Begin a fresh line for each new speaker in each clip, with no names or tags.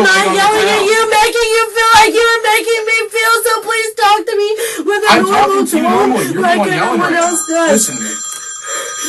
not yelling at you, making you feel like you were making me feel, so please talk to me with a normal tone like everyone else does.
Listen to me.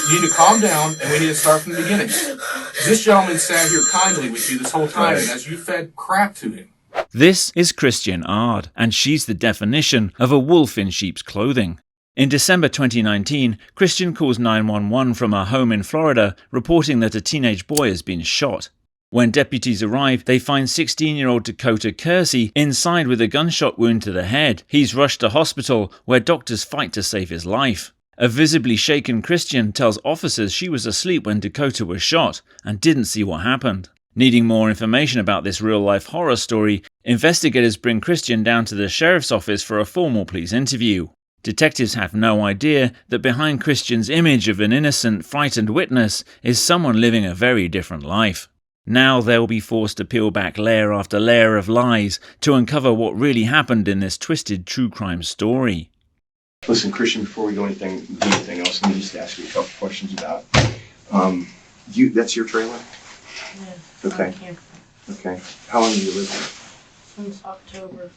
You need to calm down, and we need to start from the beginning. This gentleman sat here kindly with you this whole time, and as you fed crap to him.
This is Kristian Ard, and she's the definition of a wolf in sheep's clothing. In December 2019, Kristian calls 911 from her home in Florida, reporting that a teenage boy has been shot. When deputies arrive, they find 16-year-old Dakota Kersey inside with a gunshot wound to the head. He's rushed to hospital, where doctors fight to save his life. A visibly shaken Kristian tells officers she was asleep when Dakota was shot and didn't see what happened. Needing more information about this real-life horror story, investigators bring Kristian down to the sheriff's office for a formal police interview. Detectives have no idea that behind Kristian's image of an innocent, frightened witness is someone living a very different life. Now they'll be forced to peel back layer after layer of lies to uncover what really happened in this twisted true crime story.
Listen, Kristian, before we go do anything else, let me just ask you a couple questions about that's your trailer?
Yeah.
Okay. Okay. How long have you lived here?
Since October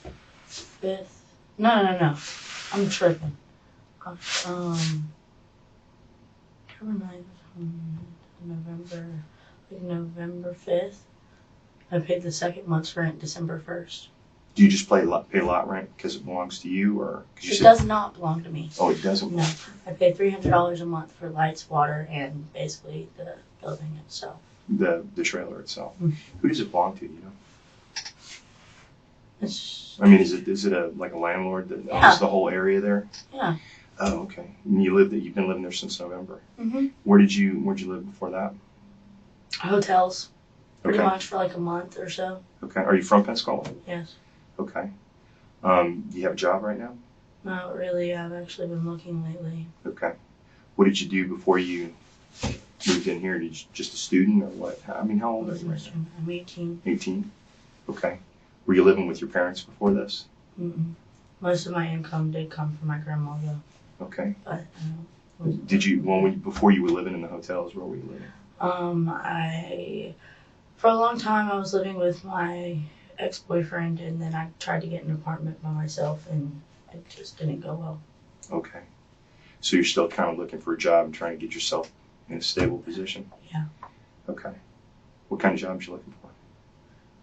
5th. No. I'm tripping. October 9th, November 5th. I paid the second month's rent December 1st.
Do you just pay lot rent because it belongs to you, or?
It does not belong to me.
Oh, it doesn't?
No. I pay $300 a month for lights, water, and basically the building itself.
The trailer itself. Mm-hmm. Who does it belong to, you know? I mean, is it like a landlord that owns the whole area there?
Yeah.
Oh, okay. And you've been living there since November.
Mm-hmm.
Where'd you live before that?
Hotels. Pretty much for like a month or so. Okay.
Are you from Pensacola?
Yes.
Okay. Do you have a job right now?
Not really. I've actually been looking lately.
Okay. What did you do before you moved in here? Did you just a student or what? I mean, how old are you right now?
I'm 18.
18? Okay. Were you living with your parents before this?
Mm-mm. Most of my income did come from my grandma, though.
Okay.
But
before you were living in the hotels, where were you living?
For a long time, I was living with my ex-boyfriend, and then I tried to get an apartment by myself, and it just didn't go well.
Okay. So you're still kind of looking for a job and trying to get yourself in a stable position?
Yeah.
Okay. What kind of job are you looking for?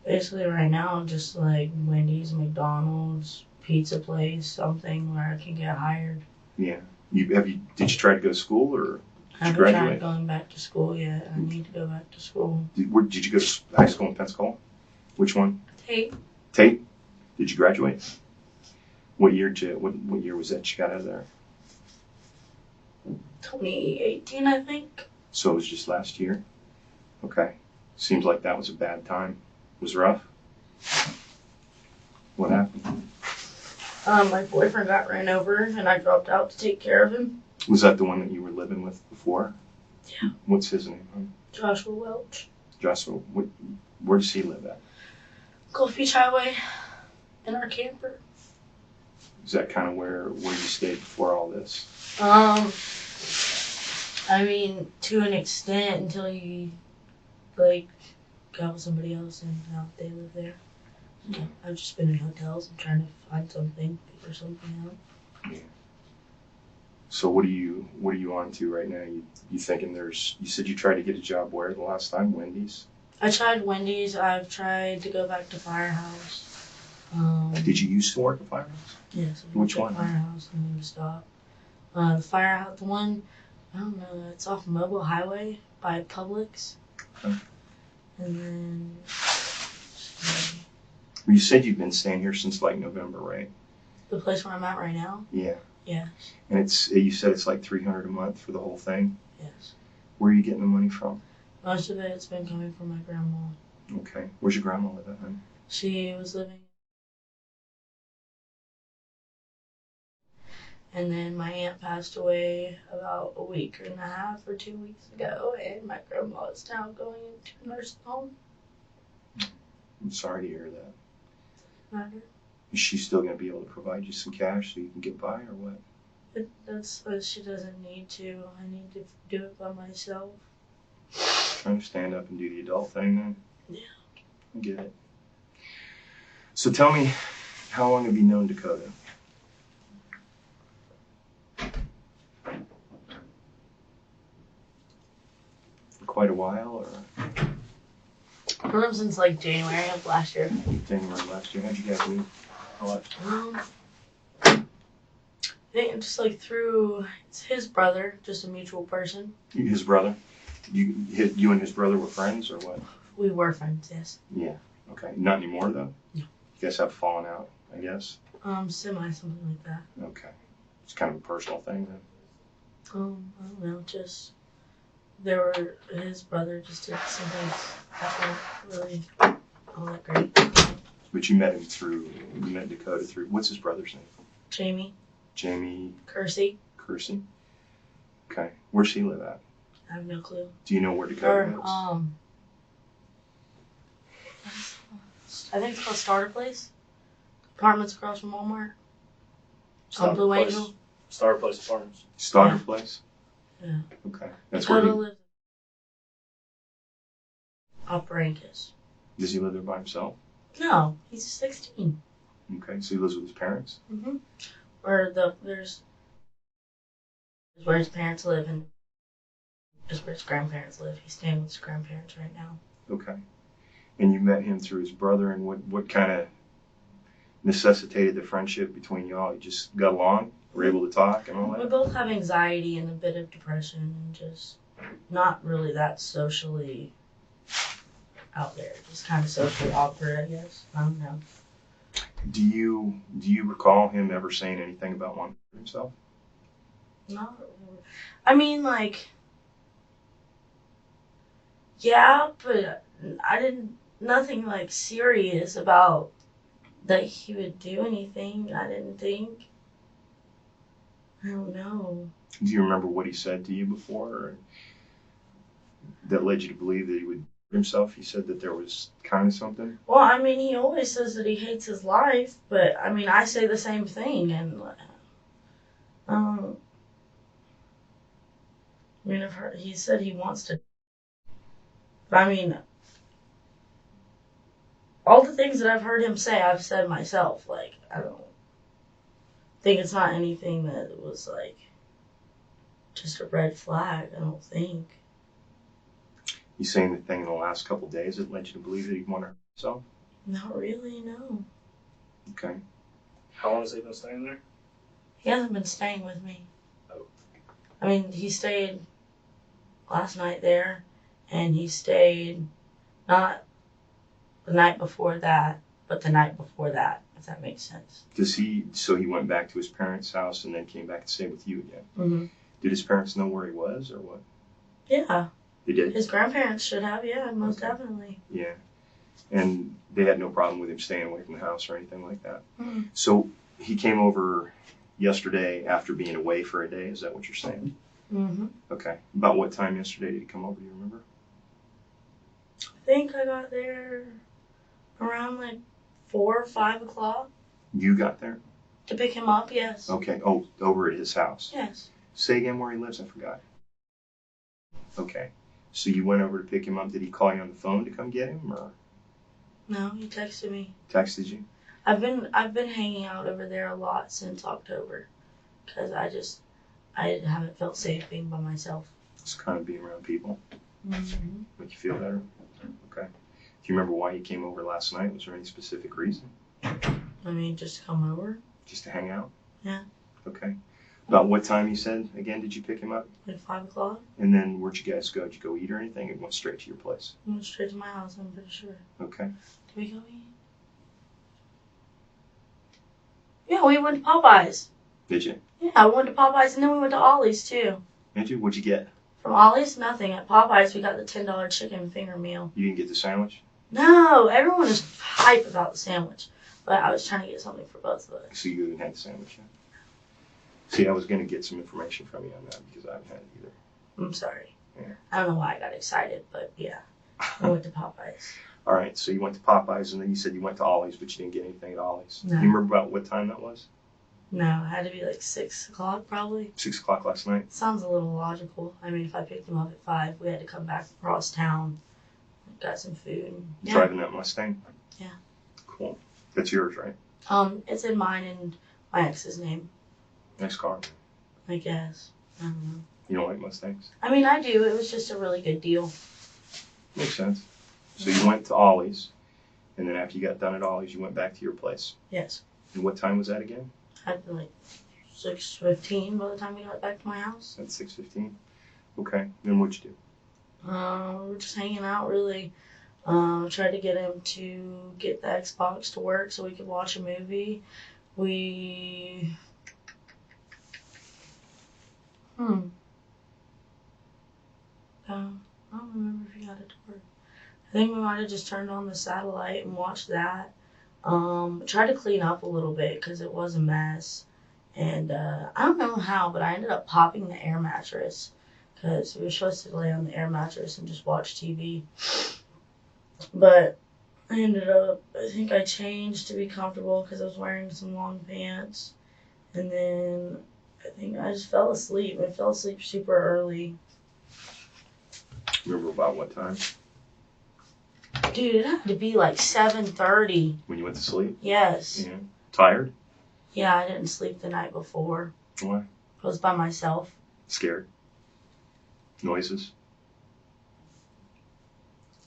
Basically, right now, just like Wendy's, McDonald's, pizza place, something where I can get hired.
Yeah. Did you try to go to school, or
I haven't tried going back to school yet. I need to go back to school.
Did you go to high school in Pensacola? Which one?
Tate.
Tate? Did you graduate? What year was that you got out of there?
2018, I think.
So it was just last year? Okay. Seems like that was a bad time. Was it rough? What happened?
My boyfriend got ran over, and I dropped out to take care of him.
Was that the one that you were living with before?
Yeah.
What's his name?
Joshua Welch.
Joshua, where does he live at?
Gulf Beach Highway, in our camper.
Is that kind of where you stayed before all this?
I mean, to an extent, until you, got with somebody else and now they live there. So I've just been in hotels and trying to find something, figure something out.
Yeah. So what are you on to right now? You thinking you said you tried to get a job where the last time? Wendy's?
I tried Wendy's. I've tried to go back to Firehouse.
Did you used to work at Firehouse?
Yes.
Which one?
Firehouse and stop. The Firehouse, the one, I don't know, it's off Mobile Highway by Publix.
Okay.
And then...
Well, you said you've been staying here since November, right?
The place where I'm at right now?
Yeah.
Yeah.
And you said it's like $300 a month for the whole thing?
Yes.
Where are you getting the money from?
Most of it's been coming from my grandma.
Okay. Where's your grandma live at, honey?
She was living... And then my aunt passed away about a week and a half or 2 weeks ago, and my grandma is now going into a nursing home.
I'm sorry to hear that.
Matter.
Is she still going to be able to provide you some cash so you can get by, or what?
That's what she doesn't need to. I need to do it by myself.
Trying to stand up and do the adult thing then?
Yeah.
I get it. So tell me, how long have you known Dakota? For quite a while, or
I've known him since like January of last year.
January last year? How'd you guys meet? How much?
I think just like through it's his brother, just a mutual person.
His brother? You and his brother were friends, or what?
We were friends, yes.
Yeah. Okay. Not anymore, though?
No.
You guys have fallen out, I guess?
Semi, something like that.
Okay. It's kind of a personal thing, then?
I don't know, just there were his brother just did some things that weren't really all that great.
But you met Dakota through, what's his brother's name?
Jamie.
Jamie
Kersey.
Kersey? Okay. Where's he live at?
I have no clue.
Do you know where Dakota lives?
I think it's called Starter Place. Apartments across from Walmart.
Starter
Blue
Place.
Angel.
Starter Place Farms.
Starter
Yeah.
Place?
Yeah.
Okay. That's where
Dakota lives up Rancus.
does he live there by himself?
No, he's 16.
Okay. So he lives with his parents?
Mm-hmm. There's where his parents live and just where his grandparents live. He's staying with his grandparents right now.
Okay. And you met him through his brother, and what kind of necessitated the friendship between y'all? You just got along? Were able to talk and all
We
that?
both have anxiety and a bit of depression and just not really that socially out there. Just kind of socially awkward, I guess. I don't know.
Do you recall him ever saying anything about wanting to hurt himself?
Not really. I mean, like, yeah, but I didn't, nothing like serious about that he would do anything, I didn't think. I don't know.
Do you remember what he said to you before, or that led you to believe that he would hurt himself? He said that there was kind of something.
Well, I mean, he always says that he hates his life, but I mean, I say the same thing, and I mean, I've heard he said he wants to, but I mean, all the things that I've heard him say, I've said myself. Like, I don't think it's not anything that was like just a red flag. I don't think.
You saying the thing in the last couple of days that led you to believe that he'd want to hurt himself?
Not really, no.
Okay.
How long has he been staying there?
He hasn't been staying with me.
Oh.
I mean, he stayed last night there, and he stayed not the night before that, but the night before that, if that makes sense.
So he went back to his parents' house and then came back to stay with you again.
Mm-hmm.
Did his parents know where he was, or what?
Yeah.
They did?
His grandparents should have, yeah, most
Okay.
definitely.
Yeah. And they had no problem with him staying away from the house or anything like that.
Mm-hmm.
So he came over yesterday after being away for a day, is that what you're saying?
Mm-hmm.
Okay. About what time yesterday did he come over, do you remember?
I think I got there around like 4 or 5 o'clock
You got there?
to pick him up, yes.
Okay. Oh, over at his house.
Yes.
Say again where he lives, I forgot. Okay. So you went over to pick him up. Did he call you on the phone to come get him, or
No, he texted me.
texted you?
I've been hanging out over there a lot since October, because I haven't felt safe being by myself.
Just kind of being around people.
Mm-hmm.
Make you feel better? Okay. Do you remember why you came over last night? Was there any specific reason?
I mean, just come over.
Just to hang out?
Yeah.
Okay. About what time, you said, again, did you pick him up?
Like 5 o'clock.
And then where'd you guys go? Did you go eat or anything? It went straight to your place?
I went straight to my house, I'm pretty sure.
Okay.
Did we go eat? Yeah, we went to Popeyes.
Did you?
Yeah, we went to Popeyes, and then we went to Ollie's, too.
Did you? What'd you get?
From Ollie's, nothing. At Popeyes, we got the $10 chicken finger meal.
You didn't get the sandwich?
No, everyone is hype about the sandwich. But I was trying to get something for both of us.
So you haven't had the sandwich yet? See, I was going to get some information from you on that because I haven't had it either.
I'm sorry.
Yeah.
I don't know why I got excited, but yeah. I went to Popeyes.
All right, so you went to Popeyes, and then you said you went to Ollie's, but you didn't get anything at Ollie's.
No.
Do you remember about what time that was?
No, it had to be like 6 o'clock probably.
6 o'clock last night?
Sounds a little logical. I mean, if I picked him up at 5, we had to come back across town, got some food. And, yeah.
Driving that Mustang?
Yeah.
Cool. That's yours, right?
It's in mine and my ex's name,
Nice car.
I guess. I don't know.
You don't like Mustangs?
I mean, I do. It was just a really good deal.
Makes sense. So you went to Ollie's, and then after you got done at Ollie's, you went back to your place.
Yes.
And what time was that again?
Had like 6:15 by the time we got back to my house.
At 6:15. Okay. Then what'd you do?
We were just hanging out, really. Tried to get him to get the Xbox to work so we could watch a movie. I don't remember if he got it to work. I think we might have just turned on the satellite and watched that. Tried to clean up a little bit because it was a mess. And I don't know how, but I ended up popping the air mattress because we were supposed to lay on the air mattress and just watch TV. But I think I changed to be comfortable because I was wearing some long pants. And then I think I just fell asleep. I fell asleep super early.
Remember about what time?
Dude, it had to be like 7:30.
When you went to sleep?
Yes.
Yeah. Tired?
Yeah, I didn't sleep the night before.
Why?
I was by myself.
Scared? Noises?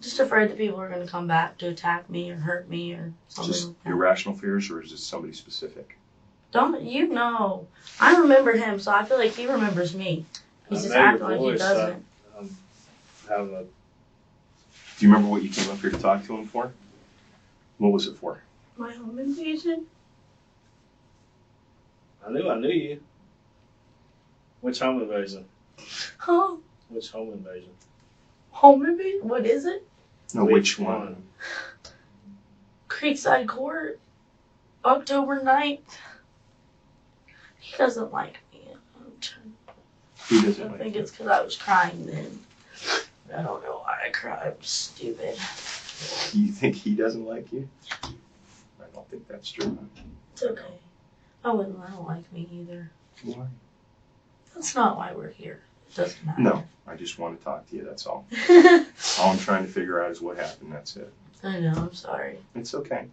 Just afraid that people were going to come back to attack me or hurt me or something
Just
like that.
irrational fears, or is it somebody specific?
Don't you know? I remember him, so I feel like he remembers me. He's just acting like he doesn't.
Having
Do you remember what you came up here to talk to him for? What was it for?
My home invasion?
I knew you. Which home invasion?
Huh?
Which home invasion?
Home invasion? What is it?
No, which one?
Creekside Court, October 9th. He doesn't like me.
Who doesn't
I
like
think
you?
it's because I was crying then. I don't know why I cried. I'm stupid.
You think he doesn't like you? I don't think that's true.
It's okay. I don't like me either.
Why?
That's not why we're here. It doesn't matter.
No, I just want to talk to you, that's all. All I'm trying to figure out is what happened, that's it.
I know, I'm sorry.
It's okay.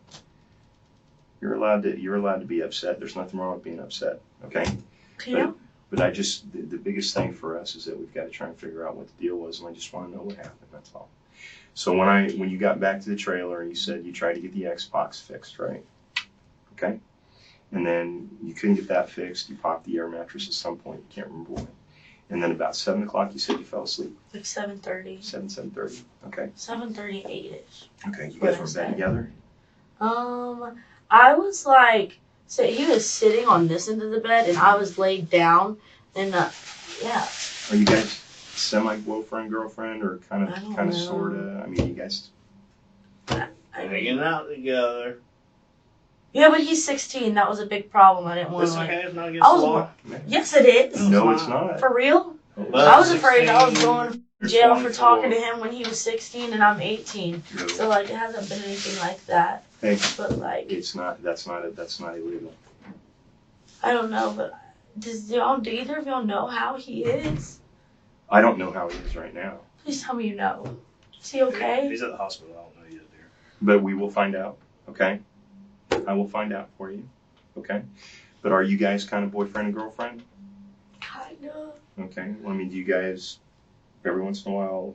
You're allowed to be upset. There's nothing wrong with being upset, okay?
Yeah.
But I just, the biggest thing for us is that we've got to try and figure out what the deal was, and I just want to know what happened, that's all. So when you got back to the trailer, you said you tried to get the Xbox fixed, right? Okay? And then you couldn't get that fixed. You popped the air mattress at some point. You can't remember when. And then about 7 o'clock, you said you fell asleep.
Like 7:30.
7:30. Okay.
7:38-ish.
Okay. You guys were in bed together?
I was like, so he was sitting on this end of the bed and I was laid down and yeah.
Are you guys semi-boyfriend, girlfriend, or kind
I don't
of,
know.
sorta? I mean, you guys.
Hanging out together.
Yeah, but he's 16. That was a big problem. I didn't want
It's
to
okay.
like.
It's not against
I
the
was
law.
Yes, it is.
No, it's not.
For real?
But
I was afraid I was
16,
going to
you're
jail for
24.
talking to him when he was 16 and I'm 18.
No.
So like it hasn't been anything like that.
Hey,
But like
it's not. That's not illegal.
I don't know. But do either of y'all know how he is?
I don't know how he is right now,
Please tell me you know. Is he okay?
He's at the hospital. I don't know yet, dear.
but we will find out. Okay. I will find out for you. Okay. But are you guys kind of boyfriend and girlfriend?
Kinda.
Okay. Well, I mean, do you guys every once in a while?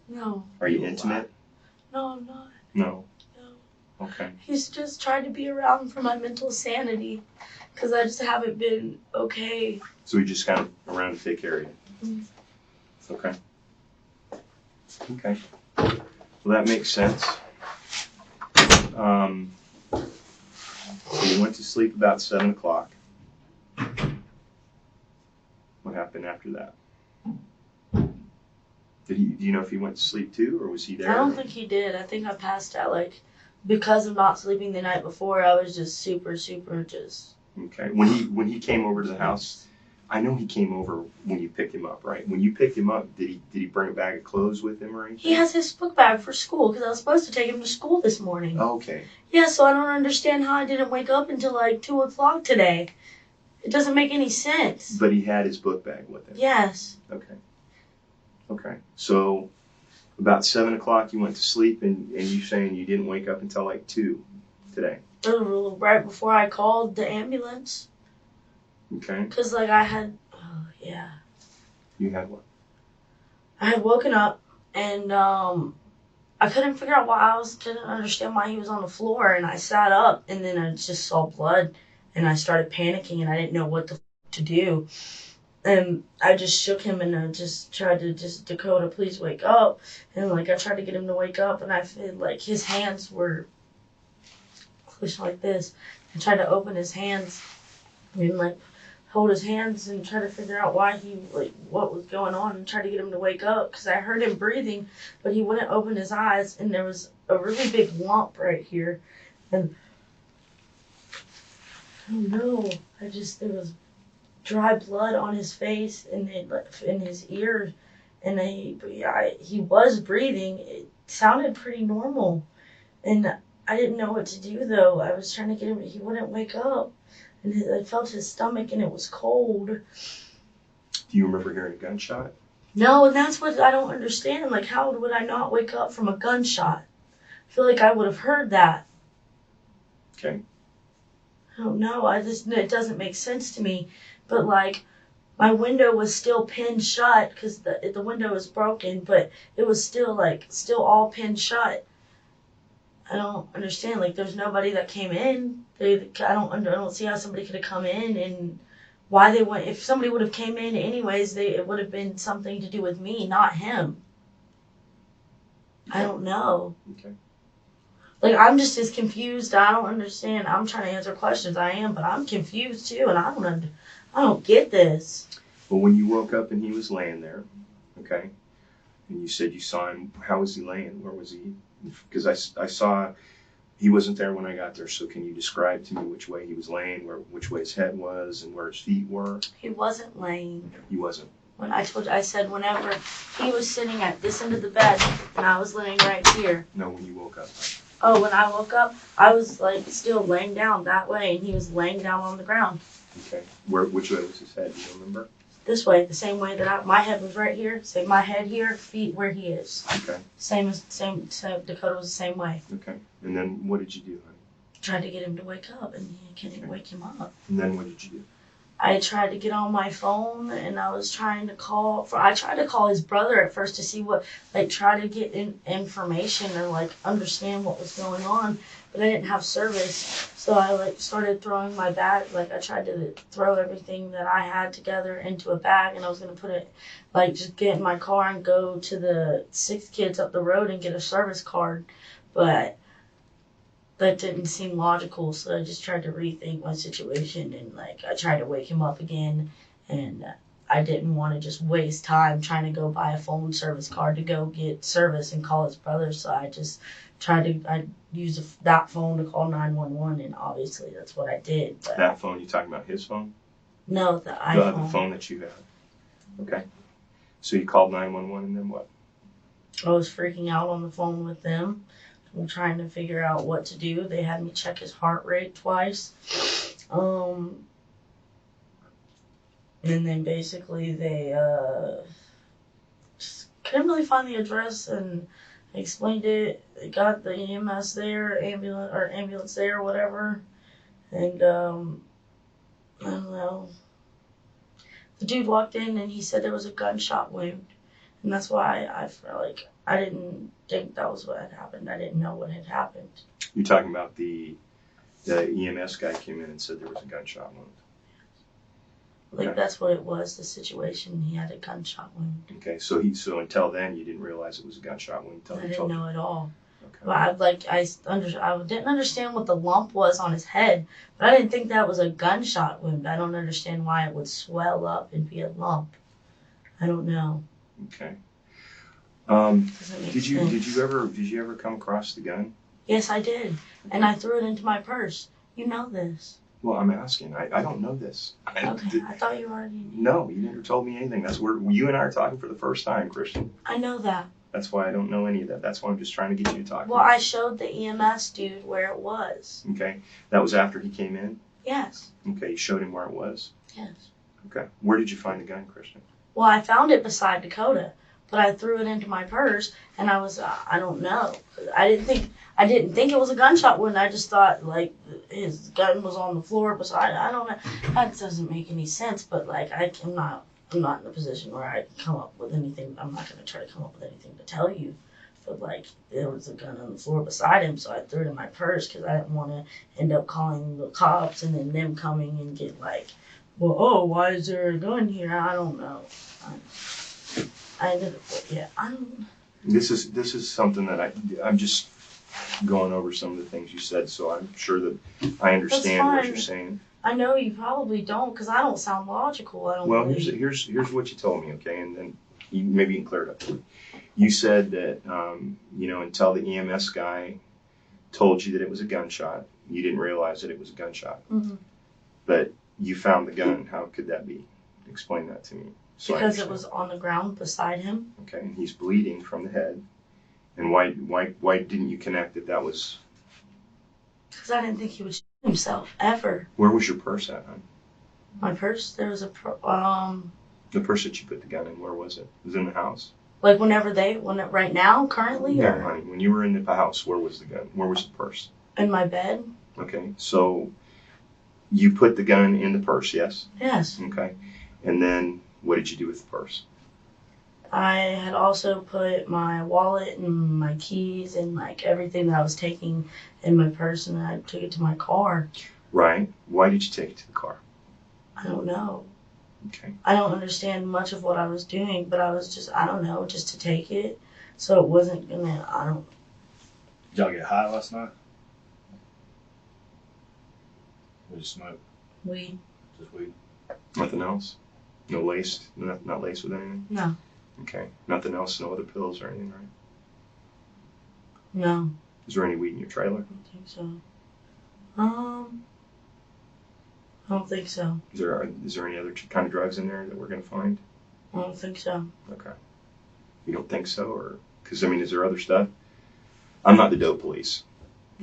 No.
Are you intimate?
No, I'm not.
No.
No.
Okay.
He's just trying to be around for my mental sanity. Because I just haven't been okay.
So we just kind of around to take care of you.
Mm.
Okay. Okay. Well, that makes sense. So you went to sleep about 7 o'clock. What happened after that? Do you know if he went to sleep too, or was he there?
I don't think he did. I think I passed out. Like, because of not sleeping the night before, I was just super just...
Okay. When he came over to the house, I know he came over when you picked him up, right? When you picked him up, did he bring a bag of clothes with him or anything?
He has his book bag for school because I was supposed to take him to school this morning.
Okay.
Yeah, so I don't understand how I didn't wake up until like 2 o'clock today. It doesn't make any sense.
But he had his book bag with him.
Yes.
Okay. Okay. So about 7 o'clock you went to sleep, and you saying you didn't wake up until like 2. today?
Right before I called the ambulance.
Okay.
Because, like, I had, yeah.
You had what?
I had woken up and I couldn't figure out why didn't understand why he was on the floor. And I sat up and then I just saw blood and I started panicking and I didn't know what to do. And I just shook him and I just tried to Dakota, please wake up. And, like, I tried to get him to wake up and I feel like his hands were pushed like this. I tried to open his hands and, like, hold his hands and try to figure out why what was going on and try to get him to wake up because I heard him breathing, but he wouldn't open his eyes and there was a really big lump right here. And I don't know, there was dry blood on his face and in his ears, and he was breathing. It sounded pretty normal, and I didn't know what to do though. I was trying to get him, he wouldn't wake up, and I felt his stomach and it was cold.
Do you remember hearing a gunshot?
No, and that's what I don't understand. Like, how would I not wake up from a gunshot? I feel like I would have heard that.
Okay.
I don't know. It doesn't make sense to me. But, like, my window was still pinned shut because the window was broken, but it was still all pinned shut. I don't understand. Like, there's nobody that came in. I don't see how somebody could have come in and why they went. If somebody would have came in anyways, it would have been something to do with me, not him. I don't know.
Okay.
Like, I'm just as confused. I don't understand. I'm trying to answer questions. I am, but I'm confused too, and I don't get this.
Well, when you woke up and he was laying there, okay, and you said you saw him, how was he laying? Where was he? Because I saw he wasn't there when I got there, so can you describe to me which way he was laying, which way his head was, and where his feet were?
He wasn't laying.
He wasn't.
When I said whenever he was sitting at this end of the bed, and I was laying right here.
No, when you woke up.
Oh, when I woke up, I was, like, still laying down that way, and he was laying down on the ground.
Okay. Which way was his head? Do you remember?
This way, the same way that my head was right here. Say my head here, feet where he is.
Okay.
Same Dakota was the same way.
Okay. And then what did you do, honey?
Tried to get him to wake up, and he couldn't wake him up.
And then what did you do?
I tried to get on my phone, and I was trying to I tried to call his brother at first to see try to get information or, like, understand what was going on, but I didn't have service, so I, like, started throwing my bag, like, I tried to throw everything that I had together into a bag, and I was going to put it, like, just get in my car and go to the 6 kids up the road and get a service card, but that didn't seem logical, so I just tried to rethink my situation, and, like, I tried to wake him up again, and I didn't want to just waste time trying to go buy a phone service card to go get service and call his brother, so I just I used that phone to call 911, and obviously that's what I did. But
that phone, you talking about his phone?
No, the iPhone.
The phone that you have. Okay. So you called 911 and then what?
I was freaking out on the phone with them. I'm trying to figure out what to do. They had me check his heart rate twice. And then basically they just couldn't really find the address, and I explained it. They got the EMS there, ambulance there, whatever. And I don't know. The dude walked in and he said there was a gunshot wound. And that's why I felt like I didn't think that was what had happened. I didn't know what had happened.
You're talking about the EMS guy came in and said there was a gunshot wound. Okay.
Like, that's what it was, the situation. He had a gunshot wound.
Okay, so until then you didn't realize it was a gunshot wound until
I didn't know at all.
Okay.
But I didn't understand what the lump was on his head, but I didn't think that was a gunshot wound. I don't understand why it would swell up and be a lump. I don't know.
Okay.
Did
you ever come across the gun?
Yes, I did, and I threw it into my purse. You know this.
Well, I'm asking. I don't know this.
Okay, I thought you already knew.
No, you never told me anything. That's where you and I are talking for the first time, Kristian.
I know that.
That's why I don't know any of that. That's why I'm just trying to get you to talk.
Well, I showed the EMS dude where it was.
Okay, that was after he came in?
Yes.
Okay, you showed him where it was?
Yes.
Okay. Where did you find the gun, Kristian?
Well, I found it beside Dakota. but I threw it into my purse, and I was, I don't know. I didn't think it was a gunshot wound. I just thought, like, his gun was on the floor beside it. I don't know. That doesn't make any sense, but, like, I'm not in a position where I can come up with anything. I'm not going to try to come up with anything to tell you. But, like, there was a gun on the floor beside him, so I threw it in my purse because I didn't want to end up calling the cops and then them coming and get, like, well, oh, why is there a gun here? I don't know. I ended up, yeah, I don't.
This is something that I'm just going over some of the things you said, so I'm sure that I understand what you're saying.
I know you probably don't, because I don't sound logical. I don't.
Well, here's what you told me, okay, and then maybe you can clear it up for me. You said that until the EMS guy told you that it was a gunshot, you didn't realize that it was a gunshot.
Mm-hmm.
But you found the gun. How could that be? Explain that to me. So
because it was on the ground beside him.
Okay, and he's bleeding from the head. And why didn't you connect that was?
Because I didn't think he would shoot himself ever.
Where was your purse at, hon?
My purse. There was a
The purse that you put the gun in. Where was it? It was in the house.
Like right now, currently.
No,
or?
honey. When you were in the house, where was the gun? Where was the purse?
In my bed.
Okay, so you put the gun in the purse, yes?
Yes.
Okay, and then what did you do with the purse?
I had also put my wallet and my keys and like everything that I was taking in my purse, and I took it to my car.
Right. Why did you take it to the car?
I don't know.
Okay.
I don't understand much of what I was doing, but I was just, I don't know, just to take it. So it wasn't gonna,
Did y'all get high last night? Or just smoke?
Weed.
Just weed?
Nothing else? No laced? Not laced with anything?
No.
Okay. Nothing else? No other pills or anything, right?
No.
Is there any weed in your trailer?
I don't think so. I don't think so.
Is there any other kind of drugs in there that we're going to find?
I don't think so.
Okay. You don't think so? Or, because, I mean, is there other stuff? I'm not the dope police.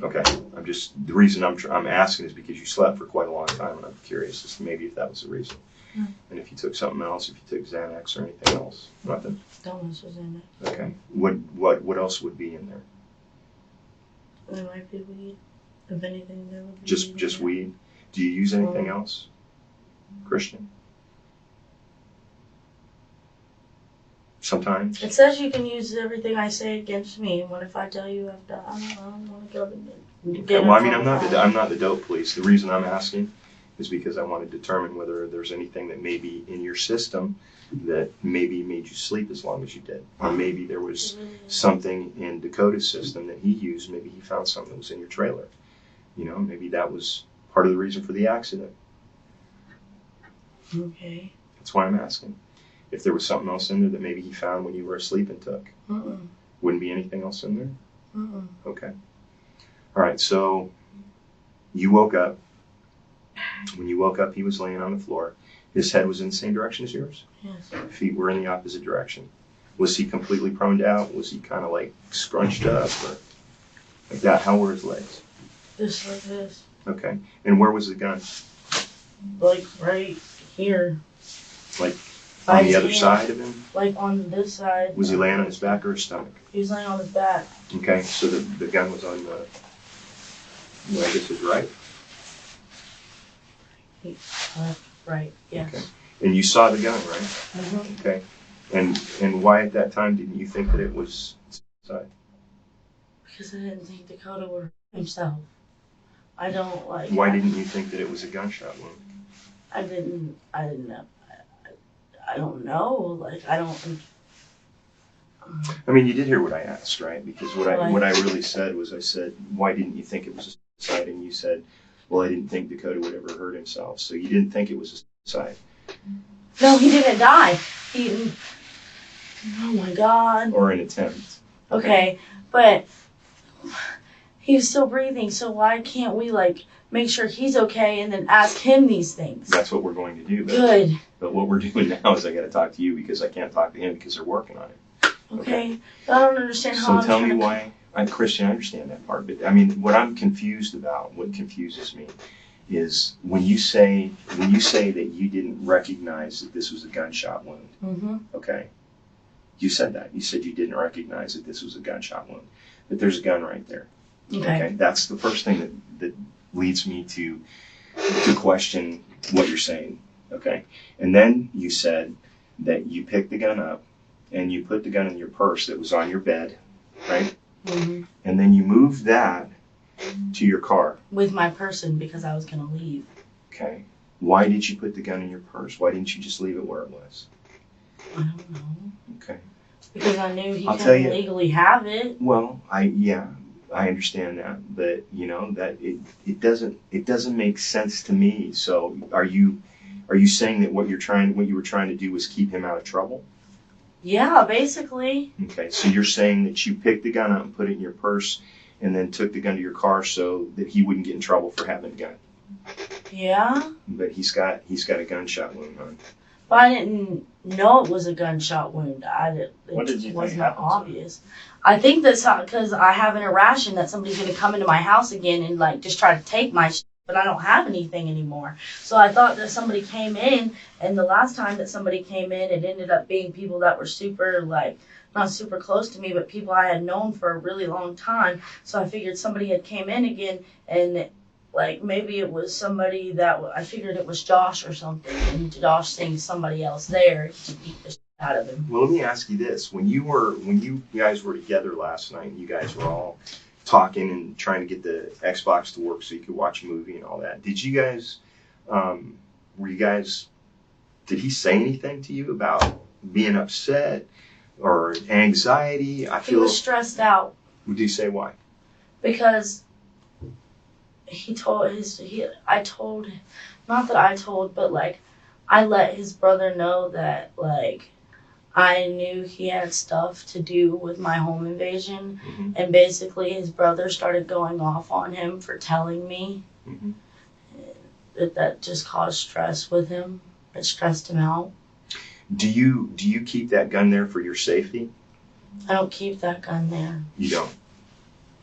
Okay. The reason I'm asking is because you slept for quite a long time, and I'm curious as to maybe if that was the reason.
No.
And if you took something else, if you took Xanax or anything else. Nothing?
Donuts was in it.
Okay. What else would be in there?
There might be weed. If anything, there would be
Just weed? Do you use anything else, Kristian? Sometimes?
It says you can use everything I say against me. What if I tell you I've done? I don't want to go and get
Well, I mean, I'm not the dope police. The reason I'm asking is because I want to determine whether there's anything that may be in your system that maybe made you sleep as long as you did. Or maybe there was something in Dakota's system that he used. Maybe he found something that was in your trailer. Maybe that was part of the reason for the accident.
Okay.
That's why I'm asking. If there was something else in there that maybe he found when you were asleep and took. Wouldn't be anything else in there? Okay. All right, so you woke up. When you woke up, he was laying on the floor. His head was in the same direction as yours?
Yes.
Feet were in the opposite direction. Was he completely proned out? Was he kind of like scrunched up or like that? How were his legs?
Just like this.
Okay. And where was the gun?
Like right here.
Like on the other side of him?
Like on this side.
Was he laying on his back or his stomach?
He was laying on his back.
Okay, so the gun was on the, I guess his right?
Right, yes.
Okay. And you saw the gun, right?
Mm-hmm.
Okay. And why at that time didn't you think that it was suicide?
Because I didn't think Dakota would hurt himself. I don't like.
Why didn't you think that it was a gunshot wound?
I didn't know. I don't know. Like, I don't.
I mean, you did hear what I asked, right? Because what I really said was, I said, why didn't you think it was a suicide? And you said, well, I didn't think Dakota would ever hurt himself. So you didn't think it was a suicide.
No, he didn't die. He didn't. Oh my God.
Or an attempt.
Okay, but he was still breathing. So why can't we make sure he's okay and then ask him these things?
That's what we're going to do.
Good.
But what we're doing now is I got to talk to you because I can't talk to him because they're working on it.
Okay. I don't understand how.
So tell me why. Kristian, I understand that part, but I mean, what I'm confused about, what confuses me, is when you say that you didn't recognize that this was a gunshot wound.
Mm-hmm.
Okay. You said that. You said you didn't recognize that this was a gunshot wound. But there's a gun right there.
Okay.
That's the first thing that leads me to question what you're saying. Okay. And then you said that you picked the gun up and you put the gun in your purse that was on your bed, right?
Mm-hmm.
And then you moved that to your car.
With my person because I was going to leave.
Okay. Why did you put the gun in your purse? Why didn't you just leave it where it was?
I don't know.
Okay.
Because I knew he
I'll tell
couldn't
you-
legally have it.
Well, I understand that, but you know that it doesn't make sense to me. So are you saying that what you were trying to do was keep him out of trouble?
Yeah, basically.
Okay, so you're saying that you picked the gun up and put it in your purse and then took the gun to your car so that he wouldn't get in trouble for having a gun.
Yeah.
But he's got a gunshot wound on.
But I didn't know it was a gunshot wound.
What did you think
wasn't
happened to
obvious. I think that's because I have an irration that somebody's going to come into my house again and like just try to take my shit, but I don't have anything anymore. So I thought that somebody came in, and the last time that somebody came in, it ended up being people that were super like not super close to me, but people I had known for a really long time. So I figured somebody had came in again, and like maybe it was somebody that I figured it was Josh or something, and Josh seeing somebody else there to beat the shit out of him.
Well, let me ask you this: when you guys were together last night, and you guys were all talking and trying to get the Xbox to work so you could watch a movie and all that, did you guys, did he say anything to you about being upset or anxiety?
He was stressed out
Would you say why?
because I let his brother know that like I knew he had stuff to do with my home invasion,
Mm-hmm.
and basically his brother started going off on him for telling me.
Mm-hmm.
That just caused stress with him. It stressed him out.
Do you keep that gun there for your safety?
I don't keep that gun there.
You don't.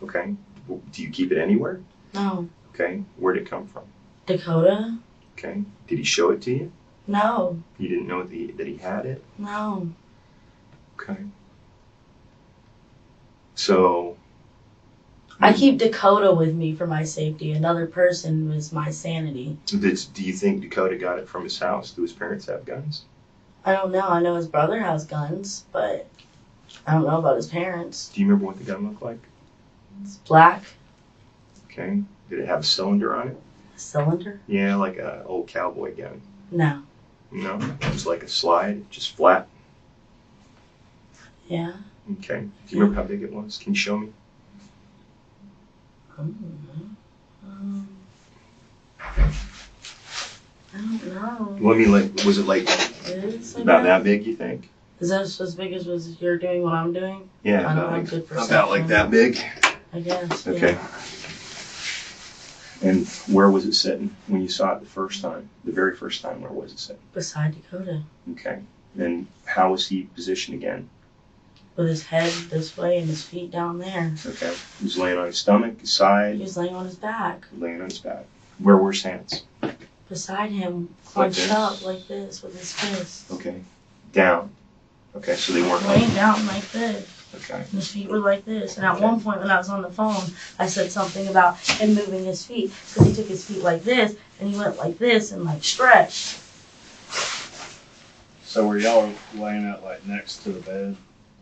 Okay. Well, do you keep it anywhere?
No.
Okay. Where'd it come from?
Dakota?
Okay. Did he show it to you?
No.
You didn't know that he had it?
No.
Okay. So.
I keep Dakota with me for my safety. Another person was my sanity.
Do you think Dakota got it from his house? Do his parents have guns?
I don't know. I know his brother has guns, but I don't know about his parents.
Do you remember what the gun looked like?
It's black.
Okay. Did it have a cylinder on it?
A cylinder?
Yeah, like an old cowboy gun.
No.
No, it was like a slide, just flat.
Yeah.
Okay. Do you remember how big it was? Can you show me?
I don't know.
Well, I mean, like, was it like
It's
about that big? You think?
Is that as big as was you're doing what I'm doing?
Yeah,
I don't
about
have
like,
good perception.
about like that big.
I guess. Yeah.
Okay. And where was it sitting when you saw it the first time? The very first time, where was it sitting?
Beside Dakota.
Okay. And how was he positioned again?
With his head this way and his feet down there.
Okay. He was laying on his stomach, his side,
He was laying on his back.
laying on his back. Where were his hands?
Beside him,
Like
clenched
this?
up like this with his fist.
Okay. Down. Okay, so they weren't
Laying
like,
down like this.
okay.
And his feet were like this. And at
Okay.
one point when I was on the phone, I said something about him moving his feet. Because he took his feet like this and he went like this and like stretched.
So were y'all laying out like next to the bed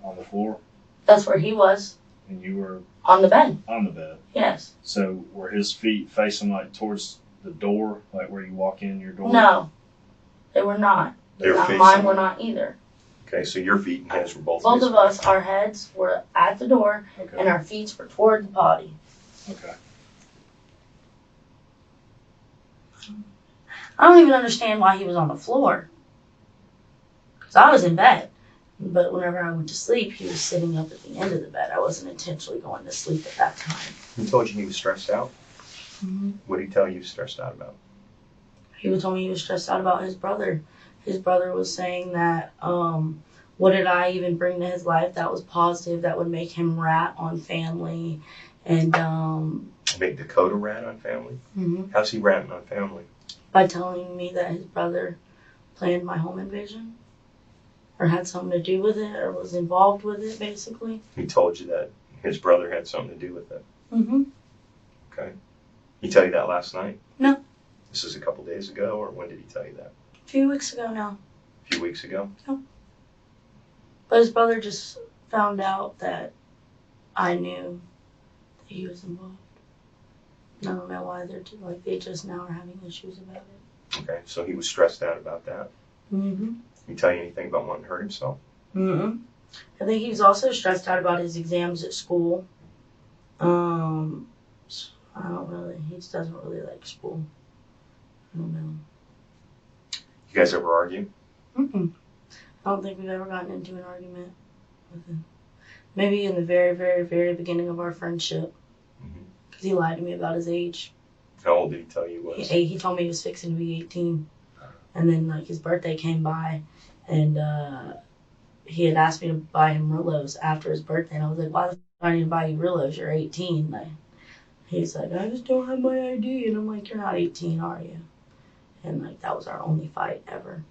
on the floor,
That's where he was.
and you were
On the bed.
on the bed?
Yes.
So were his feet facing like towards the door, like where you walk in your door?
No. They were not.
They were
Not
facing-
mine were not either.
Okay, so your feet and his were both
Both
facing-
of us, our heads were at the door
Okay.
and our feet were toward the body.
Okay.
I don't even understand why he was on the floor. Because I was in bed. But whenever I went to sleep, he was sitting up at the end of the bed. I wasn't intentionally going to sleep at that time.
He told you he was stressed out?
Mm-hmm.
What did he tell you he was stressed out about?
He told me he was stressed out about his brother. His brother was saying that, what did I even bring to his life that was positive that would make him rat on family? And
Make Dakota rat on family?
mhm,
How's he ratting on family?
by telling me that his brother planned my home invasion. or had something to do with it, or was involved with it, basically.
He told you that his brother had something to do with it.
Mm-hmm.
Okay. He tell you that last night?
No.
This is a couple days ago, or when did he tell you that?
A few weeks ago now.
A few weeks ago?
But his brother just found out that I knew that he was involved. I don't know why they just now are having issues about it.
Okay, so he was stressed out about that.
Mm-hmm.
He tell you anything about wanting to hurt himself?
Mm-hmm. I think he was also stressed out about his exams at school. He just doesn't really like school. I don't know.
You guys ever argue?
Mm-mm. I don't think we've ever gotten into an argument with him. Maybe in the very, very, very beginning of our friendship. Because he lied to me about his age.
How old did he tell you he was?
He told me he was fixing to be 18. And then, his birthday came by, and he had asked me to buy him Rillos after his birthday. And I was like, why the f*** do I need to buy you Rillos? You're 18. He's like, I just don't have my ID. And I'm like, you're not 18, are you? And, that was our only fight ever.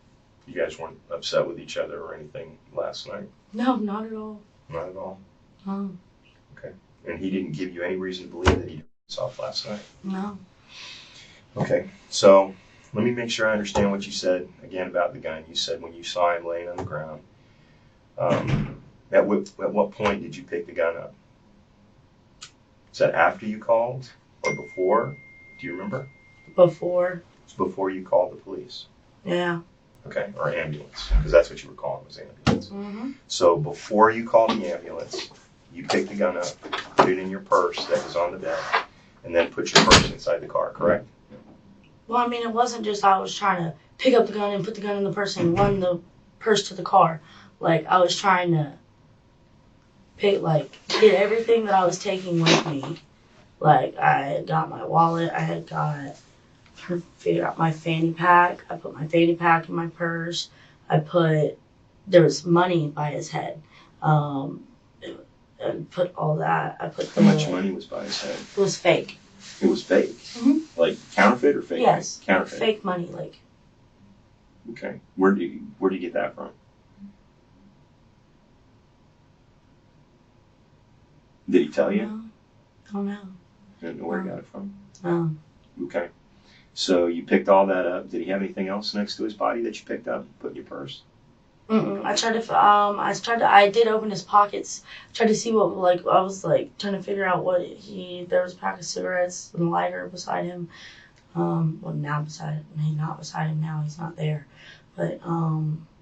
You guys weren't upset with each other or anything last night?
No, not at all.
Not at all?
No.
Okay. And he didn't give you any reason to believe that he did himself last night?
No.
Okay, so let me make sure I understand what you said again about the gun. You said when you saw him laying on the ground, at what point did you pick the gun up? Is that after you called or before? Do you remember?
Before.
It's before you called the police.
Yeah.
Okay, or ambulance, because that's what you were calling was ambulance.
Mm-hmm.
So before you called the ambulance, you picked the gun up, put it in your purse that was on the bed, and then put your purse inside the car, correct?
Well, it wasn't just I was trying to pick up the gun and put the gun in the purse and run the purse to the car. I was trying to get everything that I was taking with me. I had got my wallet, I had got figure out my fanny pack. I put my fanny pack in my purse. There was money by his head. And put all that.
How much money was by his head?
It was fake.
It was fake?
Mm-hmm.
Like counterfeit or fake?
Yes.
Counterfeit.
Fake money,
Okay. Where do you get that from? Did he tell you?
No. I don't know.
You don't know where he got it from?
No.
Okay. So you picked all that up. Did he have anything else next to his body that you picked up and put in your purse?
Mm-mm. I did open his pockets. Tried to see what, I was trying to figure out there was a pack of cigarettes and a lighter beside him. Not beside him now. He's not there. But,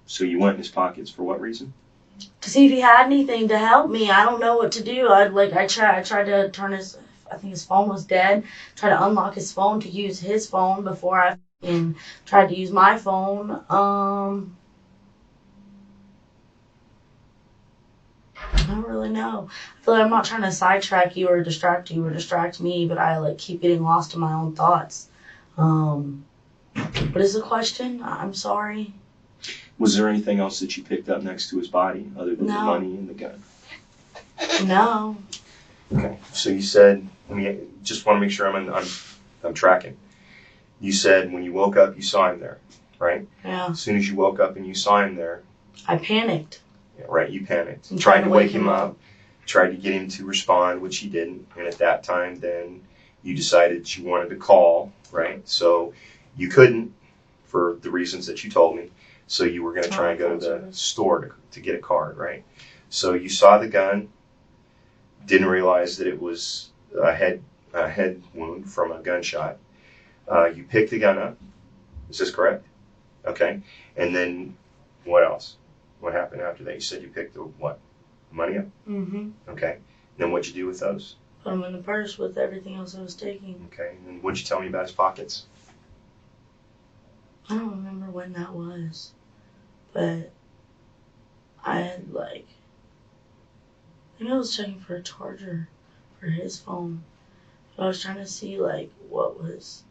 So you went in his pockets for what reason?
to see if he had anything to help me. I don't know what to do. I tried to turn I think his phone was dead. Tried to unlock his phone to use his phone before I tried to use my phone. I don't really know. I feel like I'm not trying to sidetrack you or distract me, but I keep getting lost in my own thoughts. What is the question? I'm sorry.
Was there anything else that you picked up next to his body other than the money and the gun?
No.
Okay. So you said, just want to make sure I'm tracking. You said when you woke up, you saw him there, right?
Yeah.
As soon as you woke up and you saw him there.
I panicked.
Yeah, right. You panicked.
And
tried to wake him up. Tried to get him to respond, which he didn't. And at that time, then you decided you wanted to call, right? So you couldn't for the reasons that you told me. So you were going to try and go to the store to get a card, right? So you saw the gun. Didn't realize that it was a head wound from a gunshot. You picked the gun up. Is this correct? Okay. And then what else? What happened after that? You said you picked the what? Money up?
Mm-hmm.
Okay. And then what'd you do with those?
Put them in the purse with everything else I was taking.
Okay. And what'd you tell me about his pockets?
I don't remember when that was. But I had I think I was checking for a charger for his phone. But I was trying to see what was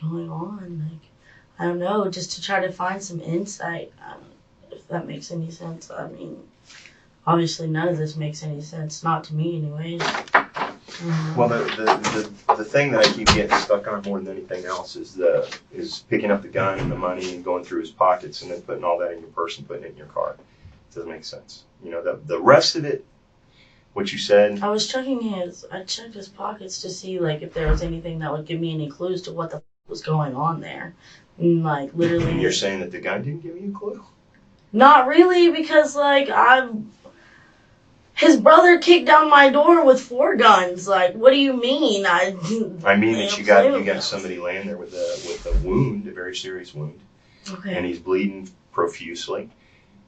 going on. I don't know, just to try to find some insight. I don't know if that makes any sense. Obviously none of this makes any sense. Not to me anyways.
Well, the thing that I keep getting stuck on more than anything else is picking up the gun and the money and going through his pockets and then putting all that in your purse and putting it in your car. It doesn't make sense. You know, the rest of it, what you said.
I checked his pockets to see like if there was anything that would give me any clues to what the was going on there. And, like literally.
And you're saying that the gun didn't give you a clue?
Not really, because like his brother kicked down my door with 4 guns. Like, what do you mean? I
mean that you got somebody laying there with a wound, a very serious wound,
okay.
And he's bleeding profusely.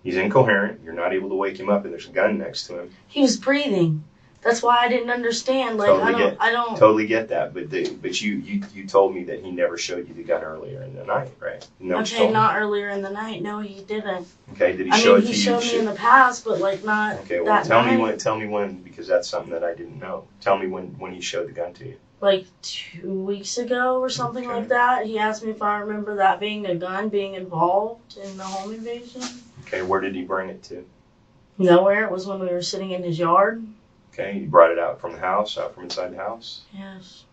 He's incoherent. You're not able to wake him up, and there's a gun next to him.
He was breathing. That's why I didn't understand. Like, I don't
totally get that. But you told me that he never showed you the gun earlier in the night, right?
Okay, not earlier in the night. No, he didn't.
Okay, did he show it to you?
He showed me in the past, but like not.
Okay, well tell me when, because that's something that I didn't know. Tell me when he showed the gun to you.
Like 2 weeks ago or something like that. He asked me if I remember that being a gun being involved in the home invasion.
Okay, where did he bring it to?
Nowhere. It was when we were sitting in his yard.
Okay, he brought it out from the house, out from inside the house?
Yes.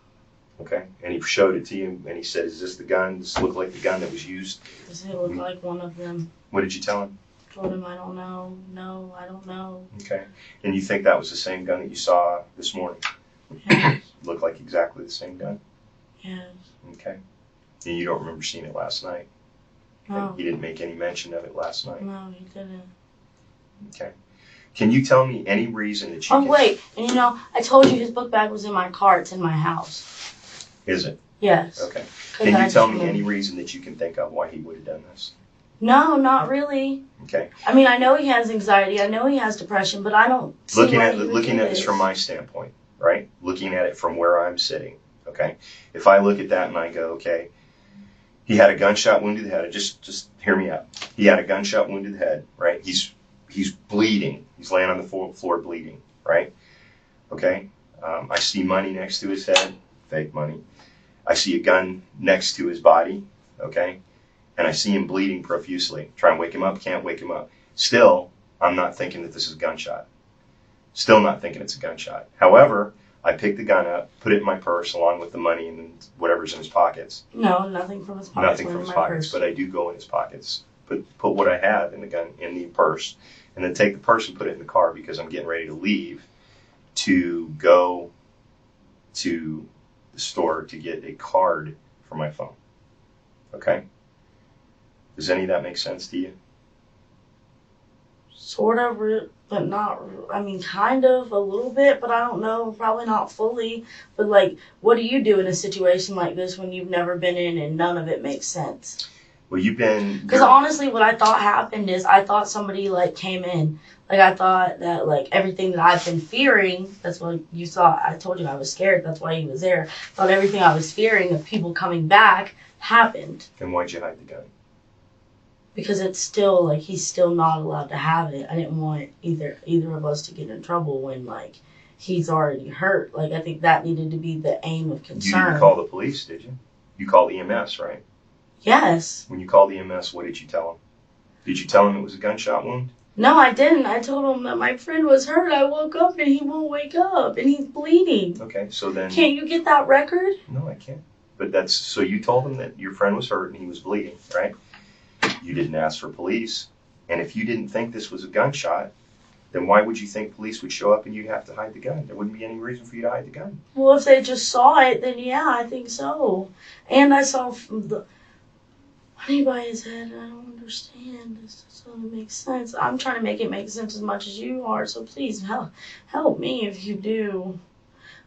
Okay, and he showed it to you, and he said, is this the gun? Does this look like the gun that was used?
Does it look like one of them?
What did you tell him?
I told him I don't know. No, I don't know.
Okay, and you think that was the same gun that you saw this morning?
Yes.
Looked like exactly the same gun?
Yes.
Okay, and you don't remember seeing it last night?
No.
He didn't make any mention of it last night?
No, he didn't.
Okay. Can you tell me any reason that you
Oh, wait. And I told you his book bag was in my car. It's in my house.
Is it?
Yes.
Okay. Can you tell me any reason that you can think of why he would have done this?
No, not really.
Okay.
I mean, I know he has anxiety. I know he has depression, but I don't see
looking
why
at this from my standpoint, right? Looking at it from where I'm sitting, okay? If I look at that and I go, okay, he had a gunshot wound to the head. Just hear me out. He had a gunshot wound to the head, right? He's bleeding. He's laying on the floor bleeding, right? Okay. I see money next to his head, fake money. I see a gun next to his body, okay? And I see him bleeding profusely. Try and wake him up, can't wake him up. Still, I'm not thinking that this is a gunshot. Still not thinking it's a gunshot. However, I pick the gun up, put it in my purse along with the money and whatever's in his pockets.
No, nothing from his pockets.
Nothing from his pockets, but I do go in his pockets. Put what I have in the gun in the purse, and then take the purse and put it in the car because I'm getting ready to leave to go to the store to get a card for my phone. Okay? Does any of that make sense to you?
Sort of, but not, I mean, kind of, a little bit, but I don't know, probably not fully. But, like, what do you do in a situation like this when you've never been in and none of it makes sense?
Well, you've been...
Because honestly, what I thought happened is I thought somebody, like, came in. Like, I thought that, like, everything that I've been fearing, that's what you saw. I told you I was scared. That's why he was there. I thought everything I was fearing of people coming back happened.
And why'd you hide the gun?
Because it's still, like, he's still not allowed to have it. I didn't want either of us to get in trouble when, like, he's already hurt. Like, I think that needed to be the aim of concern.
You didn't call the police, did you? You called EMS, right?
Yes.
When you called EMS, what did you tell them? Did you tell them it was a gunshot wound?
No, I didn't. I told him that my friend was hurt. I woke up and he won't wake up and he's bleeding.
Okay, so then...
Can't you get that record?
No, I can't. But that's... So you told him that your friend was hurt and he was bleeding, right? You didn't ask for police. And if you didn't think this was a gunshot, then why would you think police would show up and you'd have to hide the gun? There wouldn't be any reason for you to hide the gun.
Well, if they just saw it, then yeah, I think so. And I saw the money by his head. I don't understand. This doesn't make sense. I'm trying to make it make sense as much as you are, so please help me if you do.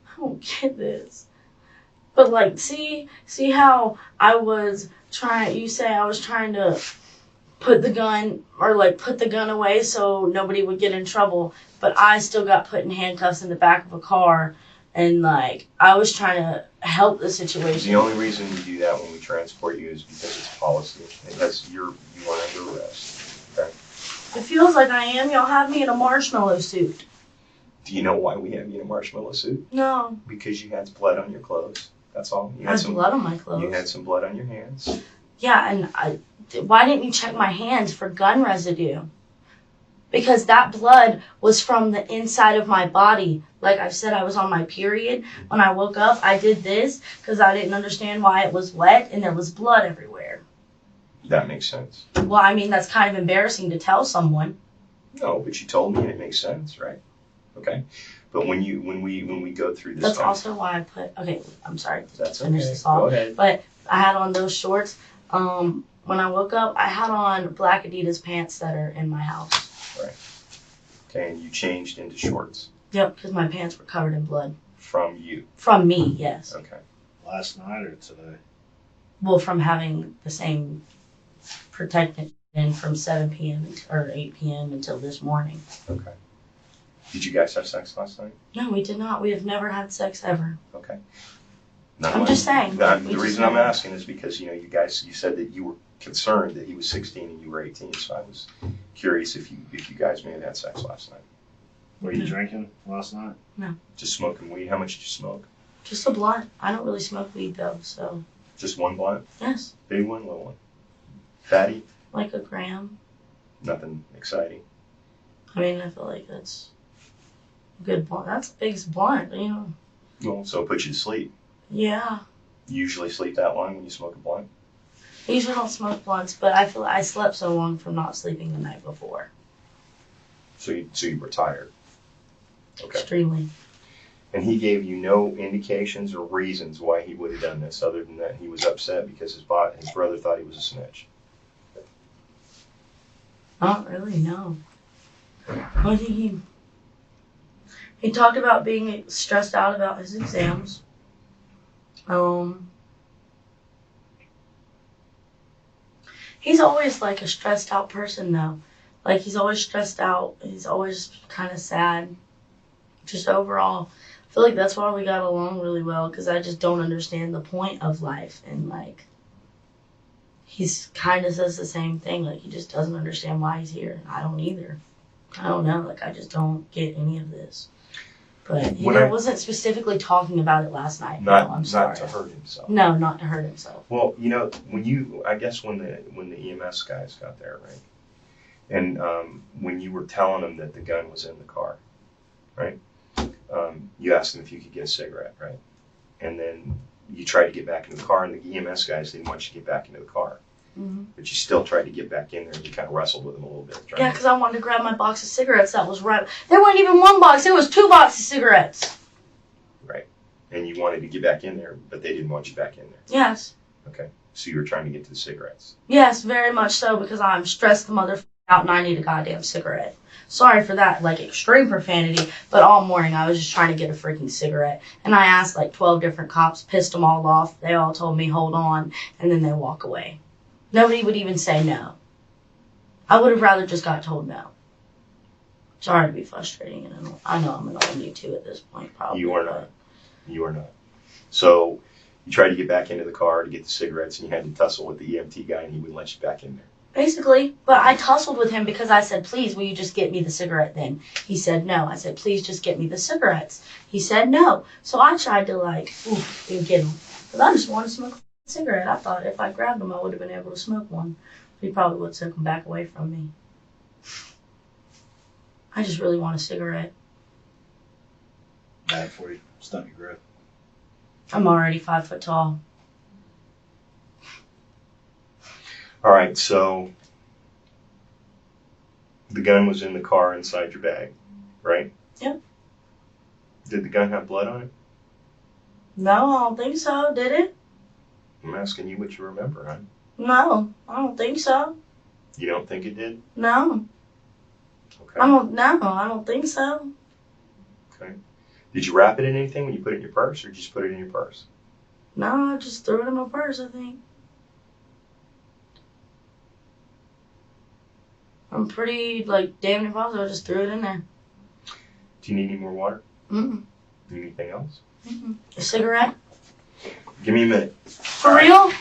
I don't get this. But, like, see how I was trying, you say I was trying to put the gun away so nobody would get in trouble, but I still got put in handcuffs in the back of a car, and, like, I was trying to help the situation.
The only reason we do that when we transport you is because it's policy. You are under arrest, okay?
It feels like I am. Y'all have me in a marshmallow suit.
Do you know why we have you in a marshmallow suit?
No.
Because you had blood on your clothes. That's all.
I had blood on my clothes.
You had some blood on your hands.
Yeah, and why didn't you check my hands for gun residue? because that blood was from the inside of my body. Like I said, I was on my period. When I woke up, I did this because I didn't understand why it was wet and there was blood everywhere.
That makes sense.
Well, I mean, that's kind of embarrassing to tell someone.
No, but you told me and it makes sense, right? Okay. But when we go through this,
That's also why I put. Okay, I'm sorry.
That's
finish
okay.
this off.
Go ahead.
But I had on those shorts. When I woke up, I had on black Adidas pants that are in my house.
Right. Okay, and you changed into shorts.
Yep, because my pants were covered in blood.
From you.
From me, yes.
Okay.
Last night or today?
Well, from having the same protectant from 7 p.m. or 8 p.m. until this morning.
Okay. Did you guys have sex last night?
No, we did not. We have never had sex ever.
Okay.
I'm just saying.
The reason I'm asking is because, you said that you were concerned that he was 16 and you were 18, so I was curious if you guys may have had sex last night.
Were you drinking last night?
No.
Just smoking weed? How much did you smoke?
Just a blunt. I don't really smoke weed though, so.
Just one blunt?
Yes.
Big one, little one? Fatty?
Like a gram.
Nothing exciting?
I mean, I feel like that's a good blunt. That's the biggest blunt, you know.
Well, so it puts you to sleep.
Yeah.
You usually sleep that long when you smoke a blunt?
I usually don't smoke blunts, but I feel like I slept so long from not sleeping the night before.
So you were tired? Okay.
Extremely.
And he gave you no indications or reasons why he would have done this, other than that he was upset because his brother thought he was a snitch.
Not really, no. What did he talked about being stressed out about his exams. He's always like a stressed out person though. Like he's always stressed out. He's always kind of sad. Just overall, I feel like that's why we got along really well, because I just don't understand the point of life. And like, he's kind of says the same thing. Like he just doesn't understand why he's here. I don't either. I don't know. Like I just don't get any of this. But he wasn't specifically talking about it last night. I'm sorry.
Not to hurt himself.
No, not to hurt himself.
Well, when the EMS guys got there, right? And when you were telling them that the gun was in the car, right? You asked them if you could get a cigarette, right? And then you tried to get back into the car, and the EMS guys didn't want you to get back into the car. Mm-hmm. But you still tried to get back in there, and you kind of wrestled with them a little bit.
Yeah, because I wanted to grab my box of cigarettes that was right. There wasn't even one box. There was 2 boxes of cigarettes.
Right. And you wanted to get back in there, but they didn't want you back in there.
Yes.
Okay. So you were trying to get to the cigarettes.
Yes, very much so, because I'm stressed the motherfucker out and I need a goddamn cigarette. Sorry for that, like, extreme profanity, but all morning I was just trying to get a freaking cigarette. And I asked, like, 12 different cops, pissed them all off. They all told me, hold on, and then they walk away. Nobody would even say no. I would have rather just got told no. Sorry to be frustrating, and I know I'm annoying you too at this point, probably.
You are not. You are not. So you tried to get back into the car to get the cigarettes, and you had to tussle with the EMT guy, and he wouldn't let you back in there.
Basically, but I tussled with him because I said, please, will you just get me the cigarette then? He said no. I said, please just get me the cigarettes. He said no. So I tried to get him. Because I just wanted to smoke a cigarette. I thought if I grabbed him, I would have been able to smoke one. He probably would have took him back away from me. I just really want a cigarette.
Bad for you. Stunt your growth.
I'm already 5 foot tall.
All right, so the gun was in the car inside your bag, right?
Yep.
Did the gun have blood on it?
No, I don't think so. Did it?
I'm asking you what you remember, huh?
No, I don't think so.
You don't think it did?
No.
Okay.
I don't think so.
Okay. Did you wrap it in anything when you put it in your purse, or did you just put it in your purse?
No, I just threw it in my purse, I think. I'm pretty, damn near positive I just threw it in there.
Do you need any more water?
Mm-mm.
Anything else?
Mm-mm. A cigarette?
Give me a minute.
For real?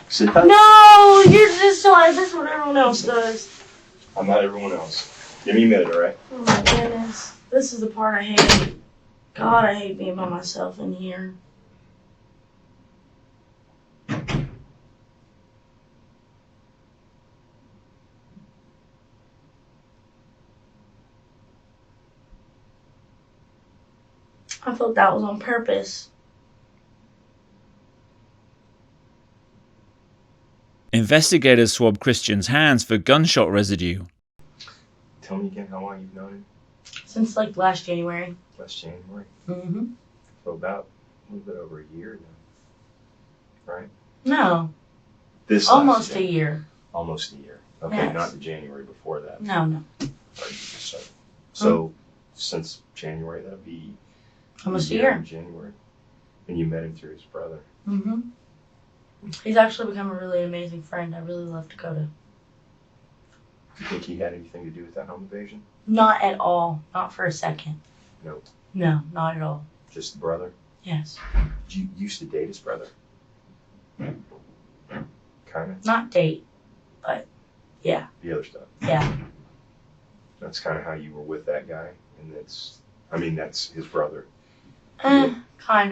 Sit down.
No, you're just like, this is what everyone else does.
I'm not everyone else. Give me a minute, all right?
Oh my goodness. This is the part I hate. God, I hate being by myself in here. I felt that was on purpose.
Investigators swabbed Kristian's hands for gunshot residue.
Tell me again how long you've known him?
Since like last January.
Last January.
Mm-hmm.
So about a little bit over a year now. Right?
No.
This
Almost
last
a year.
Almost a year. Okay,
Yes.
not the January before that.
No.
So since January, that'd be
Almost a year.
in January. And you met him through his brother.
Mm-hmm. He's actually become a really amazing friend. I really love Dakota.
Do you think he had anything to do with that home invasion?
Not at all. Not for a second.
No.
No, not at all.
Just the brother?
Yes.
Did you used to date his brother? Kind of?
Not date, but yeah.
The other stuff.
Yeah.
That's kind of how you were with that guy? And that's his brother.
Kind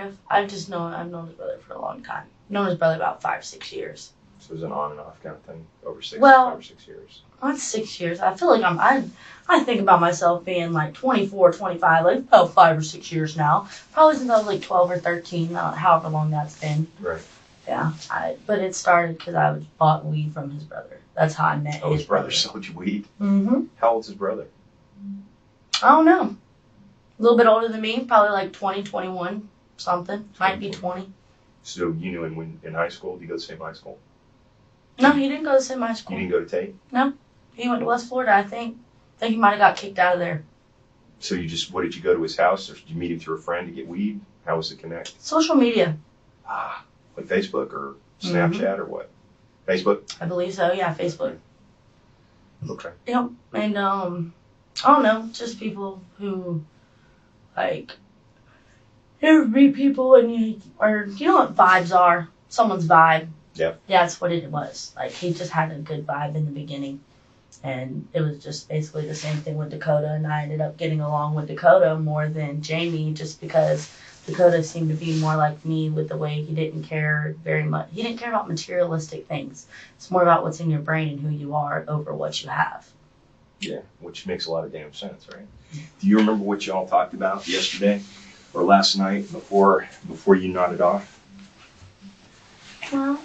of. I've known his brother for a long time. Known his brother about 5-6 years.
So it was an on and off kind of thing over 5 or 6 years.
Not 6 years. I feel like I think about myself being like 24, 25, like about 5 or 6 years now. Probably since I was like 12 or 13, however long that's been.
Right.
Yeah. But it started because I bought weed from his brother. That's how I met
his brother sold you weed?
Mm-hmm.
How old's his brother?
I don't know. A little bit older than me, probably like 20, 21, something. Might be 20.
So you knew him in high school? Did you go to the same high school?
No, he didn't go to the same high school.
You didn't go to Tate?
No. He went to West Florida, I think. I think he might have got kicked out of there.
So what did you go to his house, or did you meet him through a friend to get weed? How was it connect?
Social media.
Like Facebook or Snapchat or what? Facebook?
I believe so, yeah, Facebook.
Okay.
Yep. And, I don't know, just people who, like, you ever meet people and you know what vibes are? Someone's vibe.
Yep.
Yeah, that's what it was. Like, he just had a good vibe in the beginning. And it was just basically the same thing with Dakota. And I ended up getting along with Dakota more than Jamie just because Dakota seemed to be more like me with the way he didn't care very much. He didn't care about materialistic things. It's more about what's in your brain and who you are over what you have.
Yeah, which makes a lot of damn sense, right? Do you remember what y'all talked about yesterday or last night before you nodded off?
Well,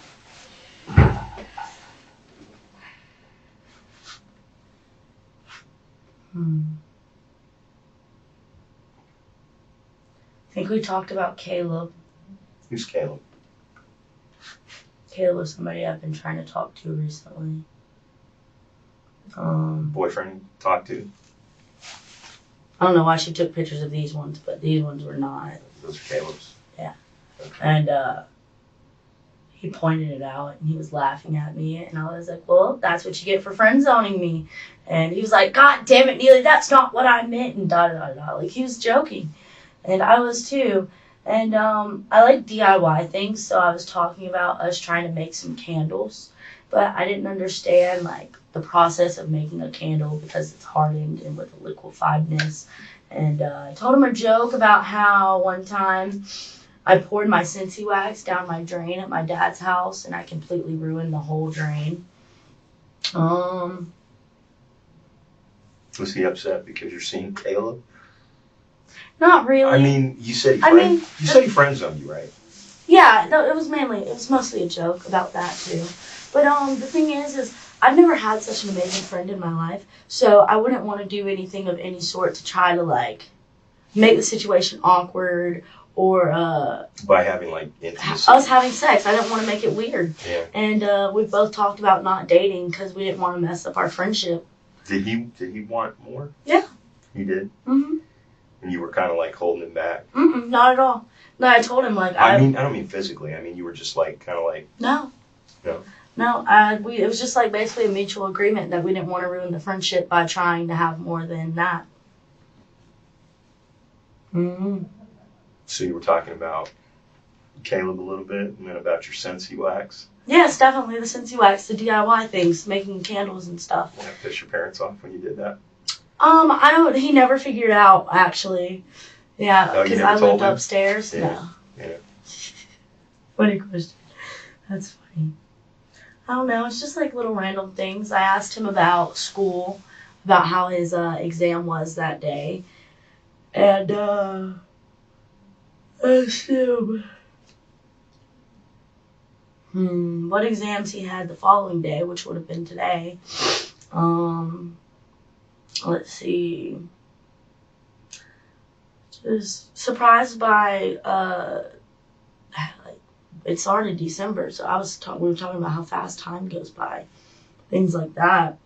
I think we talked about Caleb.
Who's Caleb?
Caleb was somebody I've been trying to talk to recently.
Boyfriend you talked to?
I don't know why she took pictures of these ones, but these ones were not.
Those are Caleb's.
Yeah.
Okay.
And he pointed it out and he was laughing at me and I was like, well, that's what you get for friend zoning me. And he was like, God damn it, Neely, that's not what I meant, and da-da-da-da. Like, he was joking. And I was too. And I like DIY things, so I was talking about us trying to make some candles. But I didn't understand, like, the process of making a candle because it's hardened and with a liquefiedness. And I told him a joke about how one time I poured my Scentsy wax down my drain at my dad's house and I completely ruined the whole drain.
Was he upset because you're seeing Caleb?
Not really.
I mean, you said he friend zoned you, right?
Yeah, no, it was mostly a joke about that too. But the thing is I've never had such an amazing friend in my life, so I wouldn't want to do anything of any sort to try to, like, make the situation awkward or
by having, like, intimacy.
Us having sex. I didn't want to make it weird.
Yeah.
And we both talked about not dating because we didn't want to mess up our friendship.
Did he want more?
Yeah.
He did?
Mm-hmm.
And you were kind of, like, holding him back?
Mm-mm, not at all. No, I told him, like,
I don't mean physically. I mean, you were just, like, kind of like...
No.
No?
No, it was just, like, basically a mutual agreement that we didn't want to ruin the friendship by trying to have more than that. Mm-hmm.
So you were talking about Caleb a little bit, and then about your Scentsy wax?
Yes, definitely the Scentsy wax, the DIY things, making candles and stuff.
Did that piss your parents off when you did that?
He never figured it out, actually. Yeah, because I lived upstairs.
Yeah.
No.
Yeah.
Funny question. That's funny. I don't know, it's just like little random things. I asked him about school, about how his exam was that day. And assume. What exams he had the following day, which would have been today. Let's see. Just surprised by it started December, so we were talking about how fast time goes by, things like that,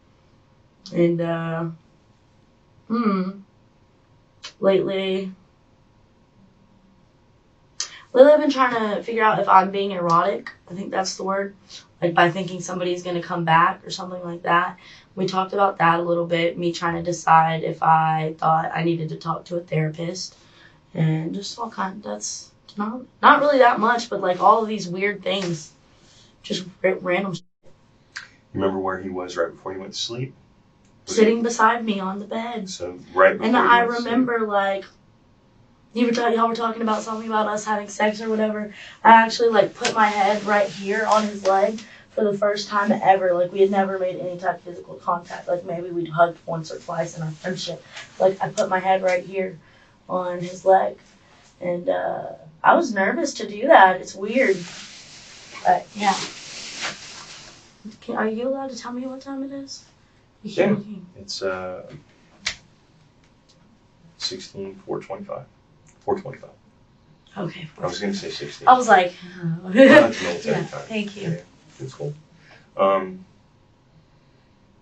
and lately I've been trying to figure out if I'm being erotic. I think that's the word. Like by thinking somebody's going to come back or something like that. We talked about that a little bit. Me trying to decide if I thought I needed to talk to a therapist. And just all kind. That's not really that much, but like all of these weird things. Just random.
You remember where he was right before he went to sleep?
Sitting beside me on the bed.
So right before.
And I remember like. Y'all were talking about something about us having sex or whatever. I actually like put my head right here on his leg for the first time ever. Like we had never made any type of physical contact. Like maybe we'd hugged once or twice in our friendship. Like I put my head right here on his leg, and I was nervous to do that. It's weird, but yeah. Are you allowed to tell me what time it is?
Yeah, it's 4:25. 4:25.
Okay.
I was going to say 16.
I was like,
well, that's military
yeah,
time.
thank you.
Yeah, it's cool.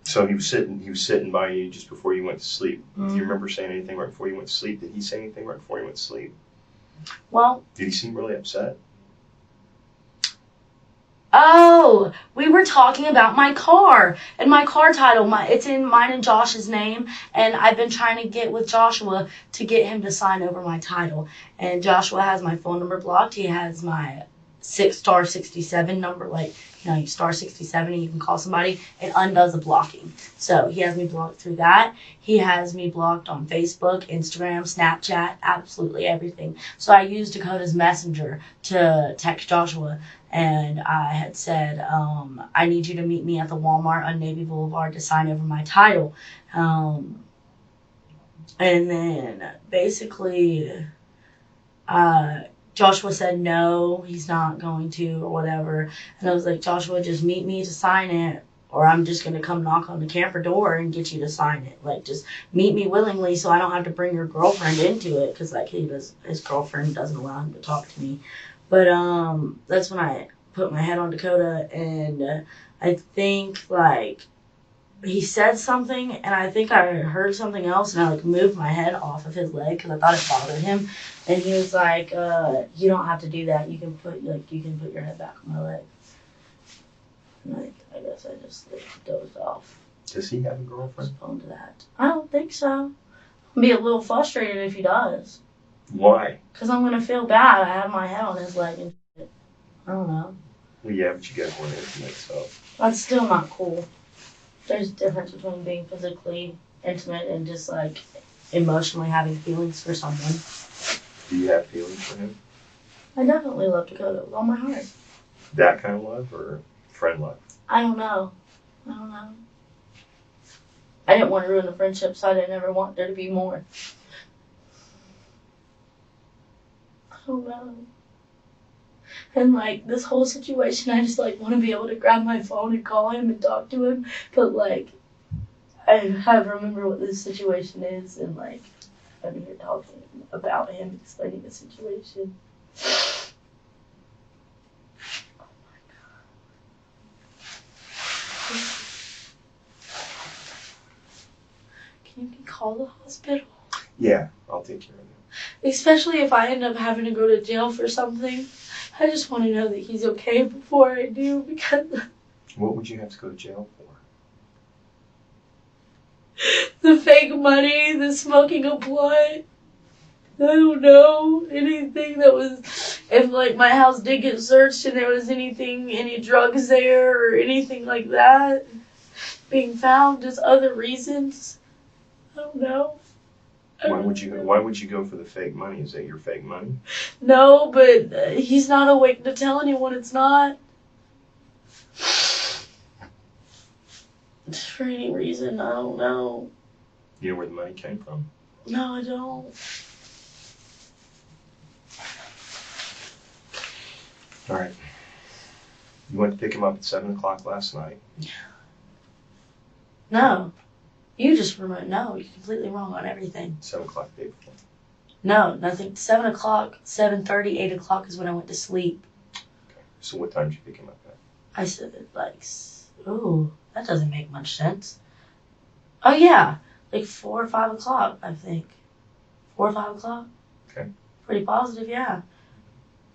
So he was sitting by you just before you went to sleep. Do you remember saying anything right before you went to sleep? Did he say anything right before you went to sleep?
Well,
did he seem really upset?
Oh, we were talking about my car and my car title. It's in mine and Josh's name, and I've been trying to get with Joshua to get him to sign over my title. And Joshua has my phone number blocked. He has my star 67 number, like, you star 67 and you can call somebody. It undoes the blocking. So he has me blocked through that. He has me blocked on Facebook, Instagram, Snapchat, absolutely everything. So I used Dakota's Messenger to text Joshua, and I had said, I need you to meet me at the Walmart on Navy Boulevard to sign over my title. And then basically, Joshua said no, he's not going to, or whatever. And I was like, Joshua, just meet me to sign it, or I'm just going to come knock on the camper door and get you to sign it. Like, just meet me willingly so I don't have to bring your girlfriend into it, because, like, his girlfriend doesn't allow him to talk to me. But that's when I put my head on Dakota, and I think, like, he said something, and I think I heard something else, and I, like, moved my head off of his leg because I thought it bothered him. And he was like, you don't have to do that. You can put your head back on my leg. And I guess I just dozed off.
Does he have a girlfriend?
Respond to that. I don't think so. I'll be a little frustrated if he does.
Why?
Because I'm going to feel bad. I have my head on his leg and shit. I don't know.
Well, yeah, but you guys weren't intimate, so.
That's still not cool. There's a difference between being physically intimate and just, like, emotionally having feelings for someone.
Do you have feelings for him?
I definitely love Dakota with all my heart.
That kind of love or friend love?
I don't know. I didn't want to ruin the friendship, so I didn't ever want there to be more. I don't know. And, like, this whole situation, I just, like, want to be able to grab my phone and call him and talk to him. But, like, I have to remember what this situation is, and, like, I'm here talking about him, explaining the situation. Oh my God. Can you call the hospital?
Yeah, I'll take care of it.
Especially if I end up having to go to jail for something. I just want to know that he's okay before I do, because...
What would you have to go to jail for?
The fake money, the smoking of blunt. I don't know. Anything that was... If, like, my house did get searched and there was any drugs there or anything like that being found, just other reasons. I don't know.
Why would you go for the fake money? Is that your fake money?
No, but he's not awake to tell anyone it's not. For any reason, I don't know.
You know where the money came from?
No, I don't.
All right. You went to pick him up at 7 o'clock last night.
No. You just remember. No, you're completely wrong on everything.
7 o'clock the day before.
No, nothing. 7 o'clock, 7:30, 8 o'clock is when I went to sleep.
Okay. So what time did you pick him up at?
I said, like, ooh, that doesn't make much sense. Oh, yeah. Like 4 or 5 o'clock, I think. 4 or 5 o'clock?
Okay.
Pretty positive, yeah.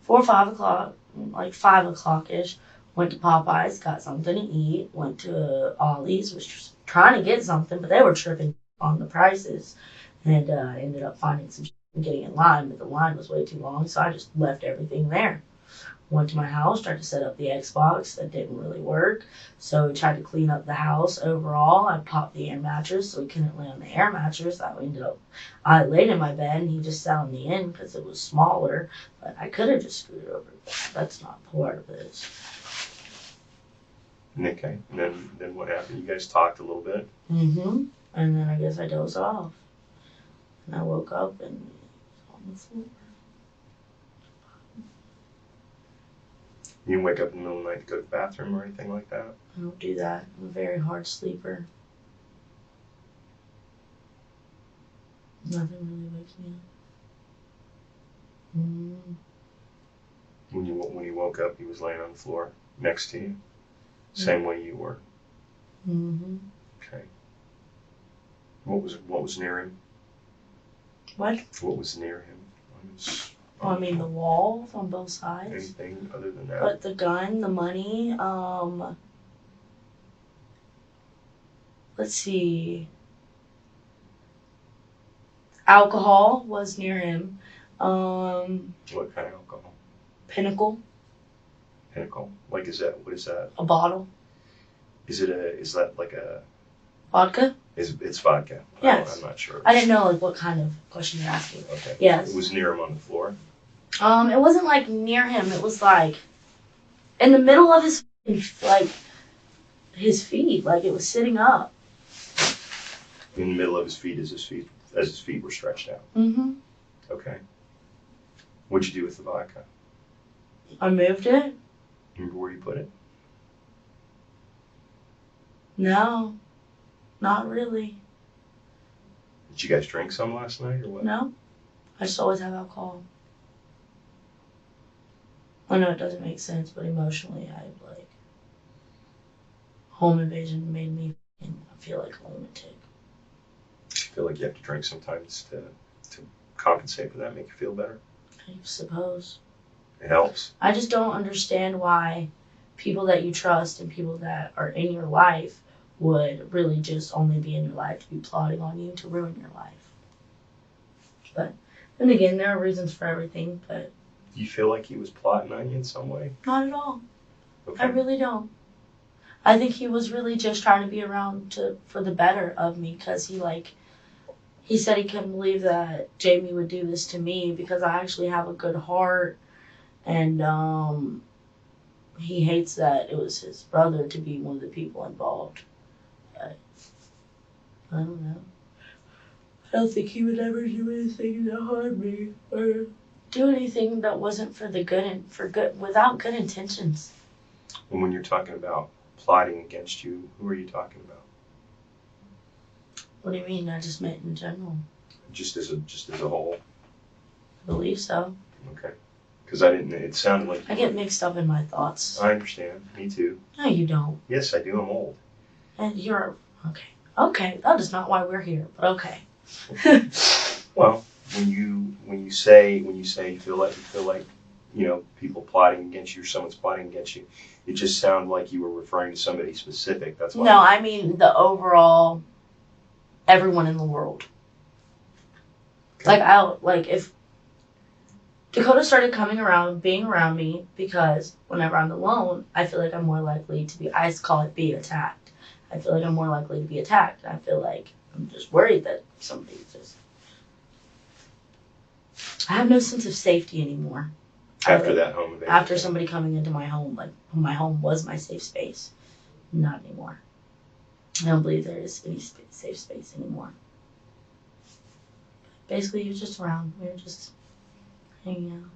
4 or 5 o'clock, like 5 o'clock-ish. Went to Popeyes, got something to eat. Went to Ollie's, was just trying to get something, but they were tripping on the prices. And I ended up finding some shit and getting in line, but the line was way too long, so I just left everything there. Went to my house, tried to set up the Xbox. That didn't really work. So we tried to clean up the house overall. I popped the air mattress so he couldn't lay on the air mattress. That ended up, I laid in my bed and he just sat on the end because it was smaller. But I could have just screwed it over. That's not part of this.
Okay. And then what happened? You guys talked a little bit.
Mm-hmm. And then I guess I dozed off. And I woke up and he was on the floor.
You didn't wake up in the middle of the night to go to the bathroom or anything like that?
I don't do that. I'm a very hard sleeper. Nothing really wakes me up.
When you woke up, he was laying on the floor next to you, same way you were.
Mm-hmm.
Okay. What was near him?
What?
What was near him?
Oh, I mean the walls on both sides.
Anything other than that?
But the gun, the money, let's see. Alcohol was near him.
What kind of alcohol?
Pinnacle,
Pinnacle. Like, what is that?
a bottle.
Is that like a,
Vodka?
it's vodka?
Yes.
I'm not sure.
I didn't know like what kind of question you're asking.
Okay.
Yes.
It was near him on the floor?
It wasn't like near him. It was like in the middle of his feet. Like it was sitting up.
In the middle of his feet as his feet were stretched out?
Mm-hmm.
Okay. What'd you do with the vodka?
I moved it.
Remember where you put it?
No, not really.
Did you guys drink some last night or what?
No, I just always have alcohol. I know it doesn't make sense, but emotionally, home invasion made me feel like a lunatic.
I feel like you have to drink sometimes to compensate for that, make you feel better.
I suppose.
It helps.
I just don't understand why people that you trust and people that are in your life would really just only be in your life to be plotting on you to ruin your life. But then again, there are reasons for everything, but
Do you feel like he was plotting on you in some way?
not at all.
Okay.
I really don't. I think he was really just trying to be around for the better of me because he said he couldn't believe that Jamie would do this to me because I actually have a good heart, and he hates that it was his brother to be one of the people involved. But I don't know. I don't think he would ever do anything to harm me or do anything that wasn't for the good and without good intentions.
And when you're talking about plotting against you, who are you talking about?
What do you mean? I just meant in general.
Just as a whole?
I believe so.
Okay. Because it sounded like...
I get mixed up in my thoughts.
I understand. Me too.
No, you don't.
Yes, I do. I'm old.
And you're... Okay. Okay, that is not why we're here, but okay.
Well, when you say you feel like people plotting against you or someone's plotting against you, it just sounded like you were referring to somebody specific. That's why.
No, I mean the overall everyone in the world.
Okay.
If Dakota started coming around, being around me, because whenever I'm alone, I feel like I'm more likely to be, I call it being attacked. I feel like I'm more likely to be attacked. I feel like I'm just worried that somebody I have no sense of safety anymore.
After that home invasion.
After somebody coming into my home, my home was my safe space. Not anymore. I don't believe there is any safe space anymore. Basically, he was just around. We were just hanging out.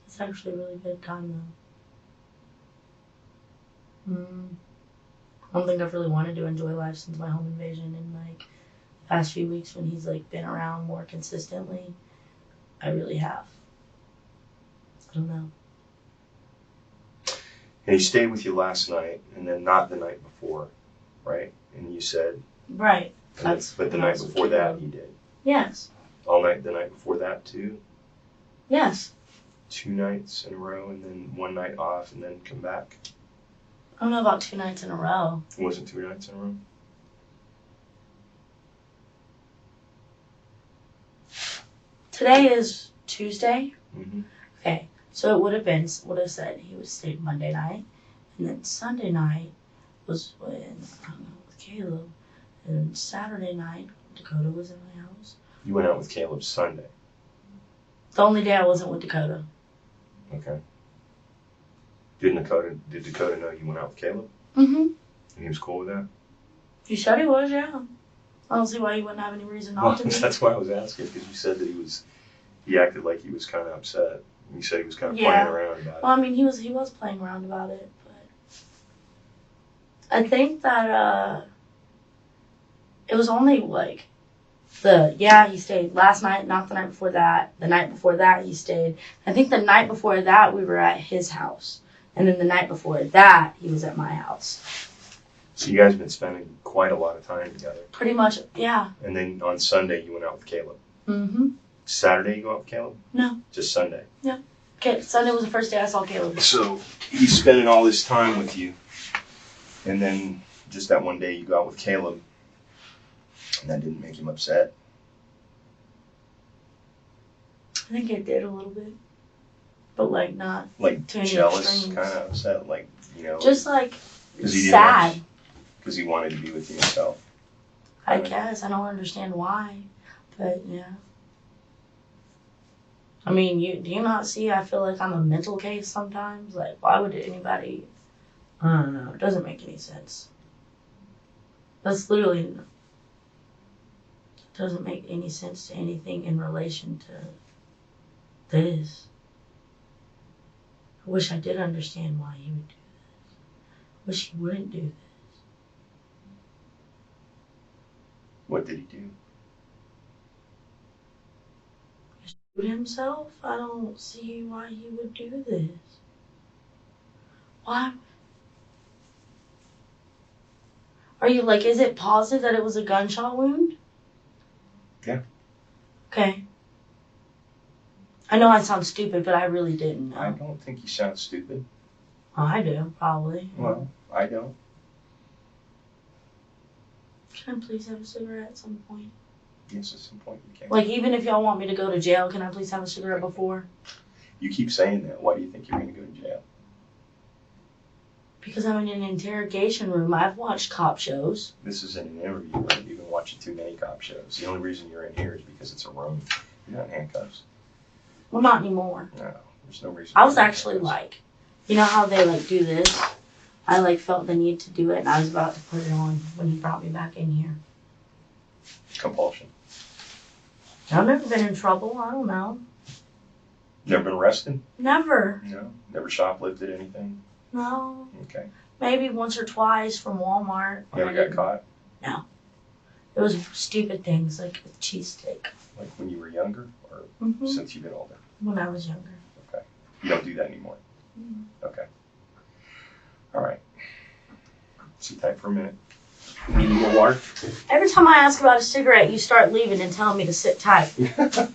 It's actually a really good time though. I don't think I've really wanted to enjoy life since my home invasion in like the past few weeks when he's like been around more consistently. I really have. I don't know.
And he stayed with you last night, and then not the night before, right? And you said.
Right.
But the night before that, he did.
Yes.
All night, the night before that too.
Yes.
2 nights in a row, and then 1 night off, and then come back.
I don't know about 2 nights in a row.
It wasn't 2 nights in a row.
Today is Tuesday.
Mm-hmm.
Okay, so it would have said he was stayed Monday night, and then Sunday night was when I don't know with Caleb, and Saturday night Dakota was in my house.
You went out with Caleb Sunday.
The only day I wasn't with Dakota.
Okay. Did Dakota know you went out with Caleb?
Mm-hmm.
And he was cool with that?
He said he was, yeah. I don't see why he wouldn't have any reason not to be.
That's why I was asking, because you said that he acted like he was kind of upset. You said he was kind of
Yeah.
playing around about it.
Well, I mean, he was playing around about it, but I think that it was only like he stayed last night, not the night before that. The night before that, he stayed. I think the night before that, we were at his house. And then the night before that, he was at my house.
So you guys have been spending quite a lot of time together.
Pretty much, yeah.
And then on Sunday, you went out with Caleb.
Mm-hmm.
Saturday, you go out with Caleb?
No.
Just Sunday?
Okay, Sunday was the first day I saw Caleb.
So he's spending all this time with you. And then just that one day, you go out with Caleb. And that didn't make him upset.
I think it did a little bit. But, like, not
Like
to any
jealous,
extremes.
kind of upset, like, you know.
Just, like,
'cause he didn't
sad.
Because he wanted to be with you himself.
I guess. I don't understand why. But, yeah. I mean, do you not see I feel like I'm a mental case sometimes? Like, why would anybody... I don't know. It doesn't make any sense. That's literally... It doesn't make any sense to anything in relation to this. I wish I did understand why he would do this. I wish he wouldn't do this.
What did he do?
Shoot himself? I don't see why he would do this. Why? Are you like, is it positive that it was a gunshot wound?
Yeah.
Okay. I know I sound stupid, but I really didn't know.
I don't think you sound stupid.
Oh, I do, probably.
Well, I don't.
Can I please have a cigarette at some point?
Yes, at some point you can.
Like, even if y'all want me to go to jail, can I please have a cigarette before?
You keep saying that. Why do you think you're going to go to jail?
Because I'm in an interrogation room. I've watched cop shows.
This isn't an interview, right? You've been watching too many cop shows. The only reason you're in here is because it's a room. You're not in handcuffs.
Well, not anymore.
No, there's no reason.
I was
you're in
actually
handcuffs.
like, you know how they like do this? I like felt the need to do it, and I was about to put it on when he brought me back in here.
Compulsion.
I've never been in trouble. I don't know.
Never been arrested?
Never.
No. Never shoplifted anything?
No.
Okay.
Maybe once or twice from Walmart.
Never got caught?
It was stupid things like a cheesesteak.
Like when you were younger or
Mm-hmm.
since you've been older?
When I was younger.
Okay. You don't do that anymore?
Mm-hmm.
Okay. All right. Sit tight for a minute. Need any more water?
Every time I ask about a cigarette, you start leaving and telling me to sit tight.
I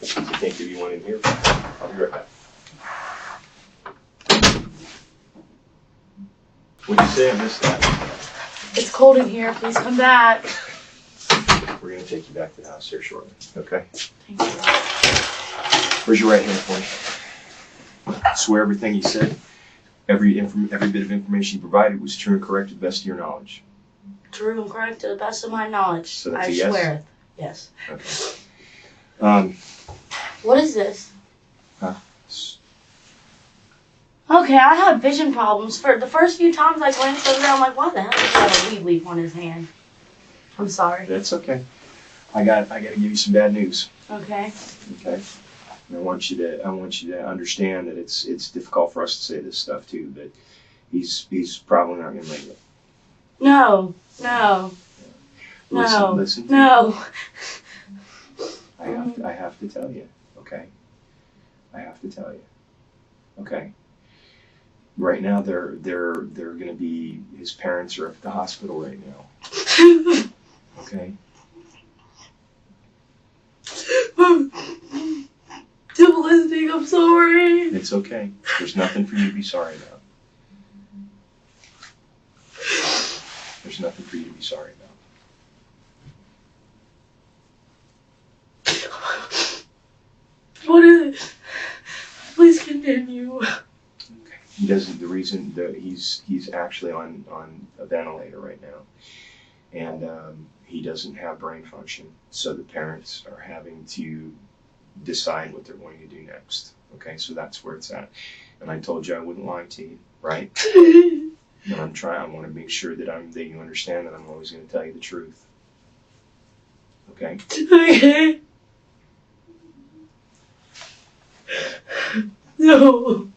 can't give you one in here. I'll be right back. What'd you say? I missed that.
It's cold in here. Please come back.
We're going to take you back to the house here shortly. Okay?
Thank you.
Where's your right hand for me? Swear everything you said, every bit of information you provided was true and correct to the best of your knowledge.
True and correct to the best of my knowledge.
So that's
I
a yes?
swear. Yes.
Okay.
What is this?
S-
Okay, I have vision problems. For the first few times I glanced over there, I'm like, why the hell does he have a weed leaf on his hand? I'm sorry.
That's okay. I got to give you some bad news.
Okay.
Okay? And I want you to understand that it's difficult for us to say this stuff too, but he's probably not going to make it.
No.
Listen.
No.
I have to tell you, okay? I have to tell you, okay? Right now, they're going to be, his parents are at the hospital right now, okay?
Still listening, I'm sorry.
It's okay. There's nothing for you to be sorry about. There's nothing for you to be sorry about.
What is it? Please continue.
Okay. He doesn't. The reason that he's actually on a ventilator right now, and he doesn't have brain function. So the parents are having to decide what they're going to do next. Okay, so that's where it's at. And I told you I wouldn't lie to you, right? And I'm trying. I want to make sure that you understand that I'm always going to tell you the truth. Okay.
Okay. No.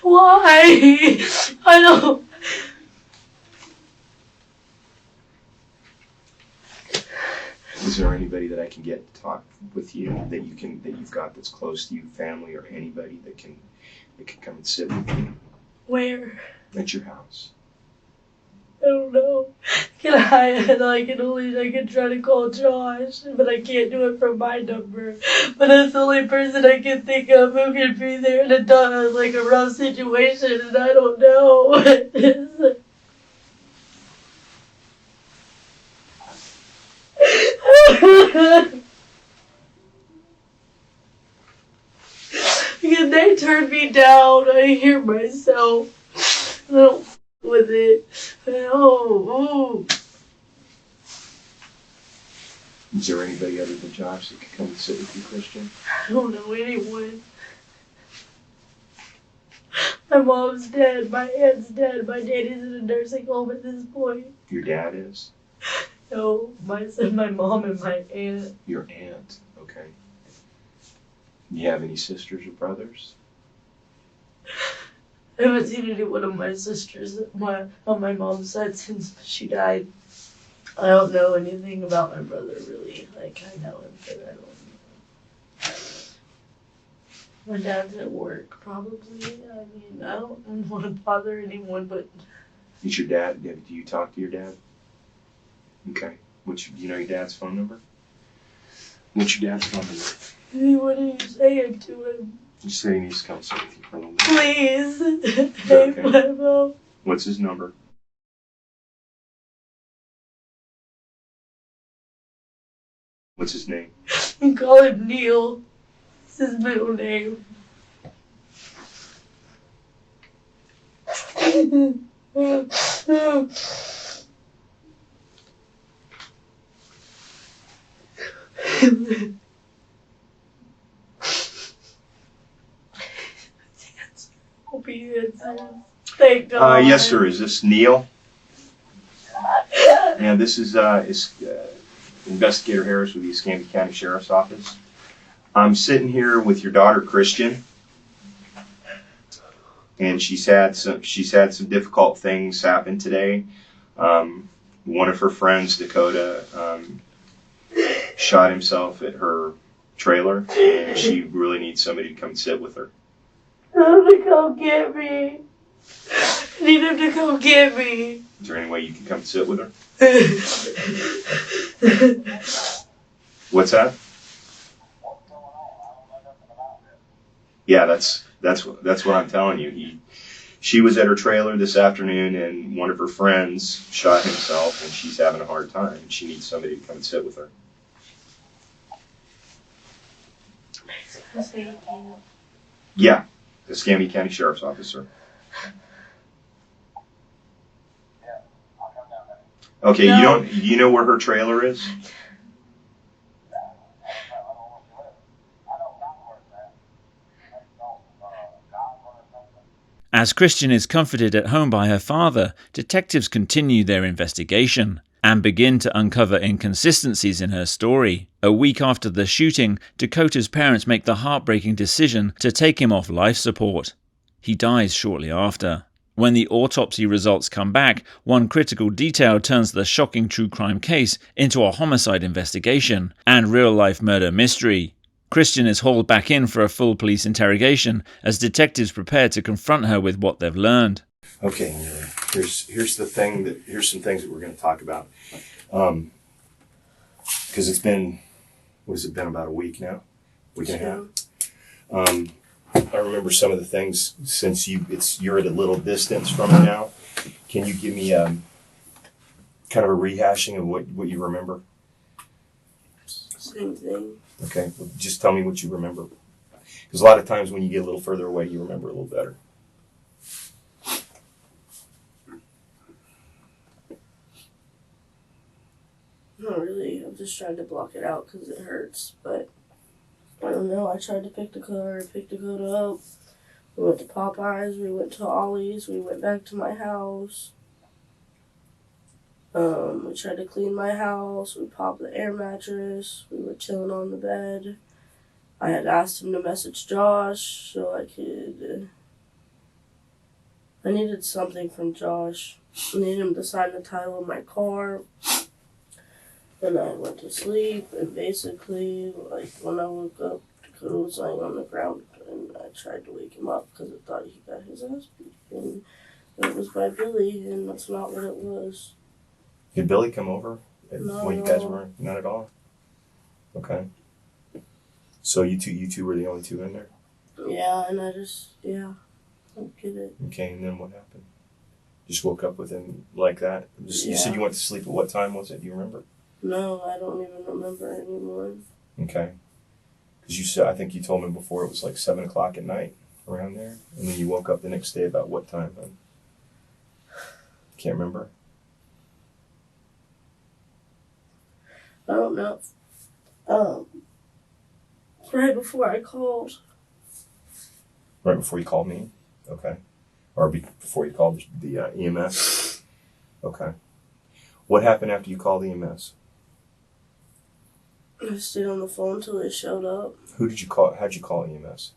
Why? I don't.
Is there anybody that I can get to talk with you that you've got that's close to you, family or anybody that can come and sit with you
Where?
at your house?
I don't know. I can try to call Josh, but I can't do it from my number. But that's the only person I can think of who can be there in a rough situation, and I don't know what it is. Because they turned me down. I hear myself. I don't with it. Oh.
Is there anybody other than Josh that can come and sit with you, Kristian?
I don't know anyone. My mom's dead. My aunt's dead. My daddy's in a nursing home at this point.
Your dad is?
No, my mom, and my aunt.
Your aunt, okay. Do you have any sisters or brothers?
I haven't seen any one of my sisters on my mom's side since she died. I don't know anything about my brother, really. Like, I know him, but I don't know. My dad's at work, probably. I mean, I don't want to bother anyone, but...
Is your dad, do you talk to your dad? Okay. Do you know your dad's phone number? What's your dad's phone number?
What are you saying to him?
You say he needs to come sit with you for a little bit.
Please. Hey,
Okay.
my mom.
What's his number? What's his name?
You call him Neil. It's his middle name. Hope he answers. Thank God.
Yes, sir. Is this Neil? Yeah, this is Investigator Harris with the Escambia County Sheriff's Office. I'm sitting here with your daughter, Kristian, and she's had some difficult things happen today. One of her friends, Dakota, shot himself at her trailer, and she really needs somebody to come and sit with her.
Tell him to come get me. I need him to come get me.
Is there any way you can come sit with her? What's that? Yeah, that's what I'm telling you. She was at her trailer this afternoon, and one of her friends shot himself, and she's having a hard time. And she needs somebody to come and sit with her. Yeah, the Escambia County Sheriff's Officer. Okay,
No.
you know where her trailer is?
As Kristian is comforted at home by her father, detectives continue their investigation. and begin to uncover inconsistencies in her story. A week after the shooting, Dakota's parents make the heartbreaking decision to take him off life support. He dies shortly after. When the autopsy results come back, one critical detail turns the shocking true crime case into a homicide investigation and real-life murder mystery. Kristian is hauled back in for a full police interrogation as detectives prepare to confront her with what they've learned.
Okay, here's some things that we're going to talk about. Because it's been, what has it been, about a week now? Week and a half. I remember some of the things since you're at a little distance from it now. Can you give me kind of a rehashing of what you remember?
Same thing.
Okay, well, just tell me what you remember. Because a lot of times when you get a little further away, you remember a little better.
Not really. I'm just trying to block it out because it hurts. But I don't know. I tried to pick Dakota up. We went to Popeyes. We went to Ollie's. We went back to my house. We tried to clean my house. We popped the air mattress. We were chilling on the bed. I had asked him to message Josh so I could. I needed something from Josh. I needed him to sign the title of my car. And I went to sleep, and basically, like, when I woke up, Dakota was lying on the ground, and I tried to wake him up because I thought he got his ass beat. And it was by Billy, and that's not what it was.
Did Billy come over when you guys
No.
were? Not at all? Okay. So you two were the only two in there?
Yeah, and I don't get it.
Okay, and then what happened? Just woke up with him like that? You said you went to sleep at what time was it? Do you remember?
No, I don't even remember anymore.
Okay. Because you said, I think you told me before it was like 7 o'clock at night, around there. And then you woke up the next day about what time? Can't remember.
I don't know. Right before I called.
Right before you called me? Okay. Or before you called the EMS? Okay. What happened after you called EMS?
I stayed on the phone till they showed up.
Who did you call? How'd you call EMS?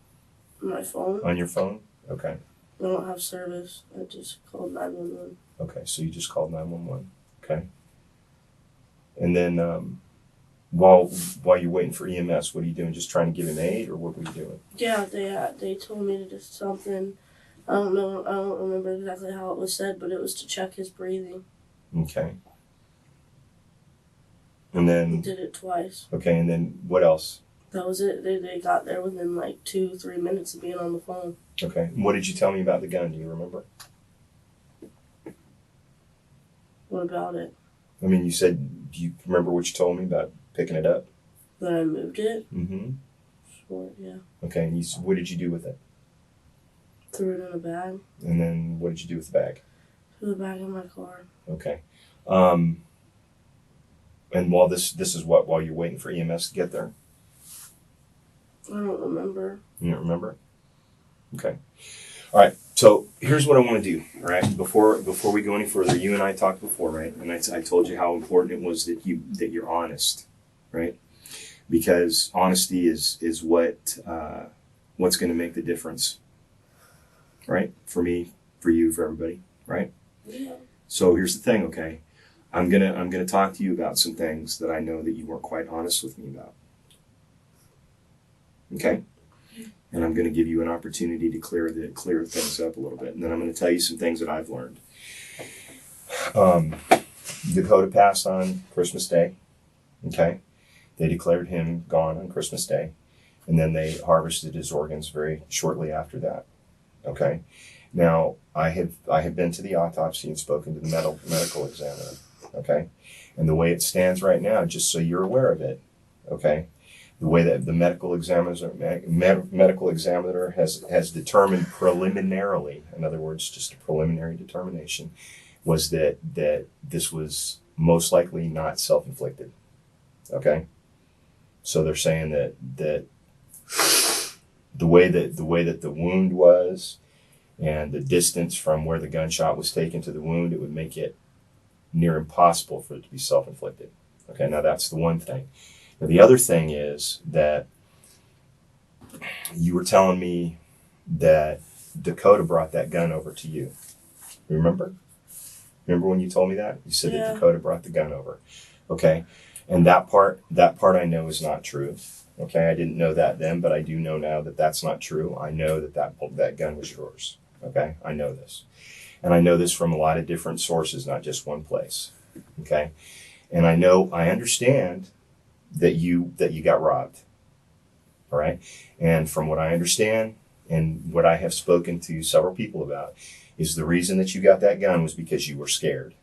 My phone.
On your phone? Okay.
I don't have service. I just called 911.
Okay, so you just called 911. Okay. And then while you're waiting for EMS, what are you doing? Just trying to give him aid, or what were you doing?
Yeah, they told me to do something. I don't know. I don't remember exactly how it was said, but it was to check his breathing.
Okay. And
He
then,
did it twice.
okay, and then what else?
That was it. They got there within like 2-3 minutes of being on the phone.
Okay. And what did you tell me about the gun? Do you remember?
What about it?
I mean, you said, do you remember what you told me about picking it up?
That I moved it?
Mm-hmm.
Sure, yeah.
Okay, and what did you do with it?
Threw it in a bag.
And then what did you do with the bag?
Threw the bag in my car.
Okay. And while this is while you're waiting for EMS to get there?
I don't remember.
You don't remember? Okay. All right. So here's what I want to do. All right. Before we go any further, you and I talked before, right? And I told you how important it was that you're honest, right? Because honesty is what's going to make the difference, right? For me, for you, for everybody, right?
Yeah.
So here's the thing. Okay. I'm gonna talk to you about some things that I know that you weren't quite honest with me about. Okay? And I'm gonna give you an opportunity to clear things up a little bit. And then I'm gonna tell you some things that I've learned. Dakota passed on Christmas Day. Okay? They declared him gone on Christmas Day. And then they harvested his organs very shortly after that. Okay? Now, I have been to the autopsy and spoken to the medical examiner. Okay, and the way it stands right now, just so you're aware of it, okay, the way that the medical examiner has determined preliminarily, in other words, just a preliminary determination, was that this was most likely not self-inflicted. Okay, so they're saying that the way that the wound was, and the distance from where the gunshot was taken to the wound, it would make it near impossible for it to be self-inflicted. Okay, now that's the one thing. Now the other thing is that you were telling me that Dakota brought that gun over to you. Remember? Remember when you told me that? You said that Dakota brought the gun over. Okay. And that part I know is not true. Okay. I didn't know that then, but I do know now that that's not true. I know that gun was yours. Okay. I know this. And I know this from a lot of different sources, not just one place. Okay. And I understand that you got robbed. All right. And from what I understand and what I have spoken to several people about is the reason that you got that gun was because you were scared.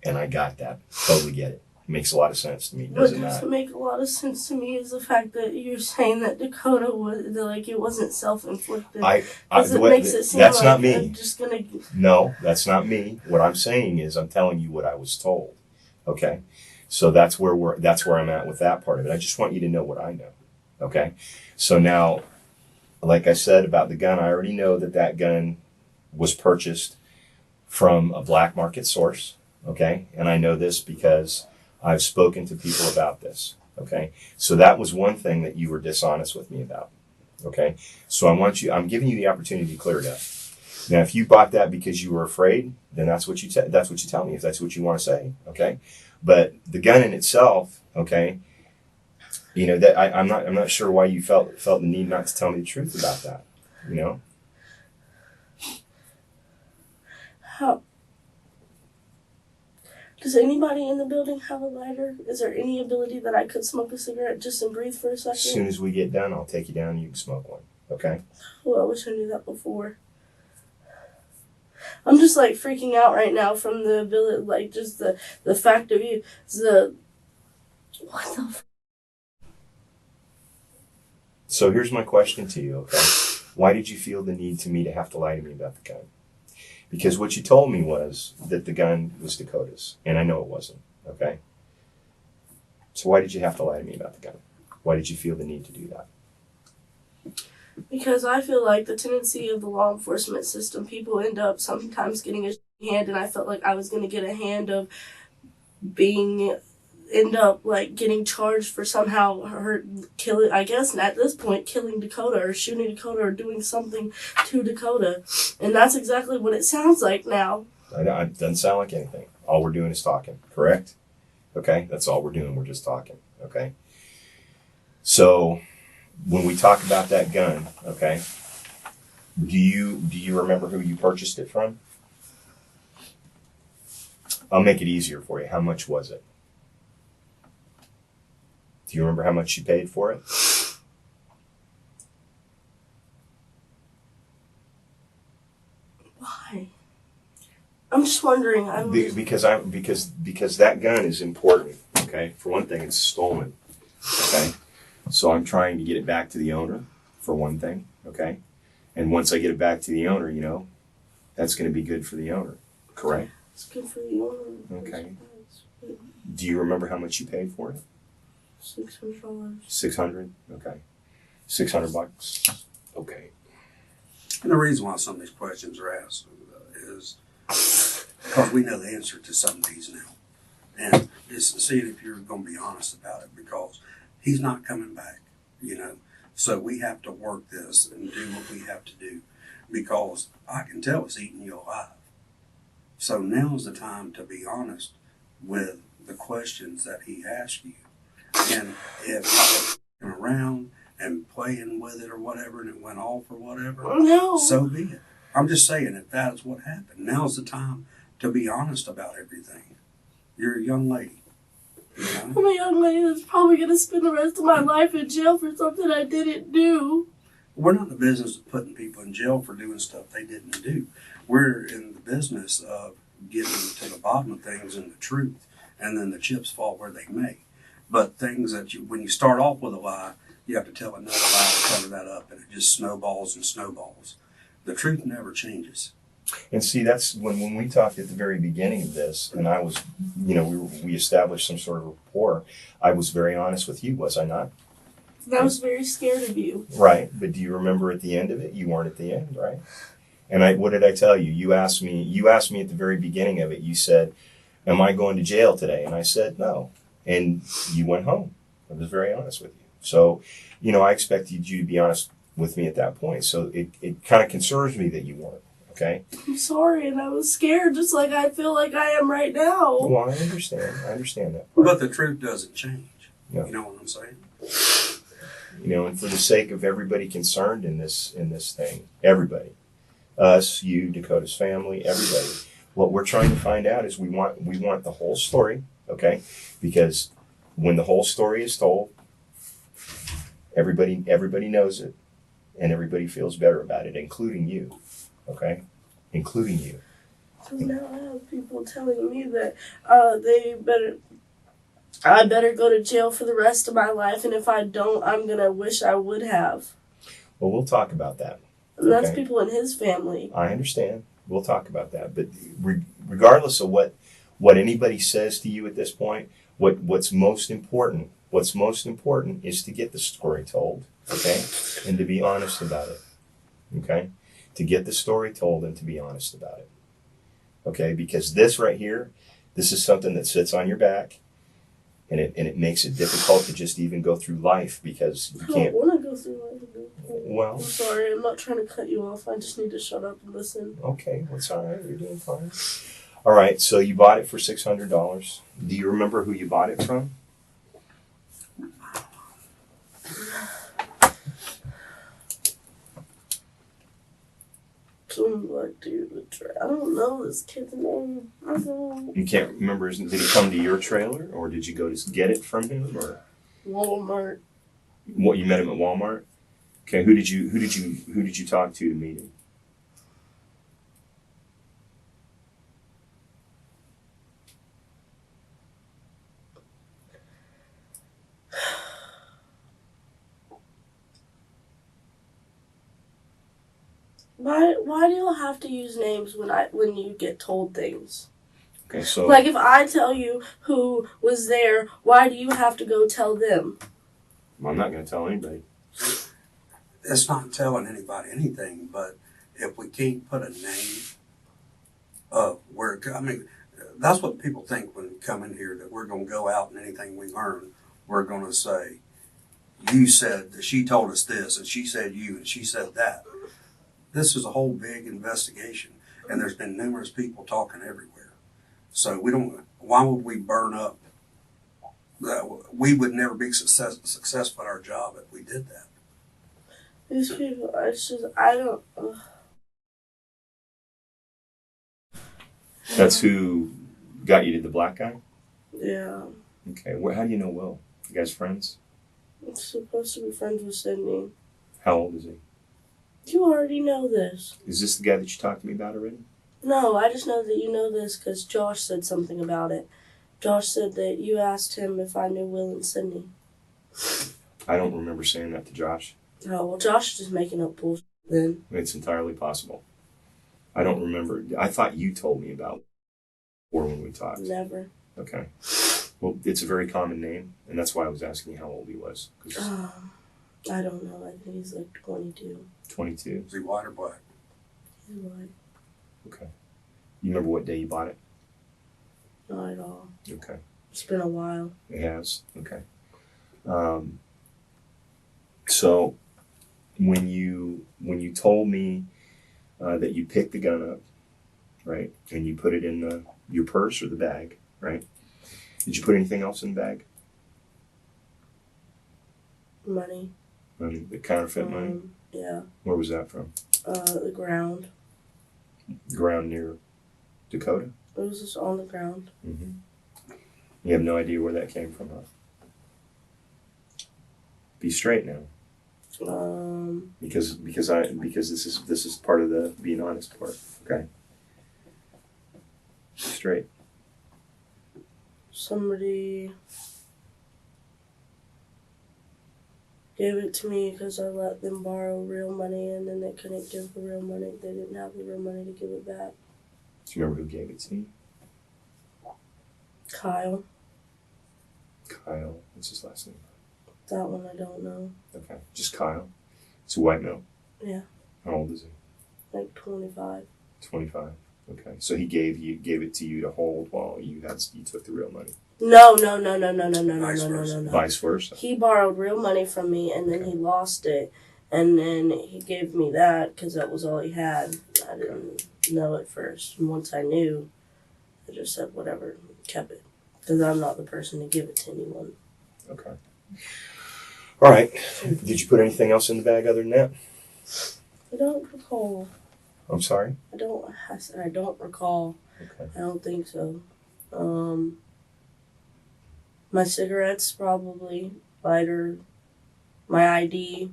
And I got that. Totally get it. Makes a lot of sense to me, does it not?
What doesn't make a lot of sense to me is the fact that you're saying that Dakota was like it wasn't self-inflicted. It makes it seem
that's
like
not me.
I'm just gonna.
No, that's not me. What I'm saying is I'm telling you what I was told. Okay, so that's where I'm at with that part of it. I just want you to know what I know. Okay, so now, like I said about the gun, I already know that gun was purchased from a black market source. Okay, and I know this because I've spoken to people about this. Okay. So that was one thing that you were dishonest with me about. Okay. So I'm giving you the opportunity to clear it up. Now, if you bought that because you were afraid, then that's what you tell me, if that's what you want to say. Okay. But the gun in itself, okay, you know, that I'm not sure why you felt the need not to tell me the truth about that. You know?
How? Does anybody in the building have a lighter? Is there any ability that I could smoke a cigarette just and breathe for a second?
As soon as we get done, I'll take you down and you can smoke one. Okay?
Well, I wish I knew that before. I'm just like freaking out right now from the ability, like just the fact of you. What the f?
So here's my question to you, okay? Why did you feel the need to have to lie to me about the gun? Because what you told me was that the gun was Dakota's, and I know it wasn't, okay? So why did you have to lie to me about the gun? Why did you feel the need to do that?
Because I feel like the tendency of the law enforcement system, people end up sometimes getting a hand, and I felt like I was going to get a hand of end up like getting charged for somehow killing, I guess at this point, killing Dakota or shooting Dakota or doing something to Dakota. And that's exactly what it sounds like now.
I know, it doesn't sound like anything. All we're doing is talking, correct? Okay, that's all we're doing. We're just talking, okay? So when we talk about that gun, okay, do you remember who you purchased it from? I'll make it easier for you. How much was it? Do you remember how much you paid for it?
Why? I'm just wondering.
Because that gun is important. Okay, for one thing, it's stolen. Okay, so I'm trying to get it back to the owner. For one thing, okay, and once I get it back to the owner, you know, that's going to be good for the owner. Correct.
It's good for the owner.
Okay. Do you remember how much you paid for it?
$600.
$600. Okay. $600. Okay.
And the reason why some of these questions are asked is because we know the answer to some of these now. And just seeing if you're going to be honest about it, because he's not coming back, you know. So we have to work this and do what we have to do, because I can tell it's eating you alive. So now's the time to be honest with the questions that he asked you. And if you're around and playing with it or whatever and it went off or whatever,
no.
So be it. I'm just saying, if that's what happened, now's the time to be honest about everything. You're a young lady. You know?
I'm a young lady that's probably going to spend the rest of my life in jail for something I didn't do.
We're not in the business of putting people in jail for doing stuff they didn't do. We're in the business of getting to the bottom of things and the truth, and then the chips fall where they may. But things that when you start off with a lie, you have to tell another lie to cover that up, and it just snowballs and snowballs. The truth never changes.
And see, that's when we talked at the very beginning of this, and I was, you know, we established some sort of rapport. I was very honest with you, was I not?
And I was very scared of you.
Right, but do you remember at the end of it? You weren't at the end, right? And what did I tell you? You asked me at the very beginning of it. You said, am I going to jail today? And I said, no. And you went home. I was very honest with you. So, I expected you to be honest with me at that point. So it kind of concerns me that you weren't. Okay?
I'm sorry, and I was scared just like I feel like I am right now.
Well, I understand. I understand that part.
But the truth doesn't change.
No.
You know what I'm saying?
And for the sake of everybody concerned in this thing, everybody, us, you, Dakota's family, everybody, what we're trying to find out is we want the whole story, okay? Because when the whole story is told, everybody knows it, and everybody feels better about it, including you, okay? Including you.
So now I have people telling me that I better go to jail for the rest of my life, and if I don't, I'm gonna wish I would have.
Well, we'll talk about that.
And that's
Okay.
people in his family.
I understand. We'll talk about that. But regardless of what anybody says to you at this point, what's most important is to get the story told, okay? And to be honest about it, okay? To get the story told and to be honest about it, okay? Because this right here, this is something that sits on your back, and it makes it difficult to just even go through life because you
I don't
can't.
want to go through life.
Well,
I'm sorry, I'm not trying to cut you off. I just need to shut up and listen.
okay, that's all right. You're doing fine. All right, so you bought it for $600. Do you remember who you bought it from?
Some black dude with I don't know this kid's name. I don't.
You can't remember. Did he come to your trailer, or did you go to get it from him, or
Walmart.
what? You met him at Walmart. Okay, who did you talk to meet him?
Why do you have to use names when you get told things?
Okay, so
Like if I tell you who was there, why do you have to go tell them?
I'm not going to tell anybody.
It's not telling anybody anything, but if we can't put a name of where it, that's what people think when we come in here, that we're going to go out and anything we learn, we're going to say, you said, she told us this, and she said you, and she said that. This is a whole big investigation, and there's been numerous people talking everywhere. So why would we burn up? We would never be successful at our job if we did that.
These people, I don't.
That's who got you to the black guy.
Yeah.
Okay, how do you know Will? You guys friends?
I'm supposed to be friends with Sydney.
How old is he?
You already know this.
Is this the guy that you talked to me about already?
No, I just know that you know this because Josh said something about it. Josh said that you asked him if I knew Will and Sydney.
I don't remember saying that to Josh.
Oh, well, Josh is just making up bullshit then.
It's entirely possible. I don't remember. I thought you told me about or when we talked.
Never.
Okay. Well, it's a very common name, and that's why I was asking you how old he was.
I don't know. I think he's like 22.
22?
Is he white or black?
He's white.
Okay. You remember what day you bought it?
Not at all.
Okay.
It's been a while.
It has? Okay. So when you told me that you picked the gun up, right, and you put it in your purse or the bag, right? Did you put anything else in the bag?
Money.
Money, the counterfeit money?
Yeah.
Where was that from?
The ground.
Ground near Dakota?
It was just on the ground.
Mm-hmm. You have no idea where that came from, huh? Be straight now. Because this is part of the being honest part. Okay. Straight.
Somebody gave it to me because I let them borrow real money and then they couldn't give the real money. They didn't have the real money to give it back.
Do you remember who gave it to you?
Kyle.
Kyle. What's his last name?
That one I don't know.
Okay. Just Kyle. It's a white male.
Yeah.
How old is he?
Like 25.
25. Okay, so he gave it to you to hold while you took the real money.
No.
Vice versa.
He borrowed real money from me, and then he lost it, and then he gave me that because that was all he had. I didn't know at first, and once I knew, I just said whatever, kept it, because I'm not the person to give it to anyone.
Okay. All right. Did you put anything else in the bag other than that?
I don't recall.
I'm sorry?
I don't recall.
Okay.
I don't think so. My cigarettes, probably. Lighter. My ID,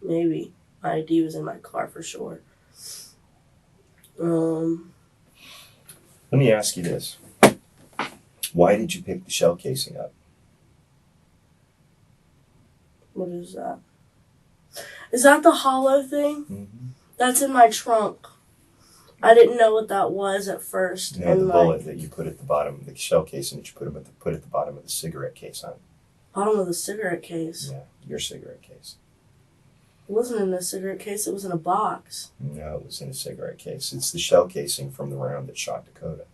maybe. My ID was in my car for sure.
Let me ask you this. Why did you pick the shell casing up?
What is that? Is that the hollow thing?
Mm-hmm.
That's in my trunk. I didn't know what that was at first.
No, the bullet that you put at the bottom, the shell casing that you put at the bottom of the cigarette case on.
Bottom of the cigarette case?
Yeah, your cigarette case.
It wasn't in a cigarette case, it was in a box.
No, it was in a cigarette case. It's the shell casing from the round that shot Dakota.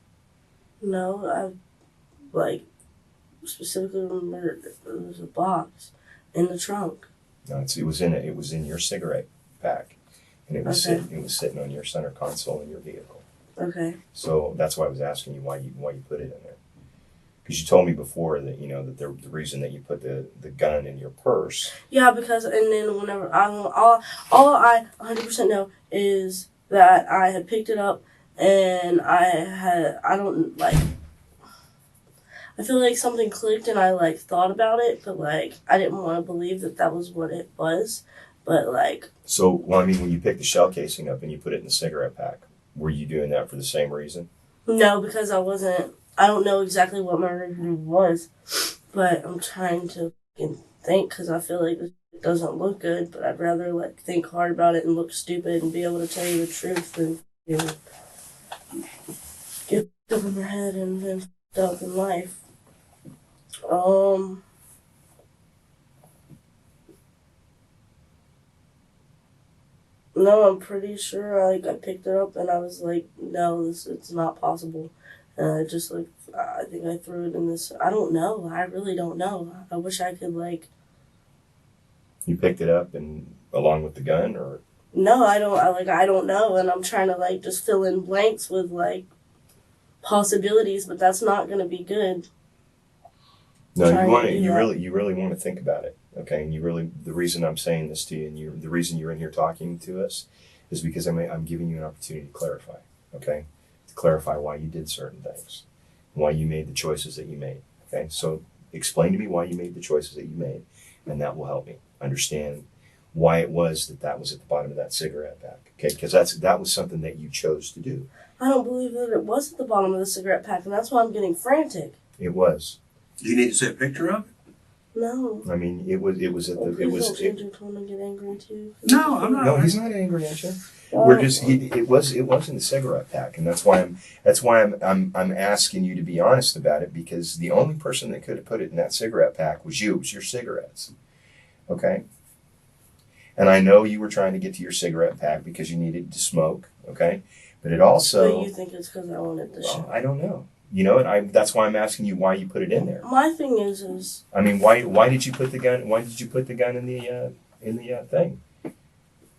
No, I specifically remember it was a box in the trunk.
No, it was in your cigarette pack, and it was sitting on your center console in your vehicle.
Okay.
So that's why I was asking you why you put it in there, because you told me before that the reason that you put the gun in your purse.
Yeah, because and then whenever all I 100% know is that I had picked it up and I feel like something clicked and I thought about it, but I didn't want to believe that was what it was. But
So, when you picked the shell casing up and you put it in the cigarette pack, were you doing that for the same reason?
No, because I don't know exactly what my reason was, but I'm trying to think because I feel like it doesn't look good, but I'd rather think hard about it and look stupid and be able to tell you the truth than get up in your head and then up in life. No, I'm pretty sure I picked it up and I was like, no, it's not possible. And I just I think I threw it in this. I don't know. I really don't know. I wish I could
You picked it up and along with the gun, or?
No, I don't. I don't know, and I'm trying to just fill in blanks with possibilities, but that's not gonna be good.
No, you really want to think about it, okay? And the reason I'm saying this to you, and the reason you're in here talking to us, is because I'm giving you an opportunity to clarify, okay? To clarify why you did certain things, why you made the choices that you made, okay? So explain to me why you made the choices that you made, and that will help me understand why it was that was at the bottom of that cigarette pack, okay? Because that was something that you chose to do.
I don't believe that it was at the bottom of the cigarette pack, and that's why I'm getting frantic.
It was.
Do you need to see a picture of it?
No.
I mean, it was at the. It was.
Don't change your tone and get angry too.
No, I'm not.
No, he's not angry at you. We're just. It was in the cigarette pack, and that's why I'm asking you to be honest about it, because the only person that could have put it in that cigarette pack was you. It was your cigarettes, okay? And I know you were trying to get to your cigarette pack because you needed to smoke, okay? But it also.
So you think it's because I wanted the shit?
I don't know. And that's why I'm asking you why you put it in there.
My thing is.
I mean, why did you put the gun? Why did you put the gun in the thing,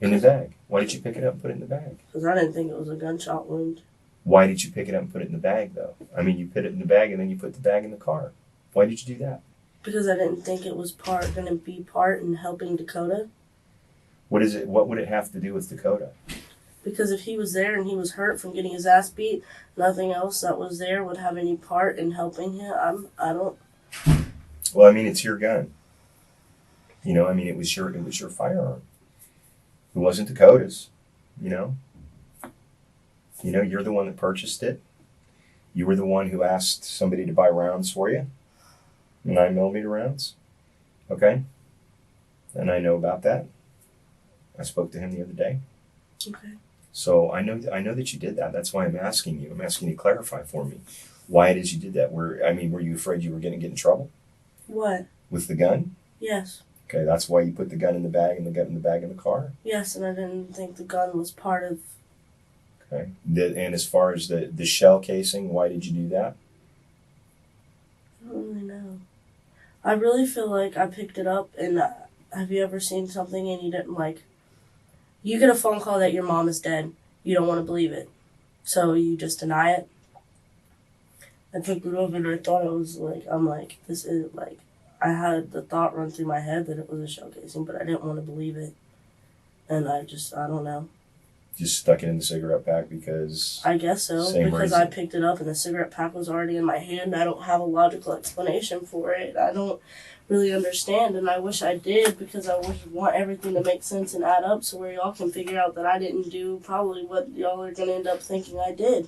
in the bag? Why did you pick it up and put it in the bag?
Because I didn't think it was a gunshot wound.
Why did you pick it up and put it in the bag, though? I mean, you put it in the bag and then you put the bag in the car. Why did you do that?
Because I didn't think it was going to be part in helping Dakota.
What is it? What would it have to do with Dakota?
Because if he was there and he was hurt from getting his ass beat, nothing else that was there would have any part in helping him. I don't.
Well, I mean, it's your gun. I mean, it was your firearm. It wasn't Dakota's. You're the one that purchased it. You were the one who asked somebody to buy rounds for you, 9mm rounds. Okay, and I know about that. I spoke to him the other day.
Okay.
So I know that you did that. That's why I'm asking you. I'm asking you to clarify for me why it is you did that. Were you afraid you were going to get in trouble?
What?
With the gun?
Yes.
Okay, that's why you put the gun in the bag and the gun in the bag in the car?
Yes, and I didn't think the gun was part of
Okay. And as far as the shell casing, why did you do that?
I don't really know. I really feel like I picked it up, and have you ever seen something and you didn't like... You get a phone call that your mom is dead. You don't want to believe it. So you just deny it. I picked it up and I thought it was like... I'm like, this is like... I had the thought run through my head that it was a shell casing, but I didn't want to believe it. And I don't know.
Just stuck it in the cigarette pack because...
I guess so,
Same
because
reason.
I picked it up and the cigarette pack was already in my hand. I don't have a logical explanation for it. I don't really understand, and I wish I did, because I want everything to make sense and add up so where y'all can figure out that I didn't do probably what y'all are going to end up thinking I did.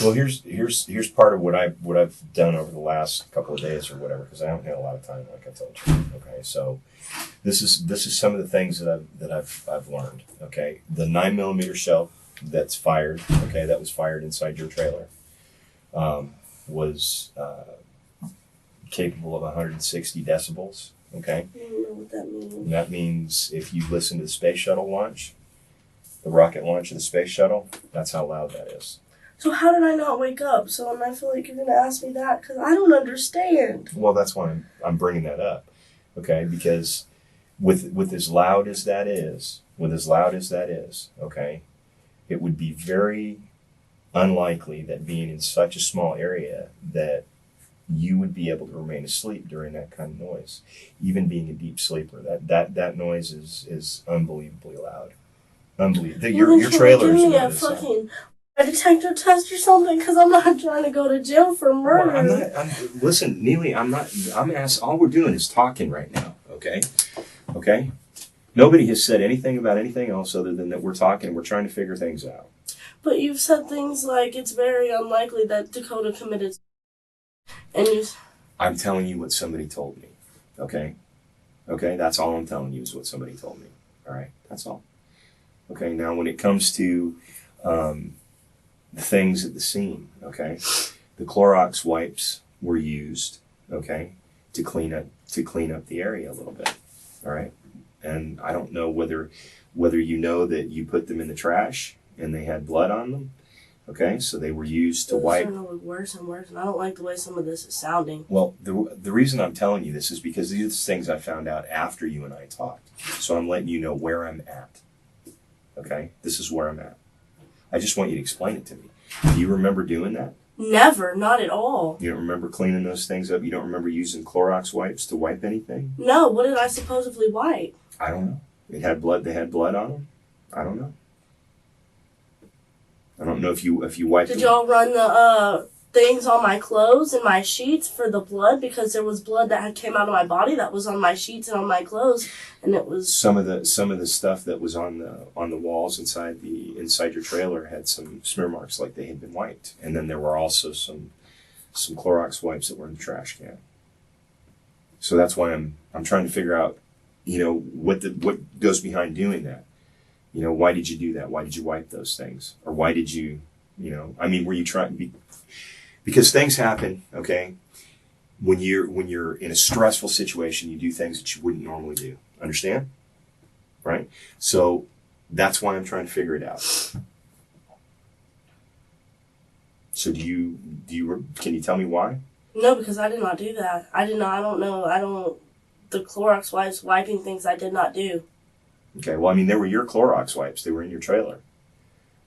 Well, here's part of what I've done over the last couple of days or whatever, because I haven't had a lot of time, like I told you. Okay, so this is some of the things that I've learned. Okay, the 9mm shell that's fired. Okay, that was fired inside your trailer. Was capable of 160 decibels. Okay,
I don't know what that means.
and that means if you listen to the space shuttle launch, the rocket launch of the space shuttle, that's how loud that is.
So how did I not wake up? So and I feel like you're going to ask me that because I don't understand.
Well, that's why I'm bringing that up, okay? Because with as loud as that is, okay, it would be very unlikely that being in such a small area that you would be able to remain asleep during that kind of noise, even being a deep sleeper. That noise is unbelievably loud, unbelievable. Your trailer is
Give me a
loud.
fucking detector test or something, because I'm not trying to go to jail for murder.
Well, listen, Neely, I'm asking, all we're doing is talking right now, okay? Okay? Nobody has said anything about anything else other than that we're talking and we're trying to figure things out.
But you've said things like it's very unlikely that Dakota committed. And
I'm telling you what somebody told me, okay? Okay, that's all I'm telling you is what somebody told me, all right? That's all. Okay, now when it comes to things at the scene, okay? The Clorox wipes were used, okay, to clean up the area a little bit, all right? And I don't know whether you know that you put them in the trash and they had blood on them, okay? So they were used to wipe.
It's starting to look worse and worse, and I don't like the way some of this is sounding.
Well, the reason I'm telling you this is because these are the things I found out after you and I talked. So I'm letting you know where I'm at, okay? This is where I'm at. I just want you to explain it to me. Do you remember doing that?
Never, not at all.
You don't remember cleaning those things up? You don't remember using Clorox wipes to wipe anything?
No, what did I supposedly wipe?
I don't know. It had blood. They had blood on them. I don't know. I don't know if you wiped.
Did y'all run the things on my clothes and my sheets for the blood, because there was blood that had came out of my body that was on my sheets and on my clothes, and it was
some of the stuff that was on the walls inside your trailer had some smear marks like they had been wiped, and then there were also some Clorox wipes that were in the trash can. So that's why I'm trying to figure out, what goes behind doing that. Why did you do that? Why did you wipe those things? Or why did you, were you trying to be, because things happen, okay? When you're in a stressful situation, you do things that you wouldn't normally do. Understand? Right? So that's why I'm trying to figure it out. So can you tell me why?
No, because I did not do that. I don't know. The Clorox wipes, wiping things, I did not do.
Okay, well, they were your Clorox wipes. They were in your trailer.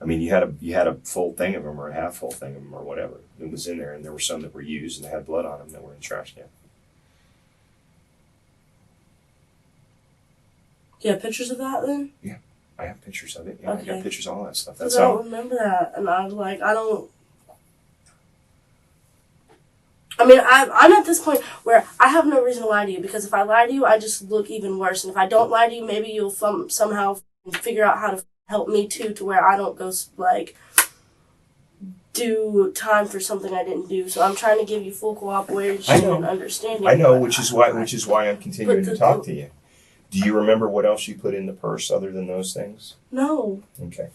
You had a full thing of them or a half full thing of them or whatever. It was in there, and there were some that were used and they had blood on them that were in the trash can.
Do you have pictures of that then?
Yeah, I have pictures of it. Yeah,
Okay.
I got pictures of all that stuff.
Because I don't remember that, and I'm at this point where I have no reason to lie to you, because if I lie to you, I just look even worse. And if I don't lie to you, maybe you'll somehow figure out how to help me too, to where I don't go do time for something I didn't do. So I'm trying to give you full cooperation and understanding.
I know, which is why I'm continuing to talk to you. Do you remember what else you put in the purse other than those things?
No.
Okay.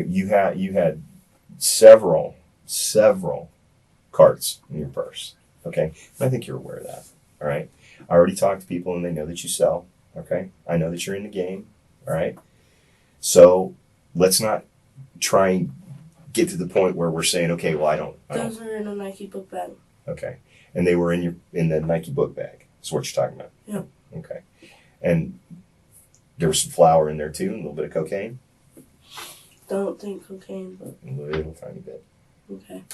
You had several carts in your purse. Okay. And I think you're aware of that. All right. I already talked to people and they know that you sell. Okay. I know that you're in the game. All right. So let's not try and get to the point where we're saying, okay, well, I don't.
Those are in a Nike book bag.
Okay. And they were in the Nike book bag. That's what you're talking about.
Yeah.
Okay. And there was some flour in there too, and a little bit of cocaine.
Don't think cocaine, but
A little tiny bit.
okay.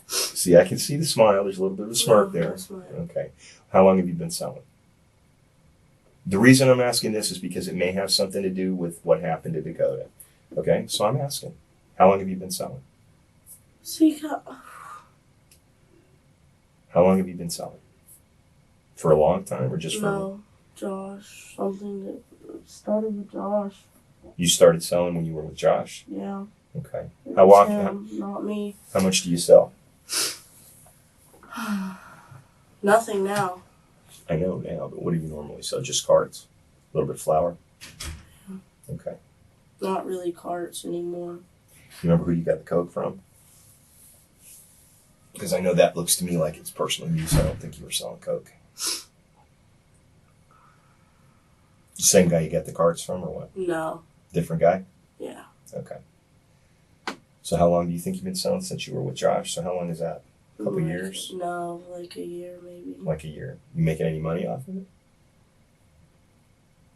See, I can see the smile. There's a little bit of a smirk
No,
there.
no smile.
Okay. How long have you been selling? The reason I'm asking this is because it may have something to do with what happened to Dakota. Okay? So I'm asking, how long have you been selling?
See,
How long have you been selling? For a long time or just for...
no, Josh. Something that started with Josh.
You started selling when you were with Josh?
Yeah.
Okay.
It
How
was
often?
him, not me.
How much do you sell?
Nothing now.
I know now, but what do you normally sell? Just carts? A little bit of flour? Okay.
Not really carts anymore.
You remember who you got the coke from? Because I know that looks to me like it's personal use. I don't think you were selling coke. The same guy you got the carts from or what?
No.
Different guy?
Yeah.
Okay. So how long do you think you've been selling since you were with Josh? So how long is that? A couple years?
No, like a year maybe.
Like a year. You making any money off of it?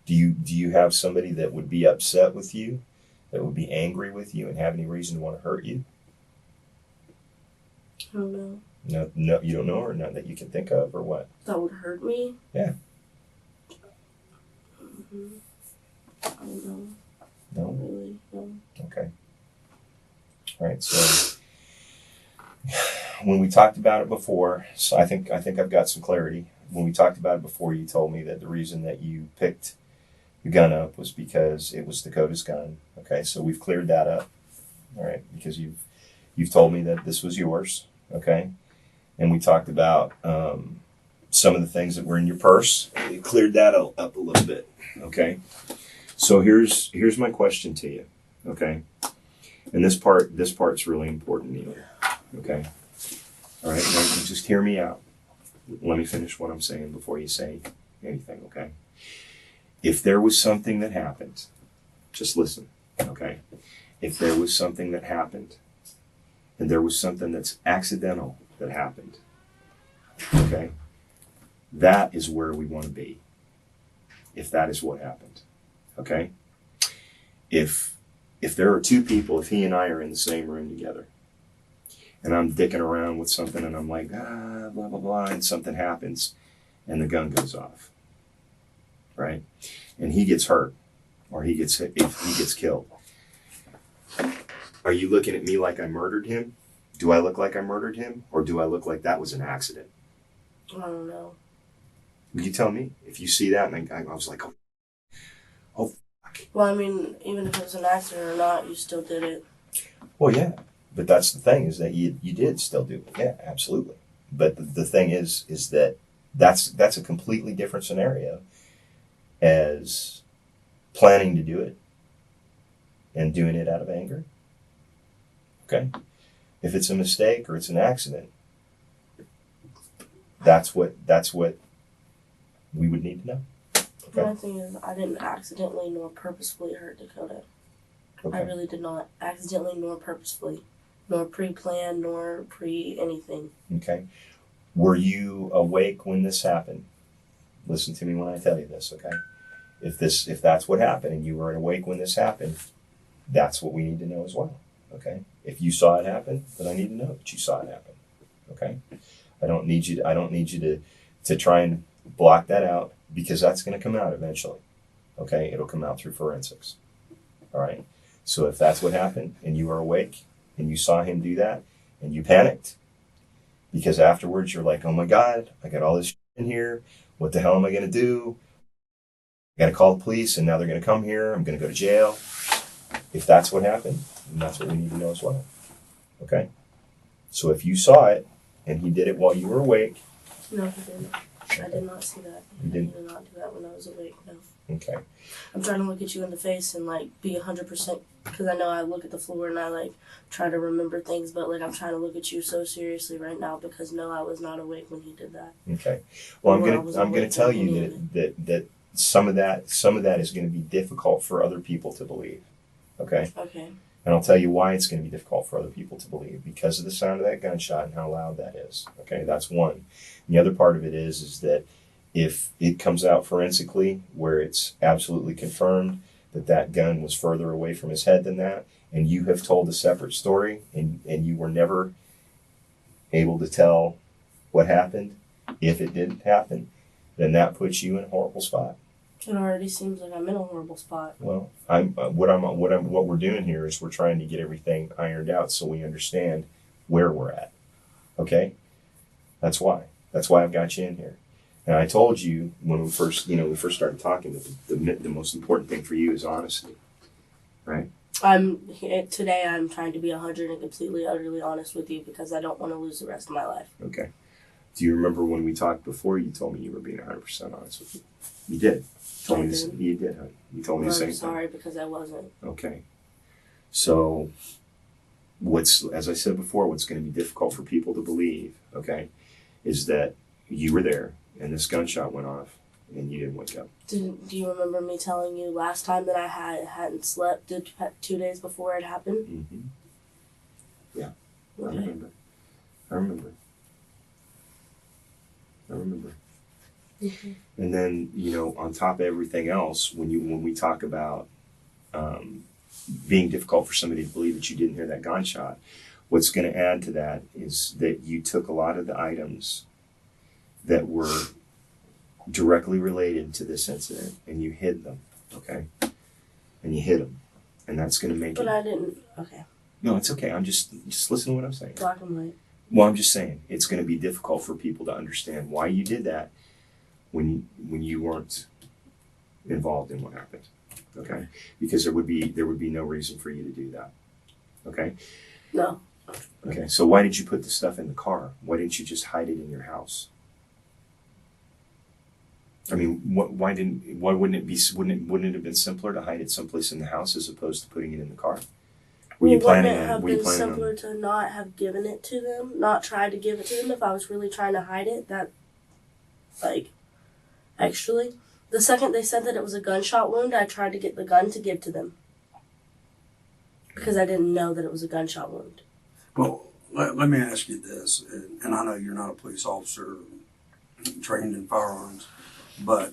Do you have somebody that would be upset with you, that would be angry with you and have any reason to want to hurt you?
I don't know.
No, you don't know, or none that you can think of, or what?
That would hurt me?
Yeah.
I don't know.
No?
Not really. No.
Okay. All right, so when we talked about it before, so I think I've got some clarity. When we talked about it before, you told me that the reason that you picked the gun up was because it was Dakota's gun. Okay, so we've cleared that up. All right, because you've told me that this was yours. Okay, and we talked about some of the things that were in your purse. We cleared that up a little bit. Okay, so here's my question to you. Okay, and this part's really important, Neil. Okay, all right, now just hear me out. Let me finish what I'm saying before you say anything. Okay, if there was something that happened, just listen. Okay, if there was something that happened, and there was something that's accidental that happened, okay, that is where we want to be. If that is what happened, okay? If there are two people, if he and I are in the same room together, and I'm dicking around with something and I'm like, blah, blah, blah, and something happens and the gun goes off, right? And he gets hurt or he gets hit, if he gets killed. Are you looking at me like I murdered him? Do I look like I murdered him? Or do I look like that was an accident?
I don't know.
You tell me. If you see that, and I was like, oh, fuck.
Well, I mean, even if it was an accident or not, you still did it.
Well, yeah. But that's the thing, is that you did still do it. Yeah, absolutely. But the thing is that that's a completely different scenario as planning to do it and doing it out of anger. Okay? If it's a mistake or it's an accident, that's what we would need to know. Okay?
My thing is, I didn't accidentally nor purposefully hurt Dakota.
Okay.
I really did not accidentally nor purposefully, nor pre-planned, nor pre-anything.
Okay. Were you awake when this happened? Listen to me when I tell you this, okay? If that's what happened and you were awake when this happened, that's what we need to know as well. Okay? If you saw it happen, then I need to know that you saw it happen. Okay? I don't need you to try and block that out, because that's going to come out eventually. Okay? It'll come out through forensics. All right? So if that's what happened and you were awake and you saw him do that and you panicked, because afterwards you're like, oh my God, I got all this shit in here. What the hell am I going to do? I got to call the police and now they're going to come here. I'm going to go to jail. If that's what happened, then that's what we need to know as well. Okay? So if you saw it and he did it while you were awake.
No, he didn't. I did not see that.
You didn't?
I did not do that when I was awake, no.
Okay.
I'm trying to look at you in the face and, like, be 100%, because I know I look at the floor and I, like, try to remember things, but, like, I'm trying to look at you so seriously right now because, no, I was not awake when he did that.
Okay. Well,
Or
I'm gonna tell you that some of that is going to be difficult for other people to believe. Okay.
Okay.
And I'll tell you why it's going to be difficult for other people to believe, because of the sound of that gunshot and how loud that is. Okay, that's one. The other part of it is that if it comes out forensically where it's absolutely confirmed that that gun was further away from his head than that, and you have told a separate story and you were never able to tell what happened, if it didn't happen, then that puts you in a horrible spot.
It already seems like I'm in a horrible spot.
Well, what we're doing here is we're trying to get everything ironed out so we understand where we're at. Okay? That's why I've got you in here. And I told you when we first started talking that the most important thing for you is honesty, right?
Today I'm trying to be 100 and completely, utterly honest with you because I don't want to lose the rest of my life.
Okay. Do you remember when we talked before? You told me you were being 100% honest with me. You did. You did, honey. You told me the same thing.
I'm sorry because I wasn't.
Okay. So, as I said before, what's going to be difficult for people to believe, okay, is that you were there and this gunshot went off and you didn't wake up.
Do you remember me telling you last time that I hadn't slept 2 days before it happened?
Mm-hmm. Yeah.
Okay.
I remember.
Mm-hmm.
And then, on top of everything else, when we talk about being difficult for somebody to believe that you didn't hear that gunshot, what's going to add to that is that you took a lot of the items that were directly related to this incident and you hid them, okay? And you hid them. And that's going to make
But I didn't, okay.
No, it's okay. I'm just listen to what I'm saying.
Black and white.
Well, I'm just saying it's going to be difficult for people to understand why you did that when you weren't involved in what happened. Okay? Because there would be no reason for you to do that. Okay?
No.
Okay. So why did you put the stuff in the car? Why didn't you just hide it in your house? I mean, wouldn't it have been simpler to hide it someplace in the house as opposed to putting it in the car?
Wouldn't it have been simpler to not have given it to them, not try to give it to them if I was really trying to hide it? Actually, the second they said that it was a gunshot wound, I tried to get the gun to give to them. Because I didn't know that it was a gunshot wound.
Well, let me ask you this, and I know you're not a police officer trained in firearms, but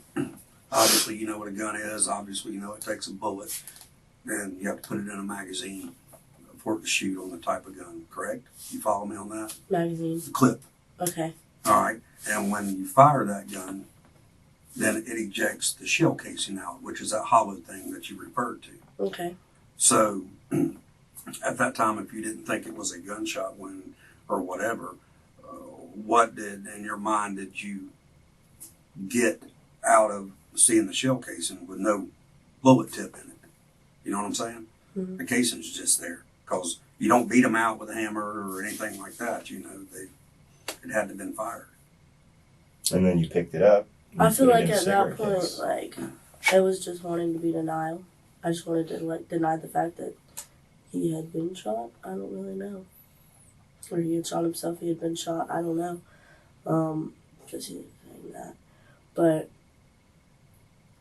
obviously you know what a gun is. Obviously you know it takes a bullet, and you have to put it in a magazine for it to shoot on the type of gun, correct? You follow me on that?
Magazine.
The clip.
Okay.
All right. And when you fire that gun, then it ejects the shell casing out, which is that hollow thing that you referred to.
Okay.
So at that time, if you didn't think it was a gunshot wound or whatever, what in your mind did you get out of seeing the shell casing with no bullet tip in it? You know what I'm saying?
Mm-hmm.
The casing's just there because you don't beat them out with a hammer or anything like that. It had to have been fired.
And then you picked it up.
I feel like at that point, it was just wanting to be denial. I just wanted to deny the fact that he had been shot. I don't really know. Or he had shot himself, he had been shot. I don't know. Because he was saying that. But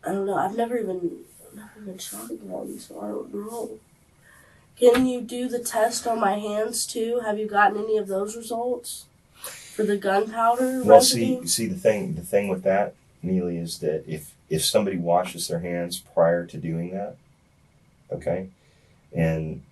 I don't know. I've never even shot a gun, so I don't know. Can you do the test on my hands too? Have you gotten any of those results for the gunpowder residue?
See the thing with that, Neely, is that if somebody washes their hands prior to doing that, okay, and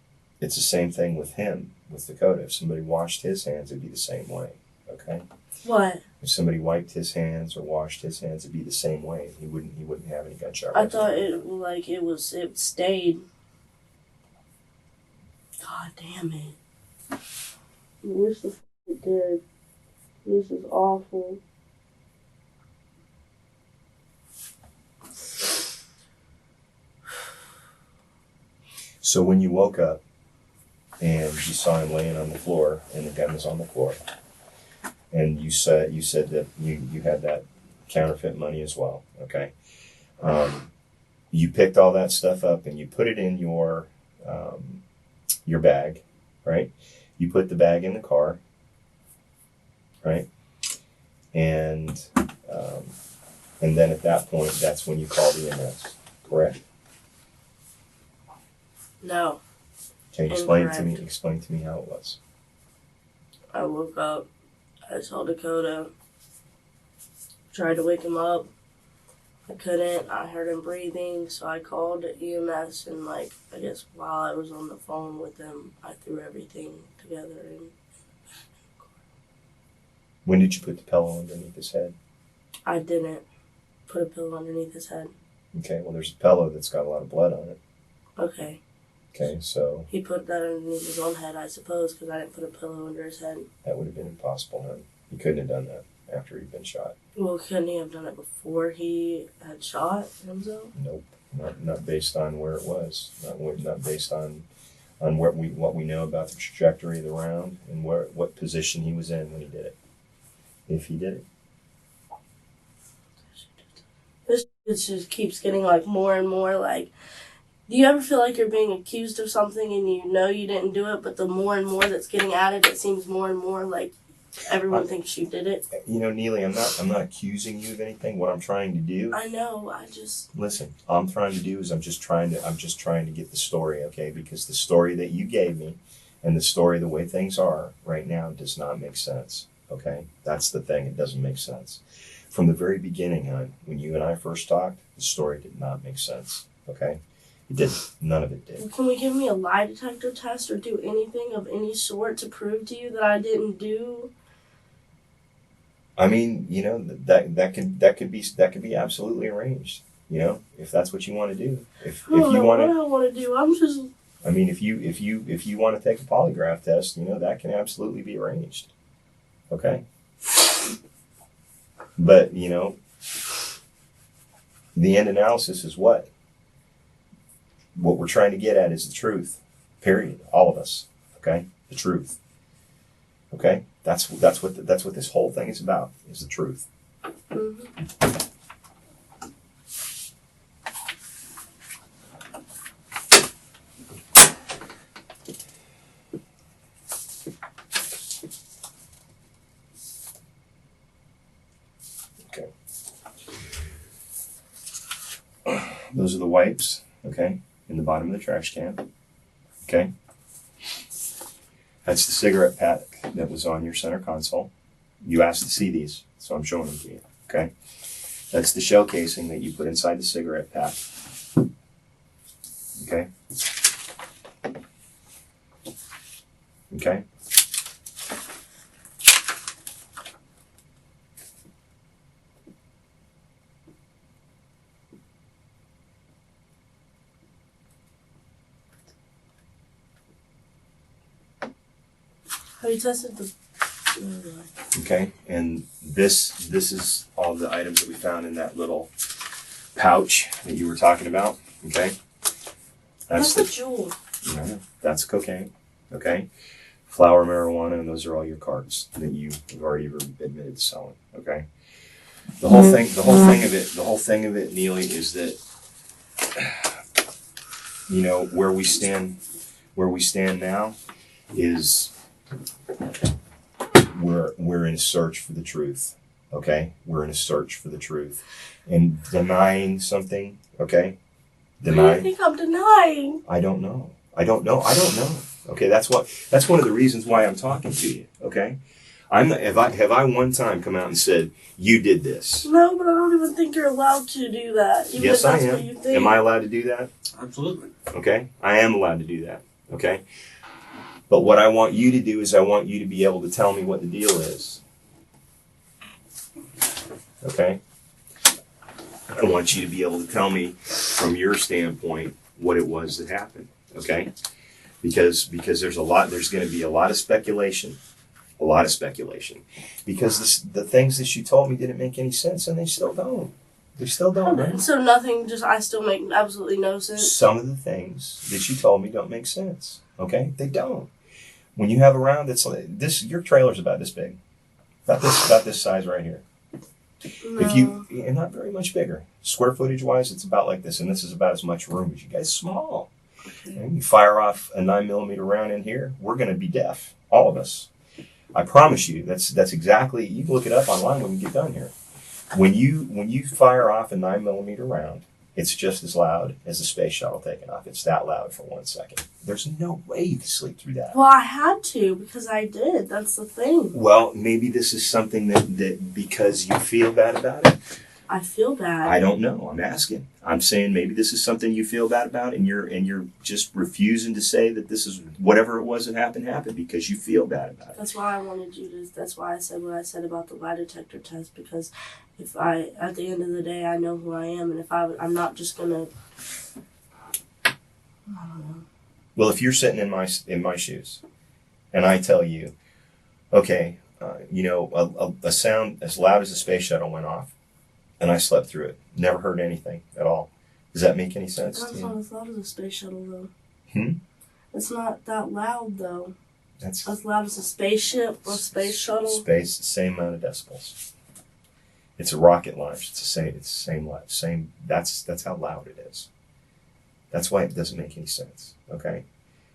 it's the same thing with him, with Dakota. If somebody washed his hands, it'd be the same way, okay?
What?
If somebody wiped his hands or washed his hands, it'd be the same way. He wouldn't have any gunshot.
I thought it stayed. God damn it. I wish the it did. This is awful.
So when you woke up and you saw him laying on the floor and the gun was on the floor, and you said that you had that counterfeit money as well, okay? You picked all that stuff up and you put it in your bag, right? You put the bag in the car, right? And then at that point, that's when you called EMS, correct?
No.
Okay, explain to me how it was.
I woke up, I saw Dakota, tried to wake him up. I couldn't. I heard him breathing, so I called EMS, and I guess while I was on the phone with them, I threw everything together. And
When did you put the pillow underneath his head?
I didn't put a pillow underneath his head.
Okay, well, there's a pillow that's got a lot of blood on it.
Okay.
Okay, so
He put that underneath his own head, I suppose, because I didn't put a pillow under his head.
that would have been impossible, huh? He couldn't have done that after he'd been shot.
Well, couldn't he have done it before he had shot himself?
Nope, not based on where it was. Not based on what we know about the trajectory of the round and what position he was in when he did it. If he did it.
This just keeps getting more and more do you ever feel like you're being accused of something and you know you didn't do it, but the more and more that's getting added, it seems more and more like everyone thinks you did it?
You know, Neely, I'm not accusing you of anything. What I'm trying to do,
I know,
listen, all I'm trying to do is I'm just trying to get the story, okay? Because the story that you gave me and the story the way things are right now does not make sense. Okay? That's the thing, it doesn't make sense. From the very beginning, hon, when you and I first talked, the story did not make sense. Okay? It didn't. None of it did.
Can we give me a lie detector test or do anything of any sort to prove to you that I didn't do?
I mean, you know, that could be absolutely arranged. You know, if that's what you want to do. If you want
what I want to do. I'm just.
I mean, if you want to take a polygraph test, you know, that can absolutely be arranged. Okay. But you know, the end analysis is what? What we're trying to get at is the truth. Period. All of us. Okay? The truth. Okay? That's what this whole thing is about, is the truth.
Mm-hmm.
Okay. Those are the wipes, okay, in the bottom of the trash can. Okay? That's the cigarette pack that was on your center console. You asked to see these, so I'm showing them to you. Okay? That's the shell casing that you put inside the cigarette pack. Okay? Okay?
Have you tested the...
Okay, and this is all the items that we found in that little pouch that you were talking about. Okay,
That's the jewel.
No, that's cocaine. Okay, flower, marijuana, and those are all your cards that you have already admitted to selling. Okay, the whole thing of it, Neely, is that you know where we stand now is. We're in a search for the truth, okay? We're in a search for the truth. And denying something, okay?
What do you think I'm denying?
I don't know. Okay, that's one of the reasons why I'm talking to you, okay? Have I one time come out and said, you did this?
No, but I don't even think you're allowed to do that. Even
Yes,
if that's
I am.
What you think.
Am I allowed to do that?
Absolutely.
Okay? I am allowed to do that, okay? But what I want you to do is I want you to be able to tell me what the deal is. Okay? I want you to be able to tell me from your standpoint what it was that happened. Okay? Because there's going to be a lot of speculation. A lot of speculation. Because the things that you told me didn't make any sense, and they still don't. They still don't,
Okay,
right?
so nothing, I still make absolutely no sense?
Some of the things that you told me don't make sense. Okay? They don't. When you have a round that's like this, your trailer's about this big. About this size right here.
No.
And not very much bigger. Square footage wise, it's about like this, and this is about as much room as you guys. Small.
Okay.
And you fire off a 9mm round in here, we're gonna be deaf. All of us. I promise you, that's exactly, you can look it up online when you get done here. When you fire off a 9mm round, It's just as loud as the space shuttle taking off. It's that loud for 1 second. There's no way you can sleep through that.
Well, I had to because I did. That's the thing.
Well, maybe this is something that because you feel bad about it.
I feel bad.
I don't know. I'm asking. I'm saying maybe this is something you feel bad about, and you're just refusing to say that this is whatever it was that happened because you feel bad about it.
That's why I wanted you to. That's why I said what I said about the lie detector test, because if I, at the end of the day, I know who I am, and if I'm not just gonna. I don't know.
Well, if you're sitting in my shoes, and I tell you, okay, a sound as loud as a space shuttle went off, and I slept through it, never heard anything at all. Does that make any sense to
That's
you?
not as loud as a space shuttle, though.
Hmm?
It's not that loud, though.
That's
As loud as a spaceship or space shuttle.
Space, same amount of decibels. It's a rocket launch. It's the same loud. That's how loud it is. That's why it doesn't make any sense. Okay?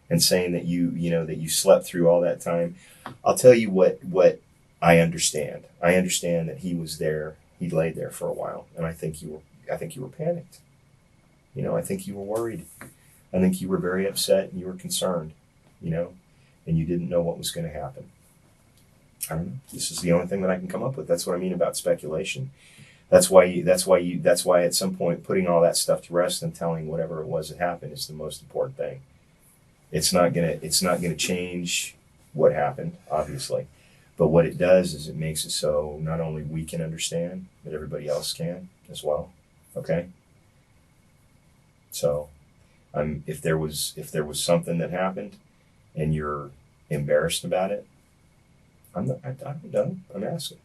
And saying that you slept through all that time. I'll tell you what I understand. I understand that he was there. He laid there for a while, and I think you were panicked. I think you were worried. I think you were very upset and you were concerned, and you didn't know what was going to happen. I don't know. This is the only thing that I can come up with. That's what I mean about speculation. That's why at some point putting all that stuff to rest and telling whatever it was that happened is the most important thing. It's not gonna change what happened, obviously. But what it does is it makes it so not only we can understand, but everybody else can as well. Okay? So if there was something that happened and you're embarrassed about it, I don't know. I'm asking.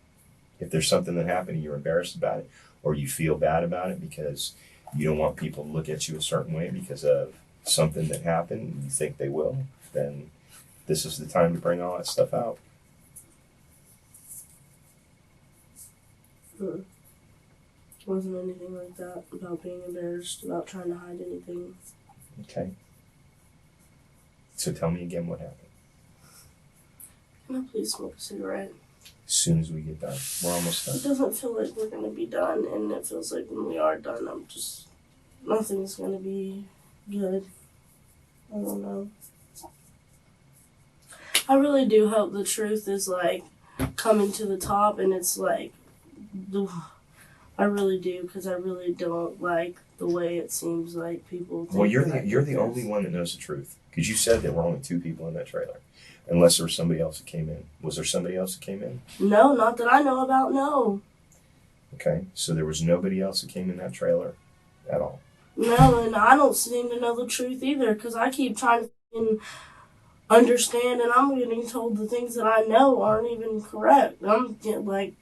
If there's something that happened and you're embarrassed about it, or you feel bad about it because you don't want people to look at you a certain way because of something that happened and you think they will, then this is the time to bring all that stuff out.
Wasn't anything like that about being embarrassed, about trying to hide anything.
Okay. So tell me again what happened.
Can I please smoke a cigarette?
As soon as we get done. We're almost
It
done.
doesn't feel like we're gonna be done, and it feels like when we are done, nothing's gonna be good. I don't know. I really do hope the truth is like coming to the top, and it's like, I really do, because I really don't like the way it seems like people think.
Well, you're the only one that knows the truth, because you said there were only 2 people in that trailer, unless there was somebody else that came in. Was there somebody else that came in?
No, not that I know about. No.
Okay, so there was nobody else that came in that trailer at all.
No, and I don't seem to know the truth either, because I keep trying to understand, and I'm getting told the things that I know aren't even correct. I'm getting, like,